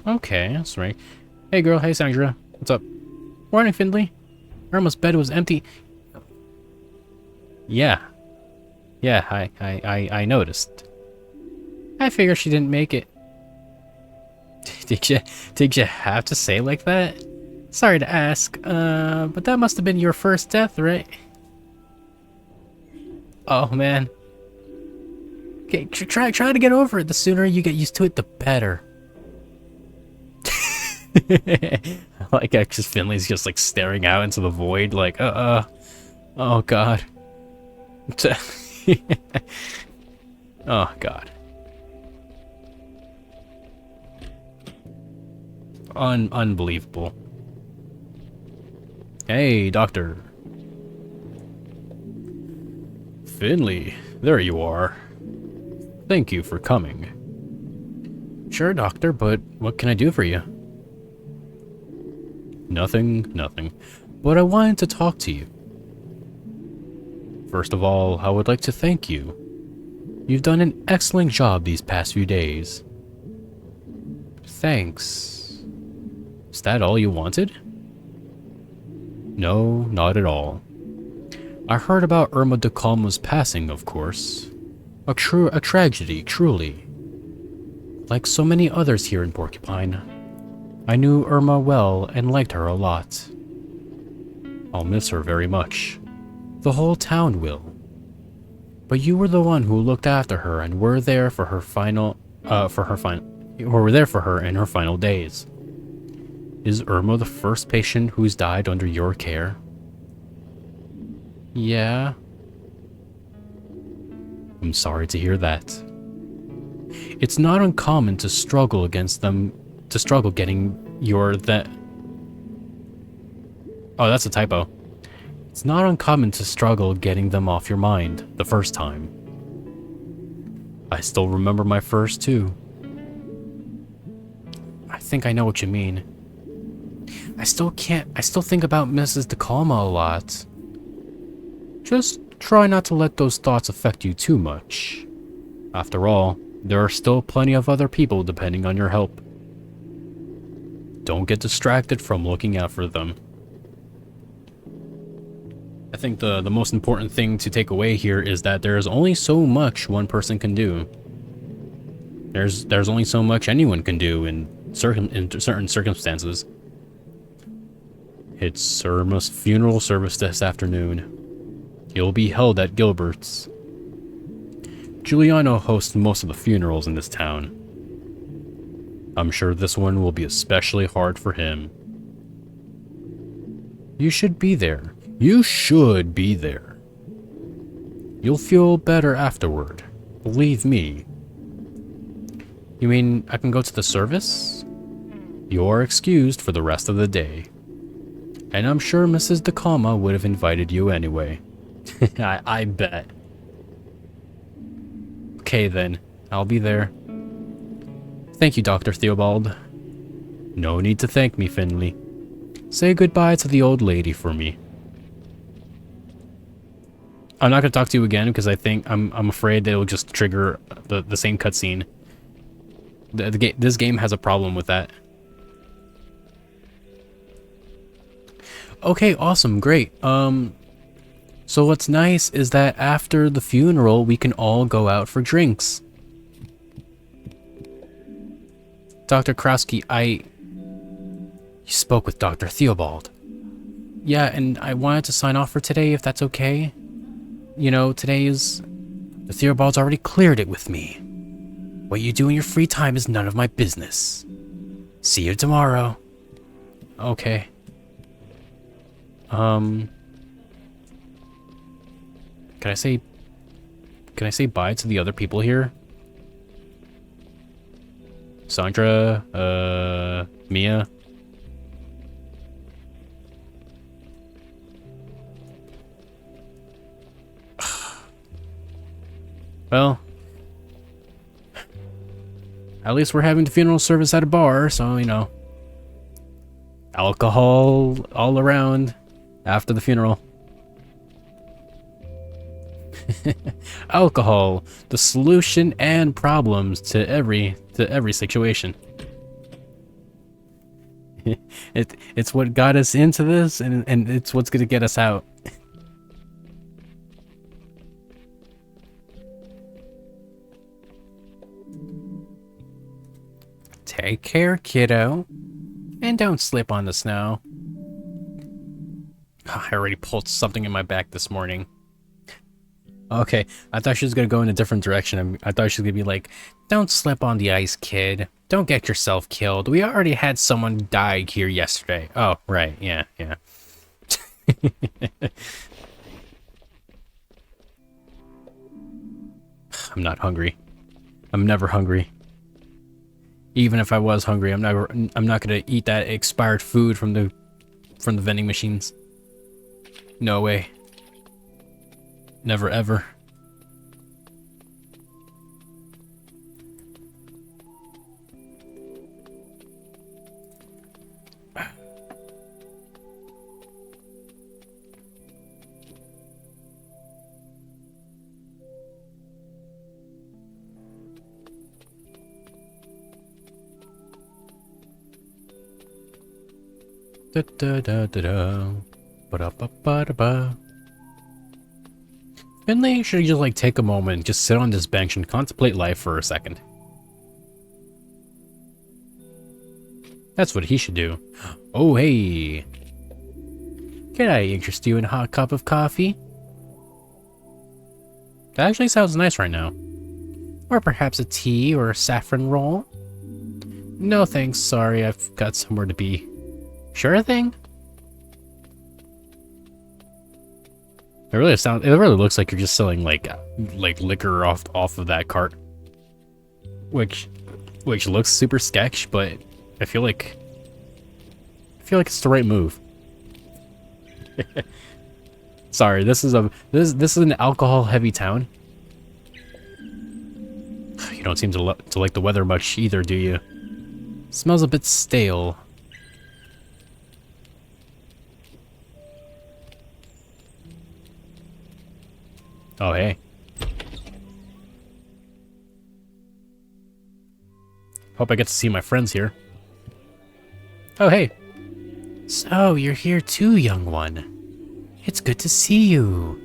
Okay, that's right. Hey girl, hey Sandra. What's up? Morning, Findlay. Irma's bed was empty. Yeah. Yeah, I noticed. I figured she didn't make it. Did you have to say like that? Sorry to ask, but that must have been your first death, right? Oh, man. Okay, try to get over it. The sooner you get used to it, the better. Like, just Finley's just like staring out into the void, like, oh god. Oh god. Unbelievable. Hey, doctor. Finley, there you are. Thank you for coming. Sure, doctor, but what can I do for you? Nothing. But I wanted to talk to you. First of all, I would like to thank you. You've done an excellent job these past few days. Thanks. Is that all you wanted? No, not at all. I heard about Irma de Calma's passing, of course. A tragedy, truly. Like so many others here in Porcupine, I knew Irma well and liked her a lot. I'll miss her very much. The whole town will. But you were the one who looked after her and were there for her in her final days. Is Irma the first patient who's died under your care? Yeah. I'm sorry to hear that. It's not uncommon to struggle getting your that. Oh, that's a typo. It's not uncommon to struggle getting them off your mind the first time. I still remember my first too. I think I know what you mean. I still think about Mrs. de Calma a lot. Just try not to let those thoughts affect you too much. After all, there are still plenty of other people depending on your help. Don't get distracted from looking out for them. I think the most important thing to take away here is that there's only so much one person can do. There's only so much anyone can do in certain circumstances. It's Irma's funeral service this afternoon. It'll be held at Gilbert's. Giuliano hosts most of the funerals in this town. I'm sure this one will be especially hard for him. You should be there. You should be there. You'll feel better afterward. Believe me. You mean I can go to the service? You're excused for the rest of the day. And I'm sure Mrs. de Calma would have invited you anyway. I bet. Okay then, I'll be there. Thank you, Dr. Theobald. No need to thank me, Finley. Say goodbye to the old lady for me. I'm not going to talk to you again because I'm afraid it'll just trigger the same cutscene. This game has a problem with that. Okay, awesome, great. So what's nice is that after the funeral, we can all go out for drinks. Dr. Krowski, You spoke with Dr. Theobald. Yeah, and I wanted to sign off for today, if that's okay. You know, the Theobald's already cleared it with me. What you do in your free time is none of my business. See you tomorrow. Okay. Can I say bye to the other people here? Sandra, Mia. Well, at least we're having the funeral service at a bar, so, you know, alcohol all around after the funeral. Alcohol, the solution and problems to every situation. It's what got us into this, and it's what's gonna get us out. Take care, kiddo. And don't slip on the snow. I already pulled something in my back this morning. Okay, I thought she was gonna go in a different direction. I thought she was gonna be like, "Don't slip on the ice, kid. Don't get yourself killed. We already had someone die here yesterday." Oh, right. Yeah, yeah. I'm not hungry. I'm never hungry. Even if I was hungry, I'm not gonna eat that expired food from the vending machines. No way. Never ever. Da da da da da. Ba da ba ba da ba. Finley should just like take a moment, just sit on this bench and contemplate life for a second. That's what he should do. Oh hey. Can I interest you in a hot cup of coffee? That actually sounds nice right now. Or perhaps a tea or a saffron roll? No thanks, sorry, I've got somewhere to be. Sure thing? It really looks like you're just selling like liquor off of that cart. Which looks super sketch, but I feel like it's the right move. Sorry, this is an alcohol heavy town. You don't seem to like the weather much either, do you? Smells a bit stale. Oh, hey. Hope I get to see my friends here. Oh, hey. So, you're here too, young one. It's good to see you.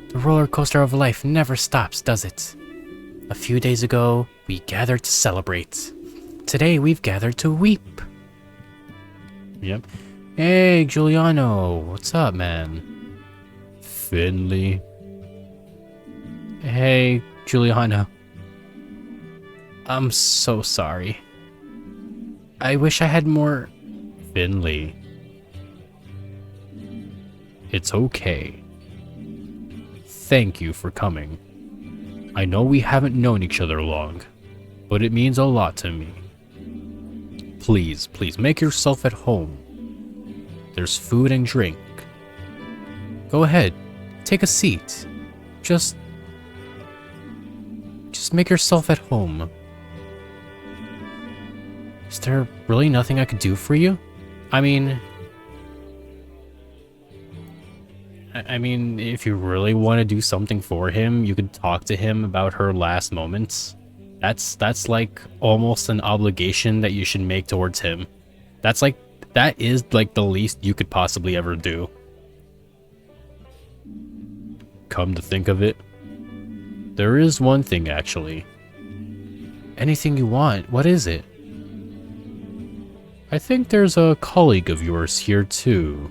The roller coaster of life never stops, does it? A few days ago, we gathered to celebrate. Today, we've gathered to weep. Yep. Hey, Giuliano. What's up, man? Finley. Hey, Giuliano. I'm so sorry. I wish I had more... Finley. It's okay. Thank you for coming. I know we haven't known each other long, but it means a lot to me. Please, please make yourself at home. There's food and drink. Go ahead, take a seat. Just make yourself at home. Is there really nothing I could do for you? I mean, if you really want to do something for him, you could talk to him about her last moments. That's like almost an obligation that you should make towards him. That is like the least you could possibly ever do. Come to think of it, there is one thing actually. Anything you want, what is it? I think there's a colleague of yours here too.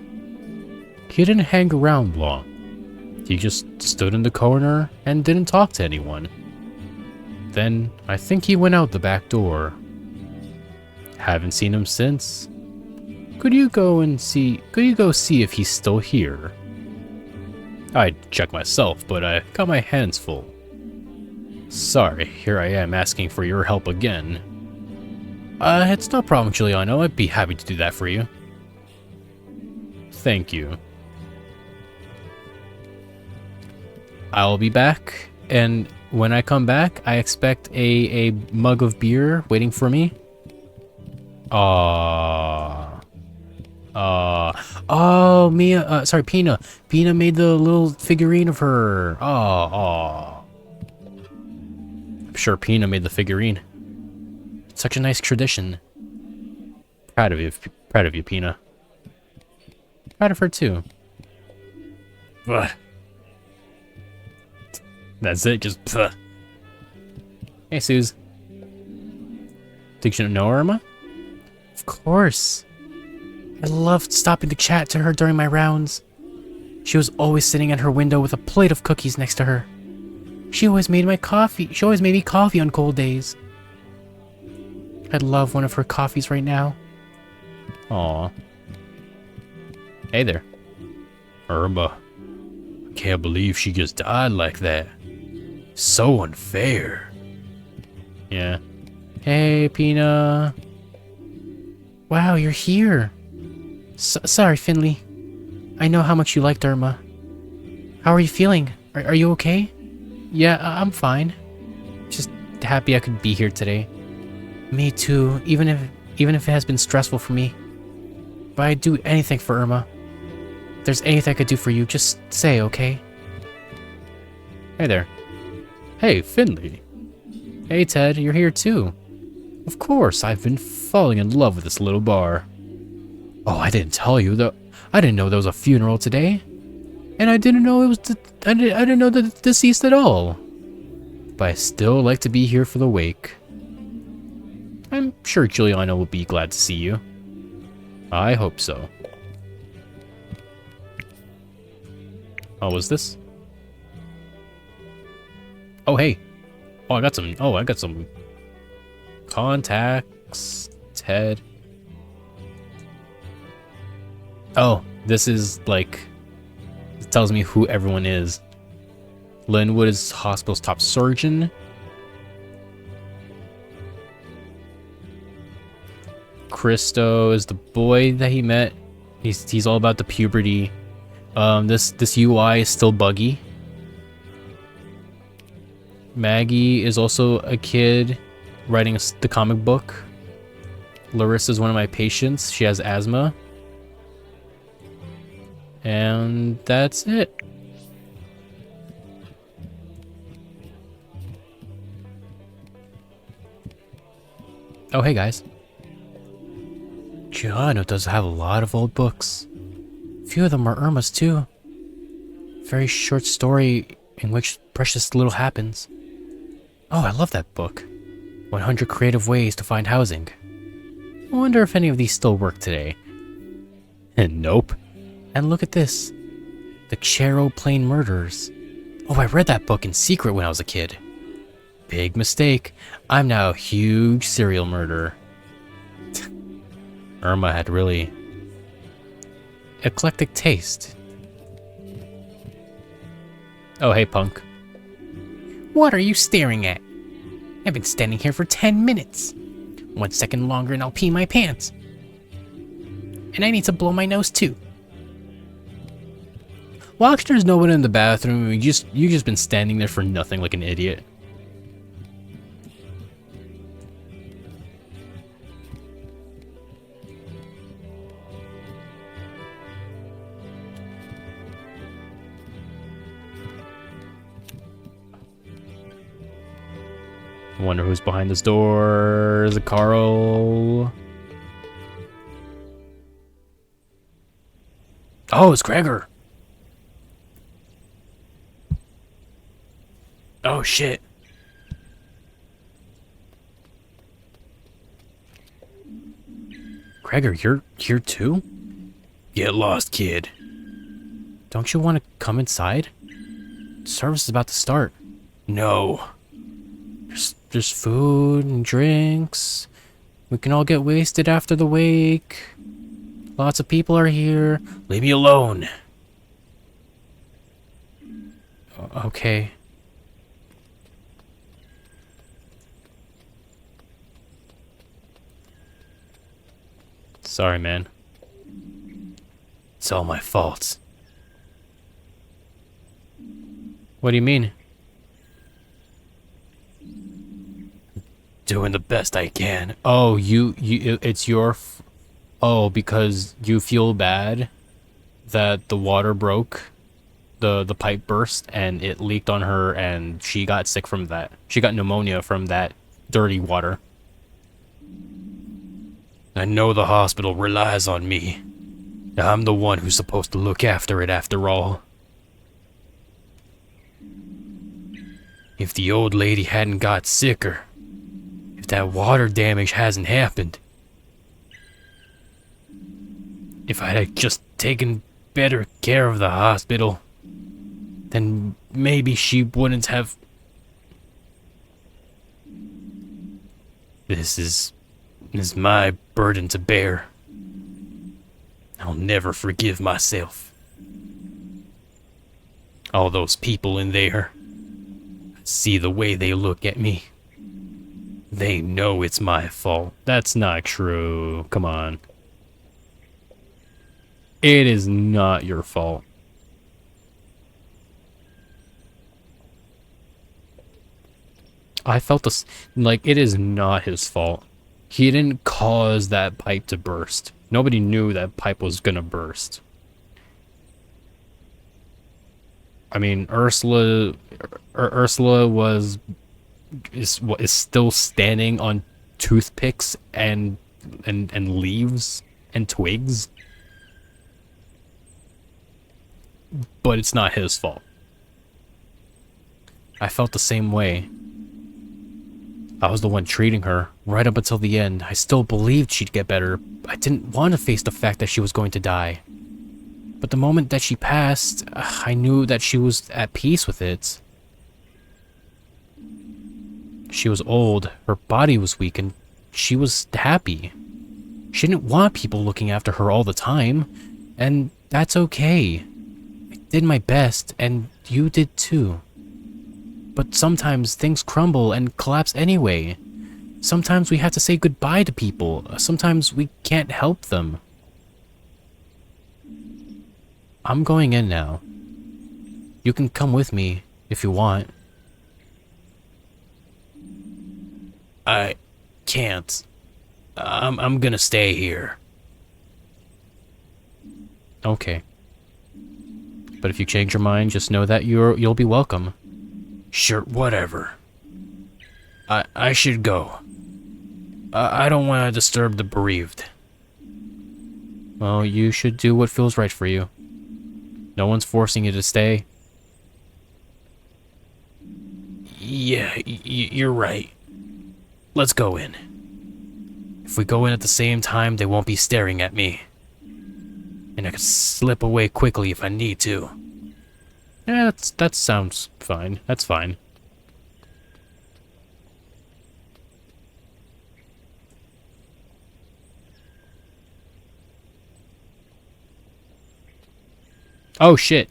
He didn't hang around long. He just stood in the corner and didn't talk to anyone. Then I think he went out the back door. Haven't seen him since. Could you go see if he's still here? I'd check myself, but I got my hands full. Sorry, here I am asking for your help again. It's no problem, Giuliano. I'd be happy to do that for you. Thank you. I'll be back, and when I come back, I expect a mug of beer waiting for me. Oh, Mia, sorry, Pina. Pina made the little figurine of her. I'm sure Pina made the figurine. It's such a nice tradition. Proud of you, Pina. Proud of her too. Ugh. That's it, just pugh. Hey, Suze. Did you know Irma? Of course. I loved stopping to chat to her during my rounds. She was always sitting at her window with a plate of cookies next to her. She always made my coffee. She always made me coffee on cold days. I'd love one of her coffees right now. Aw. Hey there. Irma. I can't believe she just died like that. So unfair. Yeah. Hey, Pina. Wow, you're here. Sorry, Finley. I know how much you liked Irma. How are you feeling? Are you okay? Yeah, I'm fine. Just happy I could be here today. Me too, even if it has been stressful for me. But I'd do anything for Irma. If there's anything I could do for you, just say, okay? Hey there. Hey, Finley. Hey, Ted, you're here too. Of course, I've been falling in love with this little bar. Oh, I didn't tell you though. I didn't know there was a funeral today. And I didn't know it was I didn't know the deceased at all. But I still like to be here for the wake. I'm sure Juliana will be glad to see you. I hope so. Oh, what's this? Oh, hey. I got some contacts. Ted. Oh, this is like, it tells me who everyone is. Linwood is hospital's top surgeon. Christo is the boy that he met. He's all about the puberty. This UI is still buggy. Maggie is also a kid writing the comic book. Larissa is one of my patients. She has asthma. And that's it. Oh, hey guys. Giano does have a lot of old books. A few of them are Irma's too. Very short story in which precious little happens. Oh, I love that book. 100 Creative Ways to Find Housing. I wonder if any of these still work today. And nope. And look at this. The Chero Plain Murders. Oh, I read that book in secret when I was a kid. Big mistake. I'm now a huge serial murderer. Irma had really eclectic taste. Oh, hey, punk. What are you staring at? I've been standing here for 10 minutes. 1 second longer and I'll pee my pants. And I need to blow my nose too. Watch, there's no one in the bathroom. You just been standing there for nothing like an idiot. I wonder who's behind this door. Is it Carl? Oh, it's Gregor. Oh, shit. Gregor, you're here too? Get lost, kid. Don't you want to come inside? Service is about to start. No. There's food and drinks. We can all get wasted after the wake. Lots of people are here. Leave me alone. Okay. Sorry, man. It's all my fault. What do you mean? Doing the best I can. Oh, it's your... Oh, because you feel bad that the water broke, the pipe burst, and it leaked on her, and she got sick from that. She got pneumonia from that dirty water. I know the hospital relies on me. I'm the one who's supposed to look after it after all. If the old lady hadn't got sicker, if that water damage hasn't happened, if I had just taken better care of the hospital, then maybe she wouldn't have This is my burden to bear. I'll never forgive myself. All those people in there, see the way they look at me. They know it's my fault. That's not true. Come on. It is not your fault. I felt this, like, it is not his fault. He didn't cause that pipe to burst. Nobody knew that pipe was gonna burst. I mean, Ursula is still standing on toothpicks and leaves and twigs. But it's not his fault. I felt the same way. I was the one treating her, right up until the end. I still believed she'd get better. I didn't want to face the fact that she was going to die. But the moment that she passed, I knew that she was at peace with it. She was old, her body was weak, and she was happy. She didn't want people looking after her all the time, and that's okay. I did my best, and you did too. But sometimes things crumble and collapse anyway. Sometimes we have to say goodbye to people. Sometimes we can't help them. I'm going in now. You can come with me if you want. I can't. I'm gonna stay here. Okay. But if you change your mind, just know that you'll be welcome. Sure, whatever. I should go. I don't want to disturb the bereaved. Well, you should do what feels right for you. No one's forcing you to stay. Yeah, you're right. Let's go in. If we go in at the same time, they won't be staring at me. And I can slip away quickly if I need to. Yeah, that sounds fine. That's fine. Oh, shit.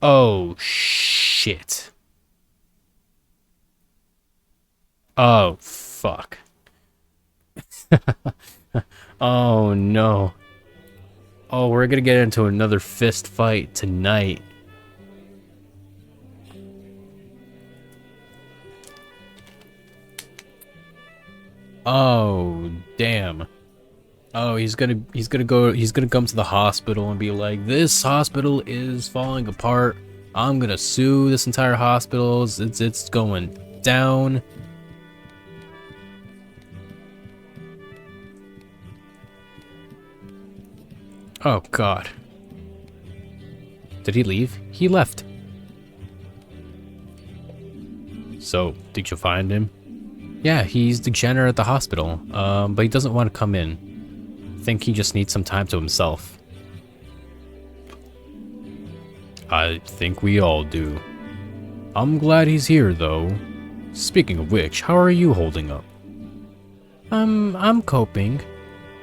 Oh, shit. Oh, fuck. Oh, no. Oh, we're gonna get into another fist fight tonight. Oh, damn. Oh, he's gonna come to the hospital and be like, this hospital is falling apart. I'm gonna sue this entire hospital. It's going down. Oh, God. Did he leave? He left. So, did you find him? Yeah, he's the janitor at the hospital, but he doesn't want to come in. I think he just needs some time to himself. I think we all do. I'm glad he's here, though. Speaking of which, how are you holding up? I'm coping.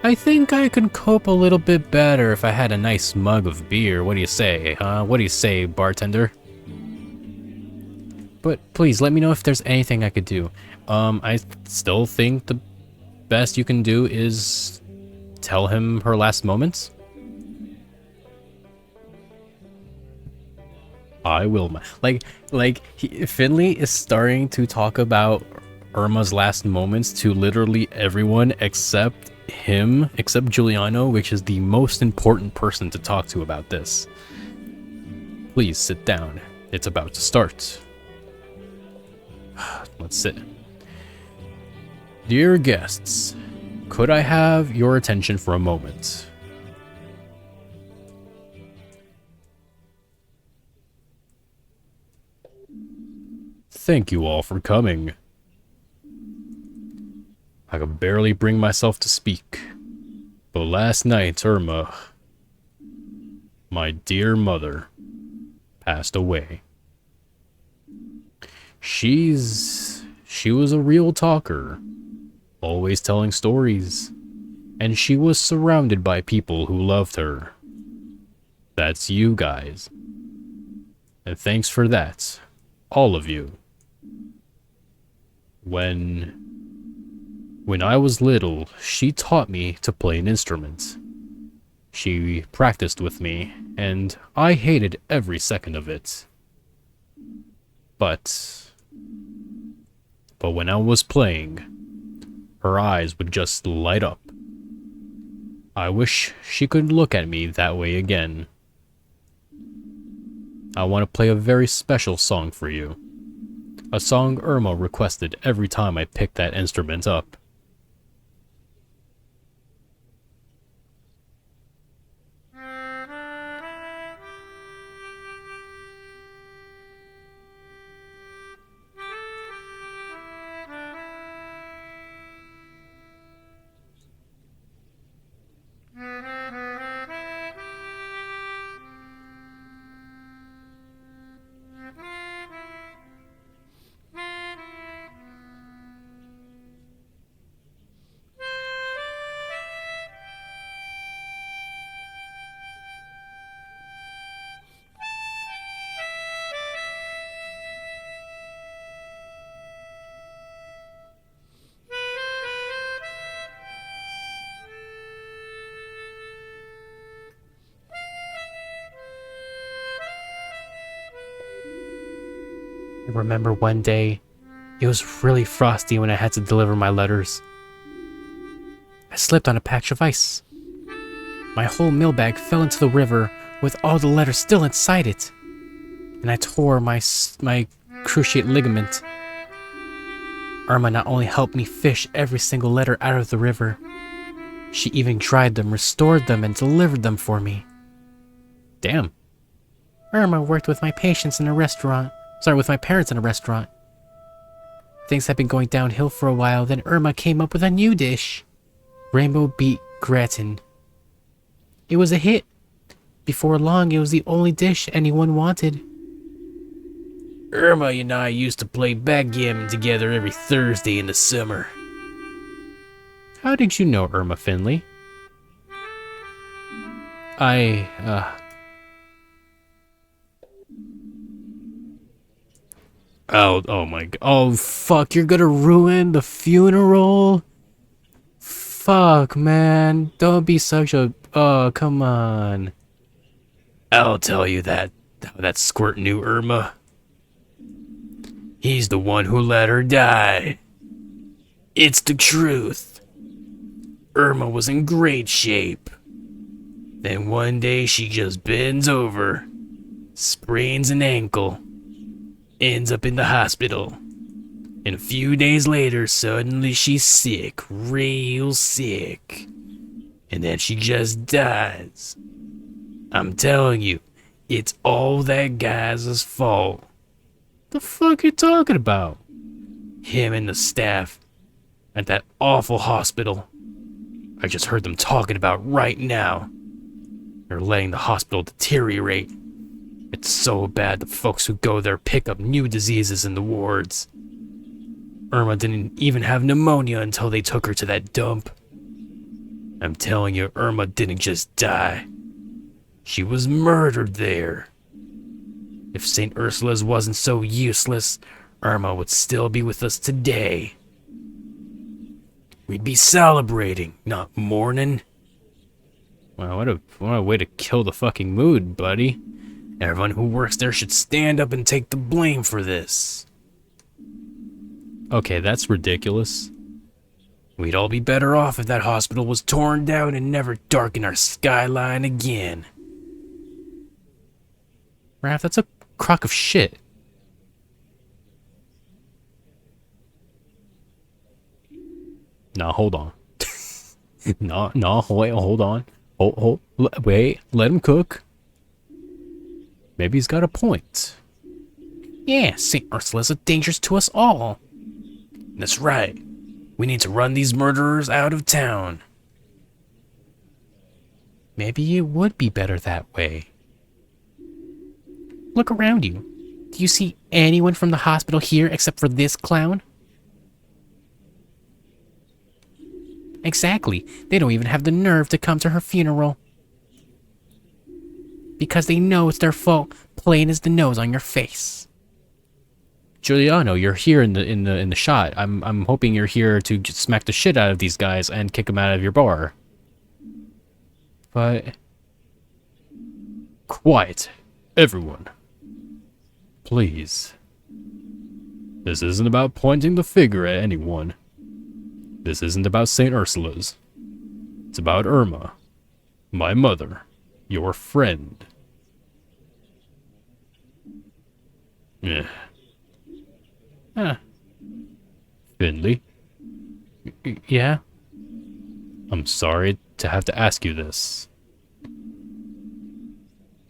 I think I could cope a little bit better if I had a nice mug of beer. What do you say, huh? What do you say, bartender? But please, let me know if there's anything I could do. I still think the best you can do is tell him her last moments. I will. Finley is starting to talk about Irma's last moments to literally everyone except him, except Giuliano, which is the most important person to talk to about this. Please sit down. It's about to start. Let's sit. Dear guests, could I have your attention for a moment? Thank you all for coming. I could barely bring myself to speak, but last night Irma, my dear mother, passed away. She's She was a real talker, always telling stories, and she was surrounded by people who loved her. That's you guys. And thanks for that, all of you. When I was little, she taught me to play an instrument. She practiced with me, and I hated every second of it. But when I was playing, her eyes would just light up. I wish she could look at me that way again. I want to play a very special song for you. A song Irma requested every time I picked that instrument up. I remember one day, it was really frosty when I had to deliver my letters. I slipped on a patch of ice. My whole mail bag fell into the river with all the letters still inside it. And I tore my cruciate ligament. Irma not only helped me fish every single letter out of the river, she even dried them, restored them, and delivered them for me. Damn. Irma worked with my parents in a restaurant. Things had been going downhill for a while, then Irma came up with a new dish. Rainbow beet gratin. It was a hit. Before long, it was the only dish anyone wanted. Irma and I used to play backgammon together every Thursday in the summer. How did you know Irma Finley? Oh my god. Oh fuck, you're gonna ruin the funeral? Fuck, man. Don't be such a... Oh, come on. I'll tell you that squirt knew Irma. He's the one who let her die. It's the truth. Irma was in great shape. Then one day she just bends over, sprains an ankle, ends up in the hospital. And a few days later, suddenly she's sick, real sick. And then she just dies. I'm telling you, it's all that guy's fault. The fuck you talking about? Him and the staff at that awful hospital. I just heard them talking about right now. They're letting the hospital deteriorate. It's so bad the folks who go there pick up new diseases in the wards. Irma didn't even have pneumonia until they took her to that dump. I'm telling you, Irma didn't just die. She was murdered there. If St. Ursula's wasn't so useless, Irma would still be with us today. We'd be celebrating, not mourning. Wow, what a way to kill the fucking mood, buddy. Everyone who works there should stand up and take the blame for this. Okay, that's ridiculous. We'd all be better off if that hospital was torn down and never darkened our skyline again. Raph, that's a crock of shit. No, hold on. no, wait, hold on. Wait, let him cook. Maybe he's got a point. Yeah, St. Ursula's a danger to us all. That's right. We need to run these murderers out of town. Maybe it would be better that way. Look around you. Do you see anyone from the hospital here except for this clown? Exactly. They don't even have the nerve to come to her funeral. Because they know it's their fault, plain as the nose on your face. Giuliano, you're here in the shot. I'm hoping you're here to just smack the shit out of these guys and kick them out of your bar. But quiet, everyone. Please. This isn't about pointing the finger at anyone. This isn't about St. Ursula's. It's about Irma, my mother, your friend. Yeah. Ah. Finley? Yeah? I'm sorry to have to ask you this.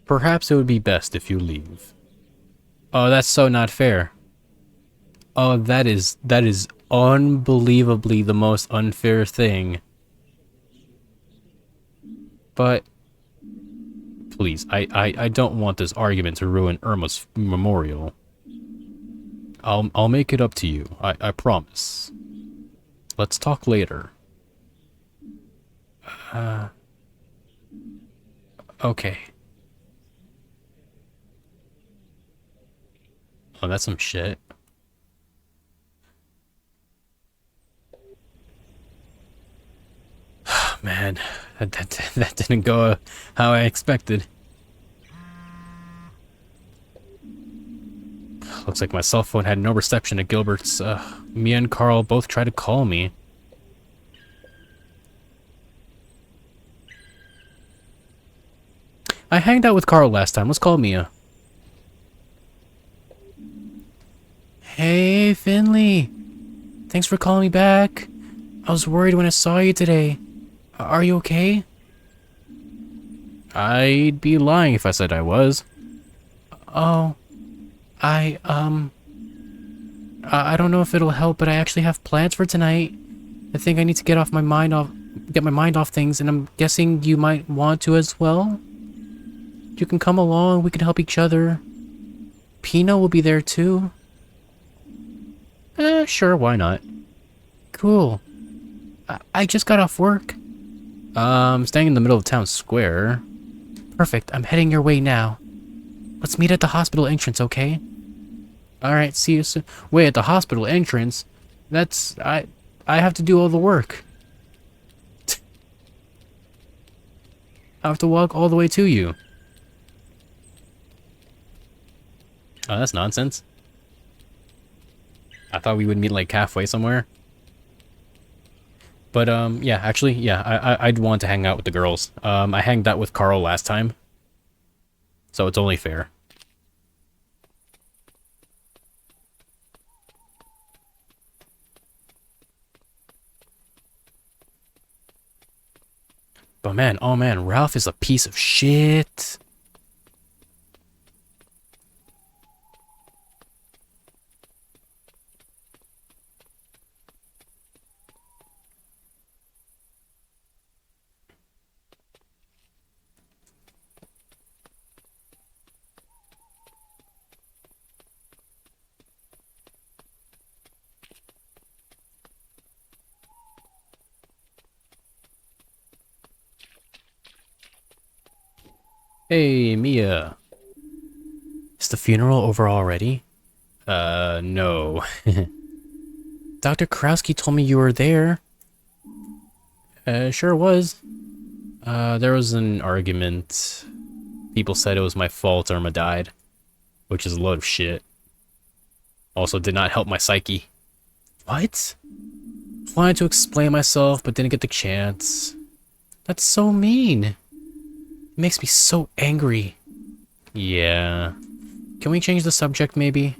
Perhaps it would be best if you leave. Oh, that's so not fair. Oh, that is unbelievably the most unfair thing. But please, I don't want this argument to ruin Irma's memorial. I'll make it up to you. I promise. Let's talk later. Okay. Oh, that's some shit. Man, that didn't go how I expected. Looks like my cell phone had no reception at Gilbert's. Me and Carl both tried to call me. I hanged out with Carl last time. Let's call Mia. Hey, Finley. Thanks for calling me back. I was worried when I saw you today. Are you okay? I'd be lying if I said I was. Oh, I don't know if it'll help, but I actually have plans for tonight. I think I need to get my mind off things, and I'm guessing you might want to as well. You can come along, we can help each other. Pino will be there too. Sure, why not? Cool. I just got off work. Staying in the middle of town square. Perfect, I'm heading your way now. Let's meet at the hospital entrance, okay? Alright, see you soon. Wait, at the hospital entrance? That's... I have to do all the work. I have to walk all the way to you. Oh, that's nonsense. I thought we would meet like halfway somewhere. But, yeah, actually, yeah, I'd want to hang out with the girls. I hanged out with Carl last time. So it's only fair. But man, oh man, Ralph is a piece of shit. Hey, Mia. Is the funeral over already? No. Dr. Krowski told me you were there. Sure was. There was an argument. People said it was my fault Irma died, which is a load of shit. Also did not help my psyche. What? Wanted to explain myself, but didn't get the chance. That's so mean. It makes me so angry. Yeah. Can we change the subject, maybe?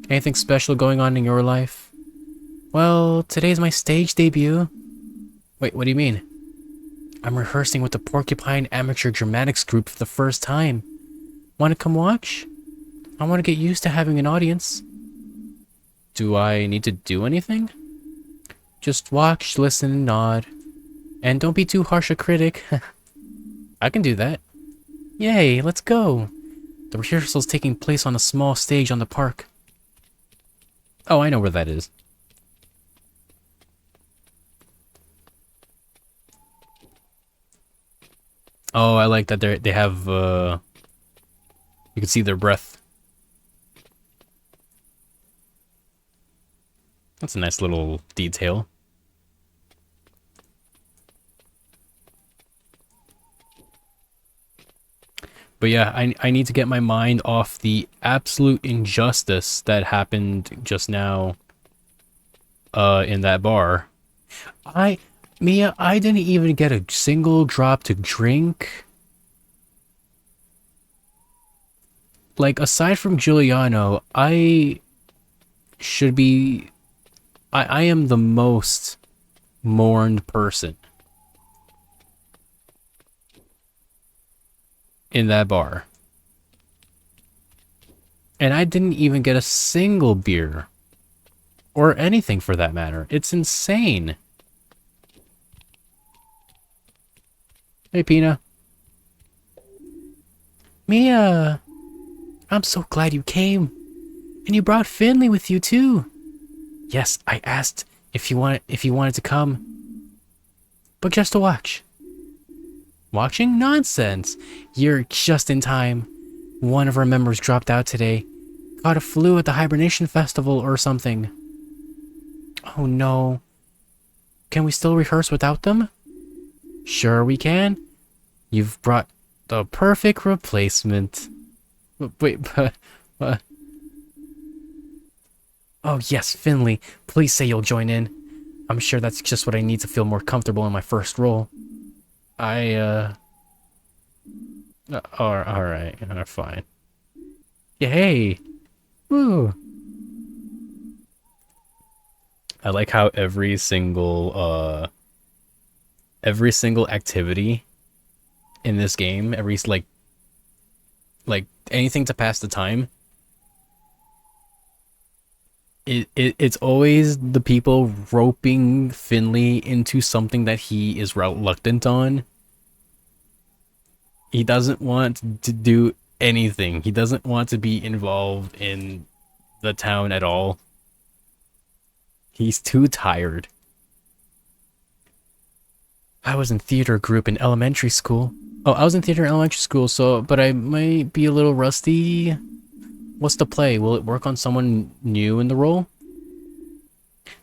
Anything special going on in your life? Well, today's my stage debut. Wait, what do you mean? I'm rehearsing with the Porcupine Amateur Dramatics Group for the first time. Want to come watch? I want to get used to having an audience. Do I need to do anything? Just watch, listen, and nod. And don't be too harsh a critic. I can do that. Yay, let's go. The rehearsal's taking place on a small stage on the park. Oh, I know where that is. Oh, I like that they have you can see their breath. That's a nice little detail. But yeah, I need to get my mind off the absolute injustice that happened just now in that bar. Mia, I didn't even get a single drop to drink. Like, aside from Giuliano, I should be... I am the most mourned person in that bar. And I didn't even get a single beer. Or anything for that matter. It's insane. Hey, Pina. Mia, I'm so glad you came. And you brought Finley with you, too. Yes, I asked if you wanted to come. But just to watch. Watching? Nonsense. You're just in time. One of our members dropped out today. Caught a flu at the Hibernation Festival or something. Oh no. Can we still rehearse without them? Sure we can. You've brought the perfect replacement. Wait, but... Oh yes, Finley. Please say you'll join in. I'm sure that's just what I need to feel more comfortable in my first role. Alright, fine. Yay! Woo! I like how every single activity in this game, like anything to pass the time, it's always the people roping Finley into something that he is reluctant on. He doesn't want to do anything. He doesn't want to be involved in the town at all. He's too tired. I was in theater group in elementary school. Oh, I was in theater in elementary school, but I might be a little rusty. What's the play? Will it work on someone new in the role?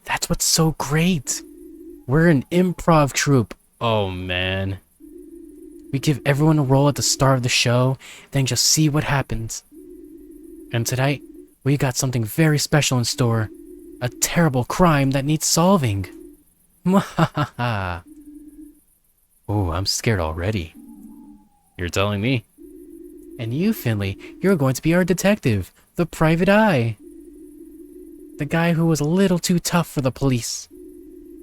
That's what's so great. We're an improv troupe. Oh, man. We give everyone a role at the start of the show, then just see what happens. And tonight, we got something very special in store. A terrible crime that needs solving. Mwahaha. Oh, I'm scared already. You're telling me. And you, Finley, you're going to be our detective, the private eye. The guy who was a little too tough for the police.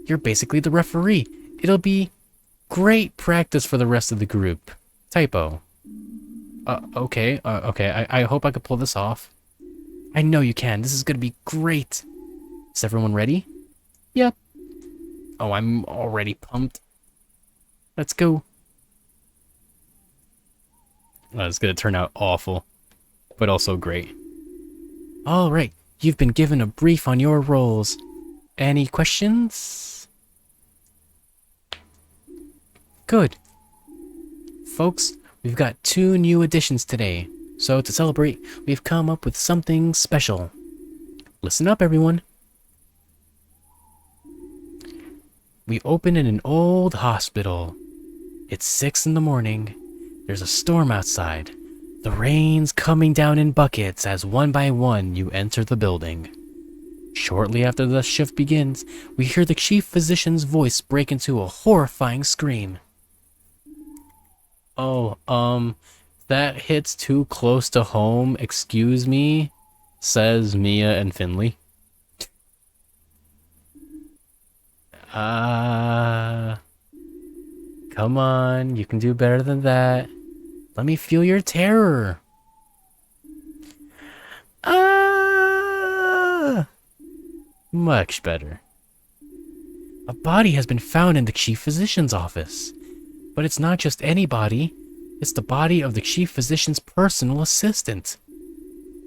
You're basically the referee. It'll be great practice for the rest of the group. Typo. Okay. I hope I can pull this off. I know you can. This is gonna be great. Is everyone ready? Yep. Oh, I'm already pumped. Let's go. It's gonna turn out awful, but also great. All right, you've been given a brief on your roles. Any questions? Good. Folks, we've got 2 new additions today. So to celebrate, we've come up with something special. Listen up, everyone. We open in an old hospital. It's 6 in the morning. There's a storm outside. The rain's coming down in buckets as one by one you enter the building. Shortly after the shift begins, we hear the chief physician's voice break into a horrifying scream. Oh, that hits too close to home, excuse me, says Mia and Finley. Come on, you can do better than that. Let me feel your terror. Much better. A body has been found in the chief physician's office. But it's not just any body. It's the body of the chief physician's personal assistant.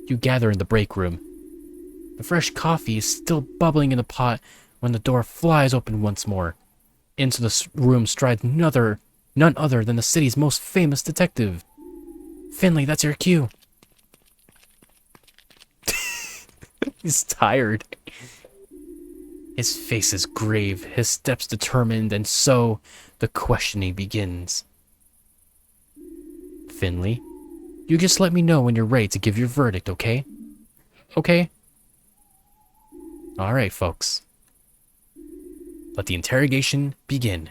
You gather in the break room. The fresh coffee is still bubbling in the pot when the door flies open once more. Into the room strides another None other than the city's most famous detective. Finley, that's your cue. He's tired. His face is grave, his steps determined, and so the questioning begins. Finley, you just let me know when you're ready to give your verdict, okay? Okay? Alright, folks. Let the interrogation begin.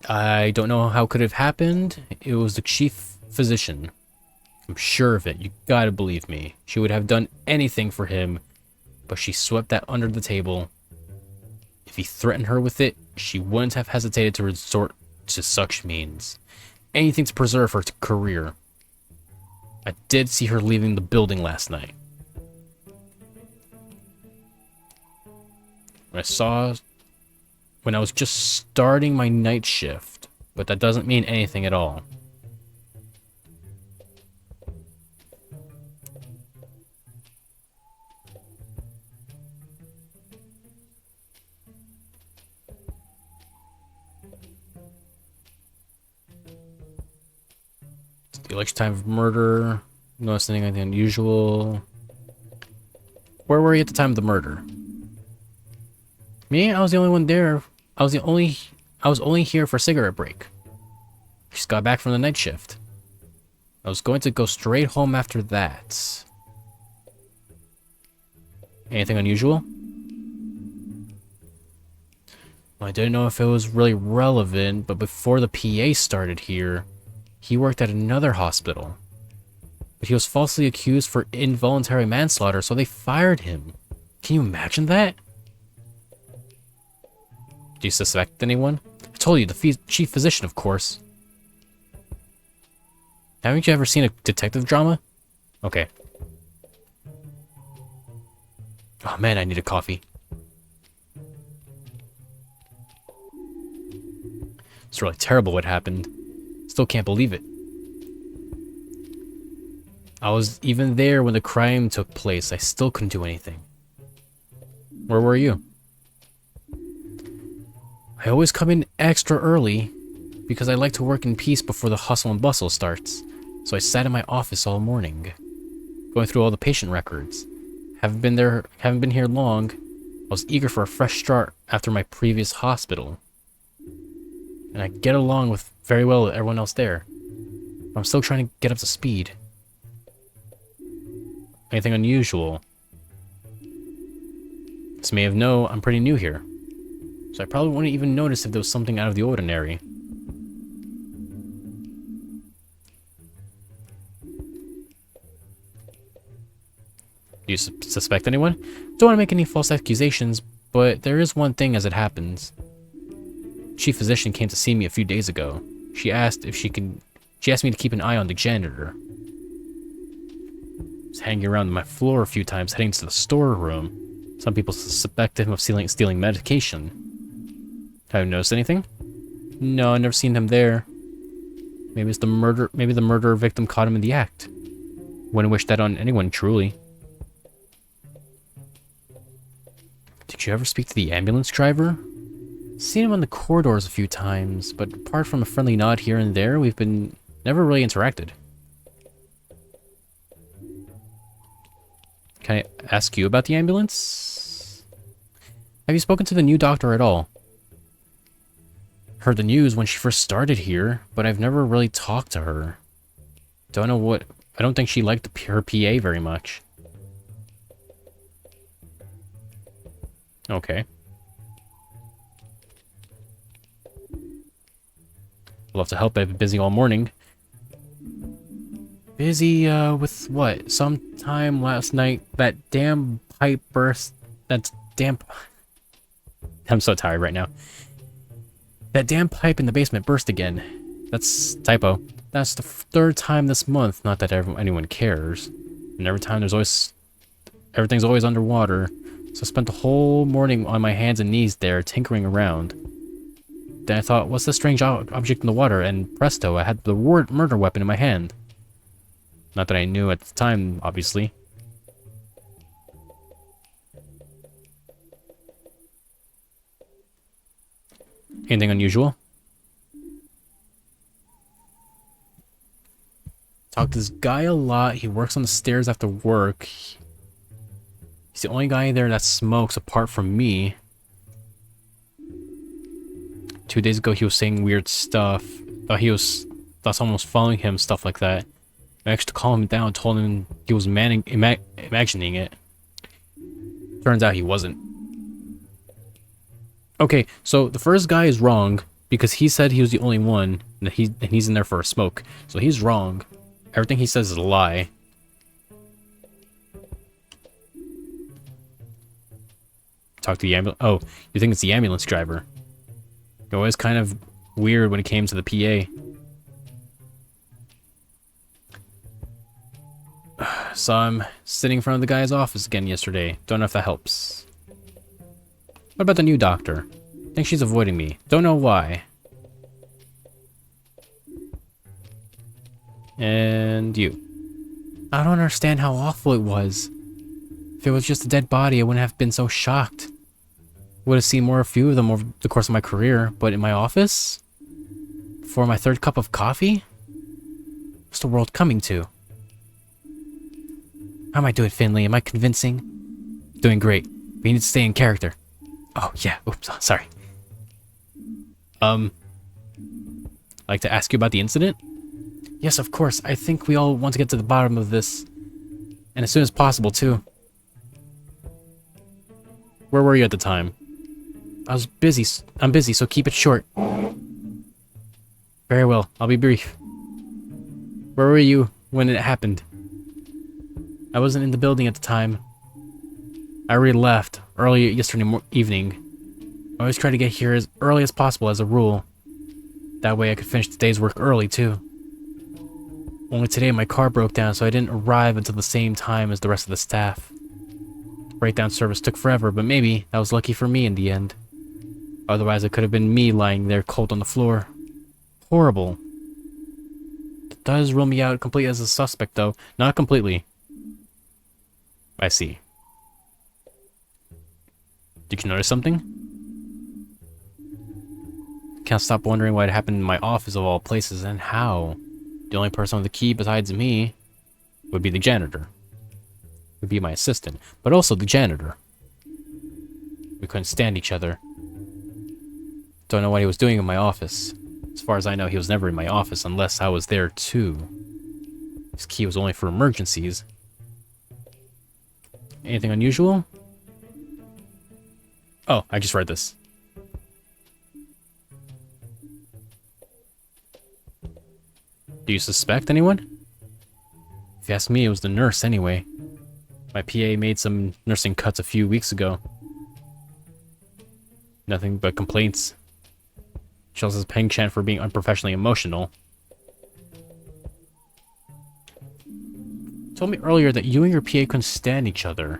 I don't know how it could have happened. It was the chief physician. I'm sure of it. You gotta believe me. She would have done anything for him, but she swept that under the table. If he threatened her with it, she wouldn't have hesitated to resort to such means. Anything to preserve her career. I did see her leaving the building last night. When I was just starting my night shift, but that doesn't mean anything at all. The election time of murder. Notice anything unusual? Where were you at the time of the murder? Me? I was the only one there. I was only here for a cigarette break. Just got back from the night shift. I was going to go straight home after that. Anything unusual? Well, I didn't know if it was really relevant, but before the PA started here, he worked at another hospital. But he was falsely accused for involuntary manslaughter, so they fired him. Can you imagine that? Do you suspect anyone? I told you, the chief physician, of course. Haven't you ever seen a detective drama? Okay. Oh man, I need a coffee. It's really terrible what happened. Still can't believe it. I was even there when the crime took place. I still couldn't do anything. Where were you? I always come in extra early because I like to work in peace before the hustle and bustle starts. So I sat in my office all morning, going through all the patient records. Haven't been here long. I was eager for a fresh start after my previous hospital. And I get along very well with everyone else there. But I'm still trying to get up to speed. Anything unusual? As you may have known, I'm pretty new here. So I probably wouldn't even notice if there was something out of the ordinary. Do you suspect anyone? Don't want to make any false accusations, but there is one thing as it happens. Chief physician came to see me a few days ago. She asked me to keep an eye on the janitor. I was hanging around my floor a few times, heading to the storeroom. Some people suspect him of stealing medication. Have you noticed anything? No, I've never seen him there. Maybe the murder victim caught him in the act. Wouldn't wish that on anyone, truly. Did you ever speak to the ambulance driver? Seen him on the corridors a few times, but apart from a friendly nod here and there, we've never really interacted. Can I ask you about the ambulance? Have you spoken to the new doctor at all? Heard the news when she first started here, but I've never really talked to her. I don't think she liked her PA very much. Okay. Love to help, but I've been busy all morning. Busy, with what? Sometime last night, that damn pipe burst. I'm so tired right now. That damn pipe in the basement burst again. That's typo. That's the third time this month, not that anyone cares. And every time everything's always underwater. So I spent the whole morning on my hands and knees there, tinkering around. Then I thought, what's this strange object in the water? And presto, I had the murder weapon in my hand. Not that I knew at the time, obviously. Anything unusual? Talk to this guy a lot. He works on the stairs after work. He's the only guy there that smokes apart from me. 2 days ago, he was saying weird stuff. Thought someone was following him, stuff like that. I actually calmed him down, told him he was imagining it. Turns out he wasn't. Okay, so the first guy is wrong because he said he was the only one, and he's in there for a smoke. So he's wrong. Everything he says is a lie. Talk to the ambulance. Oh, you think it's the ambulance driver? It was kind of weird when it came to the PA. Saw him sitting in front of the guy's office again yesterday. Don't know if that helps. What about the new doctor? Think she's avoiding me. Don't know why. And you. I don't understand how awful it was. If it was just a dead body, I wouldn't have been so shocked. Would have seen a few of them over the course of my career, but in my office? For my third cup of coffee? What's the world coming to? How am I doing, Finley? Am I convincing? Doing great. We need to stay in character. Oh, yeah. Oops, sorry. I'd like to ask you about the incident? Yes, of course. I think we all want to get to the bottom of this. And as soon as possible, too. Where were you at the time? I was busy. I'm busy, so keep it short. Very well. I'll be brief. Where were you when it happened? I wasn't in the building at the time. I already left early yesterday evening. I always try to get here as early as possible as a rule. That way I could finish the day's work early, too. Only today my car broke down, so I didn't arrive until the same time as the rest of the staff. Breakdown service took forever, but maybe that was lucky for me in the end. Otherwise, it could have been me lying there cold on the floor. Horrible. It does rule me out completely as a suspect, though. Not completely. I see. Did you notice something? Can't stop wondering why it happened in my office of all places, and how. The only person with the key besides me would be the janitor. Would be my assistant, but also the janitor. We couldn't stand each other. Don't know what he was doing in my office. As far as I know, he was never in my office unless I was there too. His key was only for emergencies. Anything unusual? Oh, I just read this. Do you suspect anyone? If you ask me, it was the nurse anyway. My PA made some nursing cuts a few weeks ago. Nothing but complaints. She also has a penchant for being unprofessionally emotional. Told me earlier that you and your PA couldn't stand each other.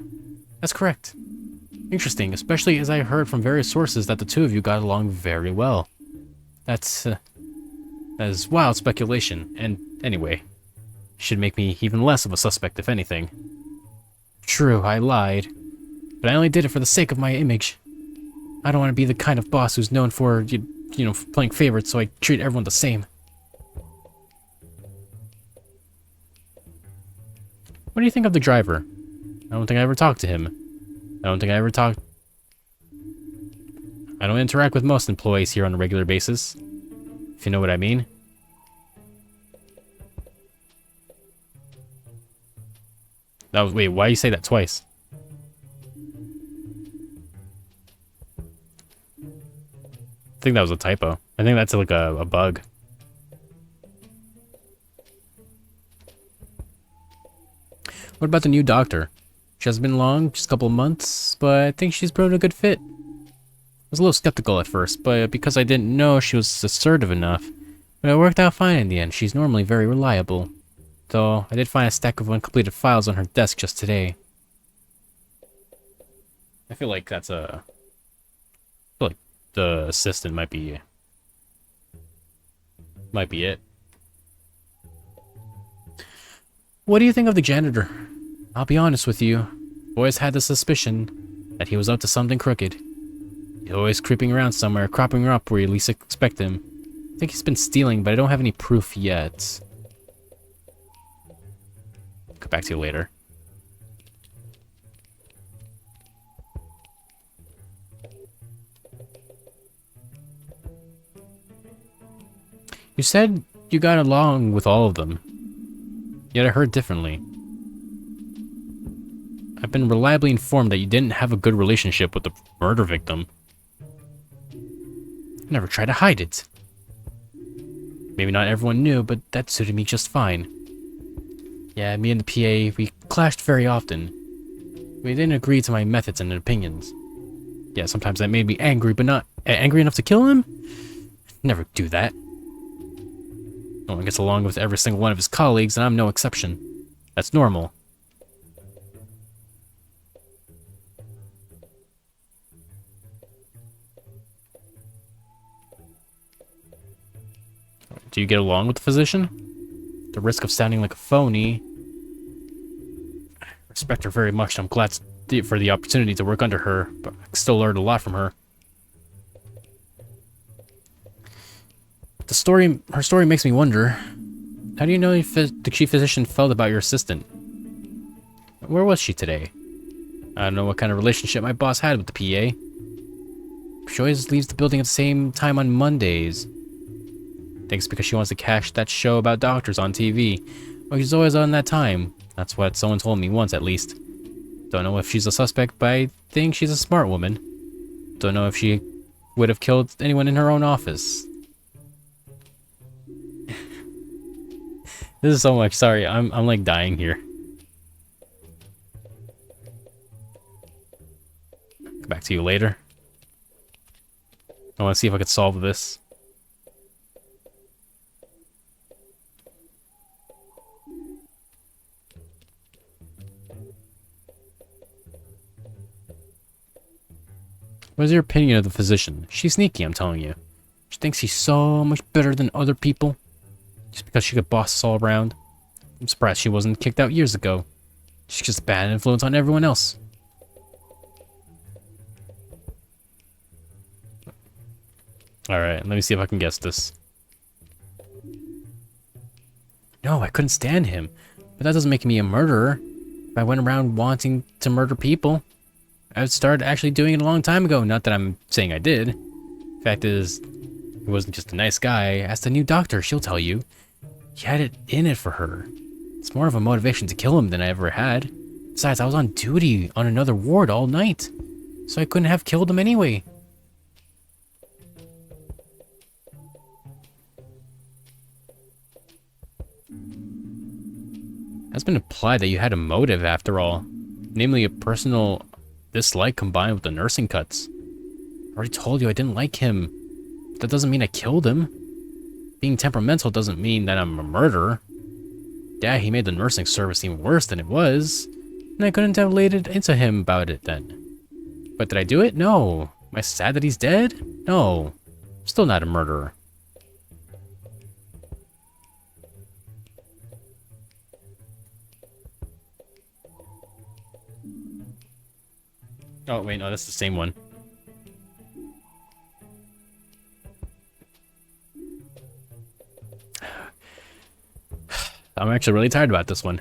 That's correct. Interesting, especially as I heard from various sources that the two of you got along very well. That is wild speculation, and anyway, should make me even less of a suspect if anything. True, I lied, but I only did it for the sake of my image. I don't want to be the kind of boss who's known for, you know, playing favorites, so I treat everyone the same. What do you think of the driver? I don't think I ever talked to him. I don't interact with most employees here on a regular basis, if you know what I mean. Wait, why do you say that twice? I think that was a typo. I think that's like a bug. What about the new doctor? She hasn't been long, just a couple of months, but I think she's proven a good fit. I was a little skeptical at first, but because I didn't know she was assertive enough, but it worked out fine in the end. She's normally very reliable. Though, I did find a stack of uncompleted files on her desk just today. I feel like that's a... I feel like the assistant might be it. What do you think of the janitor? I'll be honest with you. I've always had the suspicion that he was up to something crooked. He's always creeping around somewhere, cropping up where you least expect him. I think he's been stealing, but I don't have any proof yet. Come back to you later. You said you got along with all of them, yet I heard differently. I've been reliably informed that you didn't have a good relationship with the murder victim. I never tried to hide it. Maybe not everyone knew, but that suited me just fine. Yeah, me and the PA, we clashed very often. We didn't agree to my methods and opinions. Yeah, sometimes that made me angry, but not angry enough to kill him? Never do that. No one gets along with every single one of his colleagues, and I'm no exception. That's normal. Do you get along with the physician? The risk of sounding like a phony. I respect her very much. I'm glad for the opportunity to work under her, but I still learned a lot from her. Her story makes me wonder. How do you know if the chief physician felt about your assistant? Where was she today? I don't know what kind of relationship my boss had with the PA. She always leaves the building at the same time on Mondays. I think it's because she wants to catch that show about doctors on TV. Well, she's always on that time. That's what someone told me once, at least. Don't know if she's a suspect, but I think she's a smart woman. Don't know if she would have killed anyone in her own office. This is so much. Sorry, I'm like dying here. Come back to you later. I want to see if I could solve this. What is your opinion of the physician? She's sneaky, I'm telling you. She thinks she's so much better than other people. Just because she could boss us all around. I'm surprised she wasn't kicked out years ago. She's just a bad influence on everyone else. Alright, let me see if I can guess this. No, I couldn't stand him. But that doesn't make me a murderer. If I went around wanting to murder people, I started actually doing it a long time ago. Not that I'm saying I did. Fact is, he wasn't just a nice guy. Ask the new doctor, she'll tell you. He had it in it for her. It's more of a motivation to kill him than I ever had. Besides, I was on duty on another ward all night, so I couldn't have killed him anyway. It's been implied that you had a motive after all, namely a personal dislike combined with the nursing cuts. I already told you I didn't like him. That doesn't mean I killed him. Being temperamental doesn't mean that I'm a murderer. Yeah, he made the nursing service seem worse than it was, and I couldn't have laid it into him about it then. But did I do it? No. Am I sad that he's dead? No. I'm still not a murderer. Oh, wait, no, that's the same one. I'm actually really tired about this one.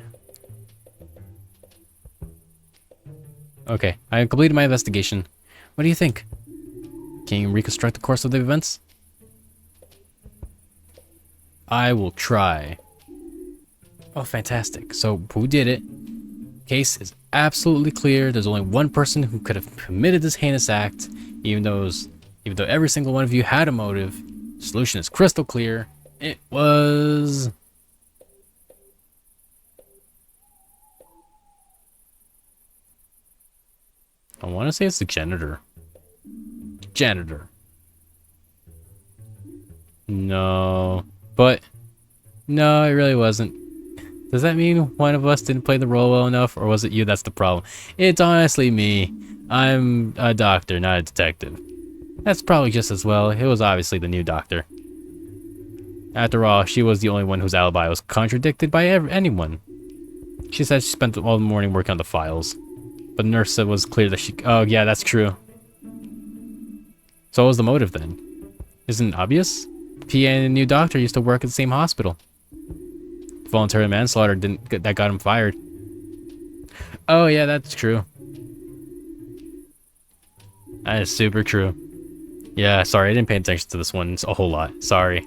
Okay, I have completed my investigation. What do you think? Can you reconstruct the course of the events? I will try. Oh, fantastic. So, who did it? Case is absolutely clear. There's only one person who could have committed this heinous act, even though every single one of you had a motive. The solution is crystal clear. It was... I want to say it's the janitor. Janitor. No. But... no, it really wasn't. Does that mean one of us didn't play the role well enough, or was it you that's the problem? It's honestly me. I'm a doctor, not a detective. That's probably just as well. It was obviously the new doctor. After all, she was the only one whose alibi was contradicted by anyone. She said she spent all the morning working on the files. But the nurse said it was clear that she... oh, yeah, that's true. So what was the motive then? Isn't it obvious? PA and the new doctor used to work at the same hospital. Voluntary manslaughter that got him fired. Oh yeah, that's true. That is super true. Yeah, sorry, I didn't pay attention to this one a whole lot. Sorry.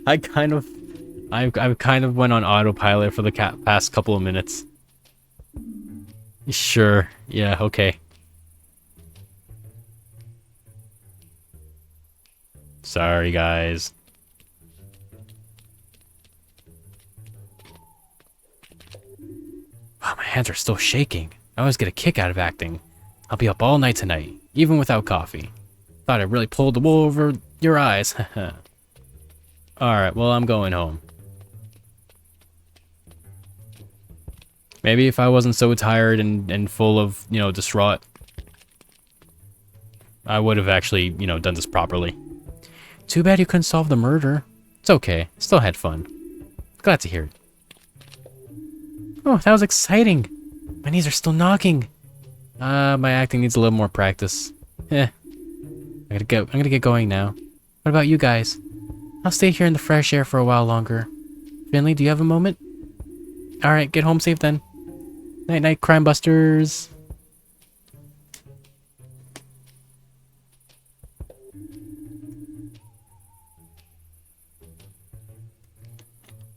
I kind of went on autopilot for the past couple of minutes. Sure. Yeah, okay. Sorry, guys. Wow, my hands are still shaking. I always get a kick out of acting. I'll be up all night tonight, even without coffee. Thought I really pulled the wool over your eyes. Alright, well, I'm going home. Maybe if I wasn't so tired and full of, distraught, I would have actually, done this properly. Too bad you couldn't solve the murder. It's okay. Still had fun. Glad to hear it. Oh, that was exciting. My knees are still knocking. My acting needs a little more practice. I'm gonna get going now. What about you guys? I'll stay here in the fresh air for a while longer. Finley, do you have a moment? Alright, get home safe then. Night night, crime busters.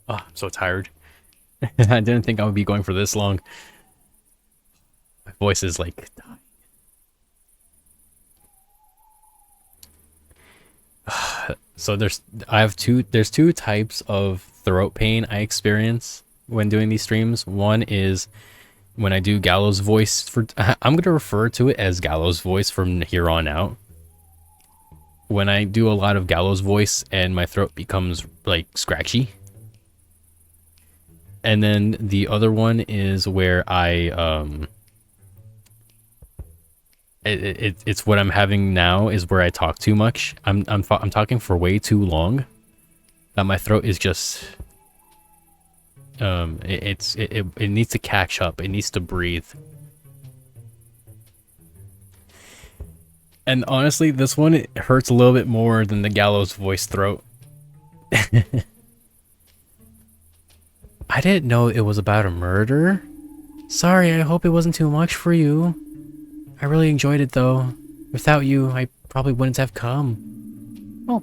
Oh, I'm so tired. I didn't think I would be going for this long. My voice is like dying. So there's two types of throat pain I experience when doing these streams. One is when I do gallows voice I'm going to refer to it as gallows voice from here on out. When I do a lot of gallows voice and my throat becomes like scratchy. And then the other one is where it's what I'm having now is where I talk too much. I'm talking for way too long. That my throat is just it needs to catch up. It needs to breathe. And honestly, this one it hurts a little bit more than the gallows voice throat. I didn't know it was about a murder. Sorry, I hope it wasn't too much for you. I really enjoyed it though. Without you, I probably wouldn't have come. Well,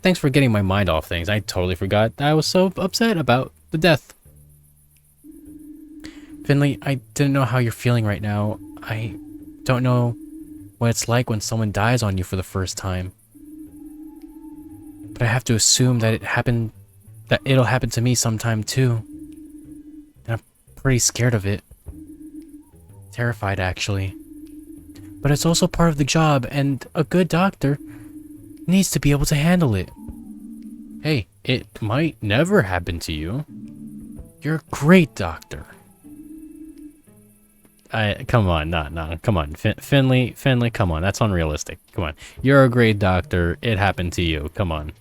thanks for getting my mind off things. I totally forgot I was so upset about the death. Finley, I didn't know how you're feeling right now. I don't know what it's like when someone dies on you for the first time. But I have to assume that it'll happen to me sometime too. And I'm pretty scared of it. Terrified, actually. But it's also part of the job, and a good doctor needs to be able to handle it. Hey, it might never happen to you. You're a great doctor. Come on, come on. Finley, come on, that's unrealistic. Come on. You're a great doctor, it happened to you, come on.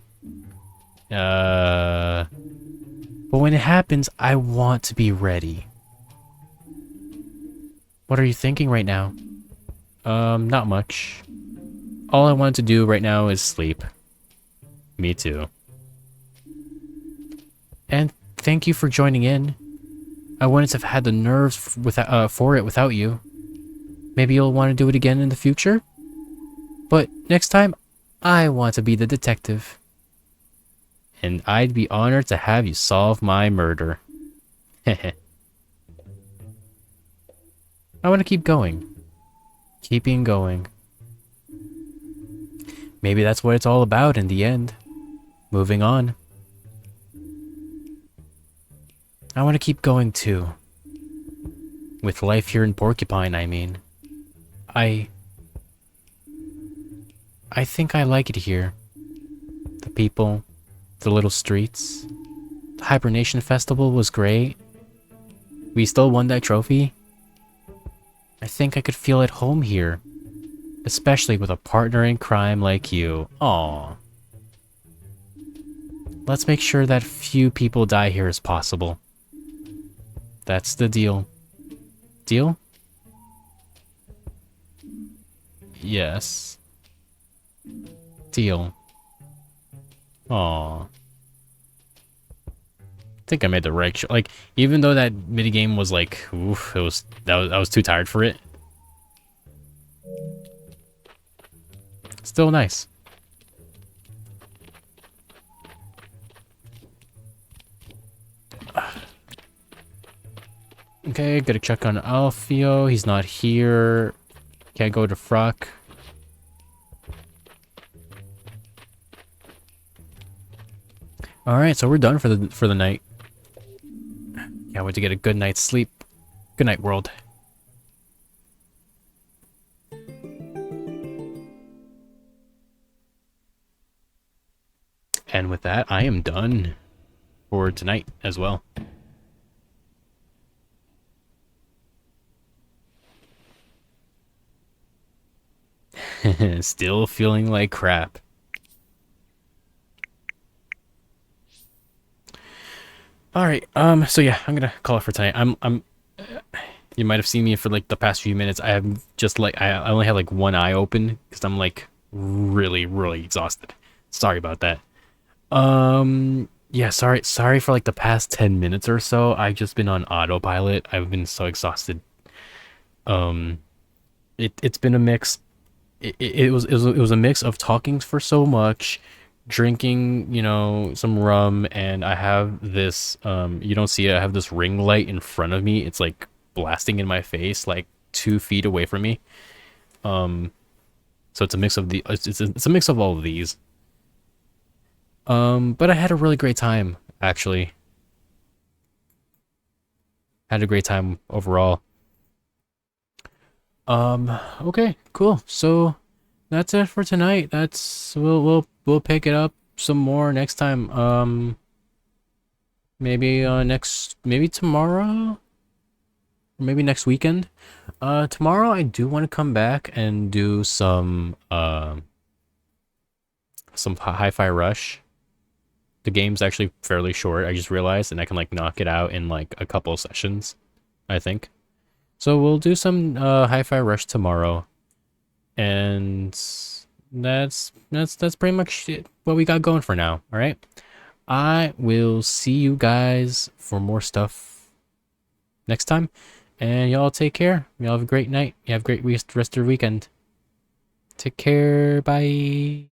But when it happens, I want to be ready. What are you thinking right now? Not much. All I want to do right now is sleep. Me too. And thank you for joining in. I wouldn't have had the nerves for it without you. Maybe you'll want to do it again in the future? But next time, I want to be the detective. And I'd be honored to have you solve my murder. I want to keep going. Keeping going. Maybe that's what it's all about in the end. Moving on. I want to keep going too. With life here in Porcupine, I mean. I think I like it here. The people, the little streets. The Hibernation Festival was great. We still won that trophy. I think I could feel at home here. Especially with a partner in crime like you. Aww. Let's make sure that few people die here as possible. That's the deal. Deal? Yes. Deal. Aw. I think I made the right like, even though that minigame was like, oof, I was too tired for it. Still nice. Okay, gotta check on Alfio. He's not here. Can't go to Fruck. All right, so we're done for the night. Can't wait to get a good night's sleep. Good night, world. And with that, I am done for tonight as well. Still feeling like crap. All right. So yeah, I'm gonna call it for tonight. You might have seen me for like the past few minutes. I have just like I only had like one eye open because I'm like really exhausted. Sorry about that. Yeah, sorry for like the past 10 minutes or so. I've just been on autopilot. I've been so exhausted. Um, it's been a mix. It was a mix of talking for so much, drinking, some rum, and I have this you don't see it, I have this ring light in front of me. It's like blasting in my face like 2 feet away from me. Um, so it's a mix of it's a mix of all of these. But I had a really great time, actually. Had a great time overall. Okay, cool. So that's it for tonight. We'll pick it up some more next time. Maybe maybe tomorrow, or maybe next weekend. Tomorrow I do want to come back and do some Hi-Fi Rush. The game's actually fairly short, I just realized, and I can like knock it out in like a couple of sessions, I think. So we'll do some Hi-Fi Rush tomorrow. And that's pretty much what we got going for now, all right? I will see you guys for more stuff next time. And y'all take care. Y'all have a great night. You have a great rest of your weekend. Take care. Bye.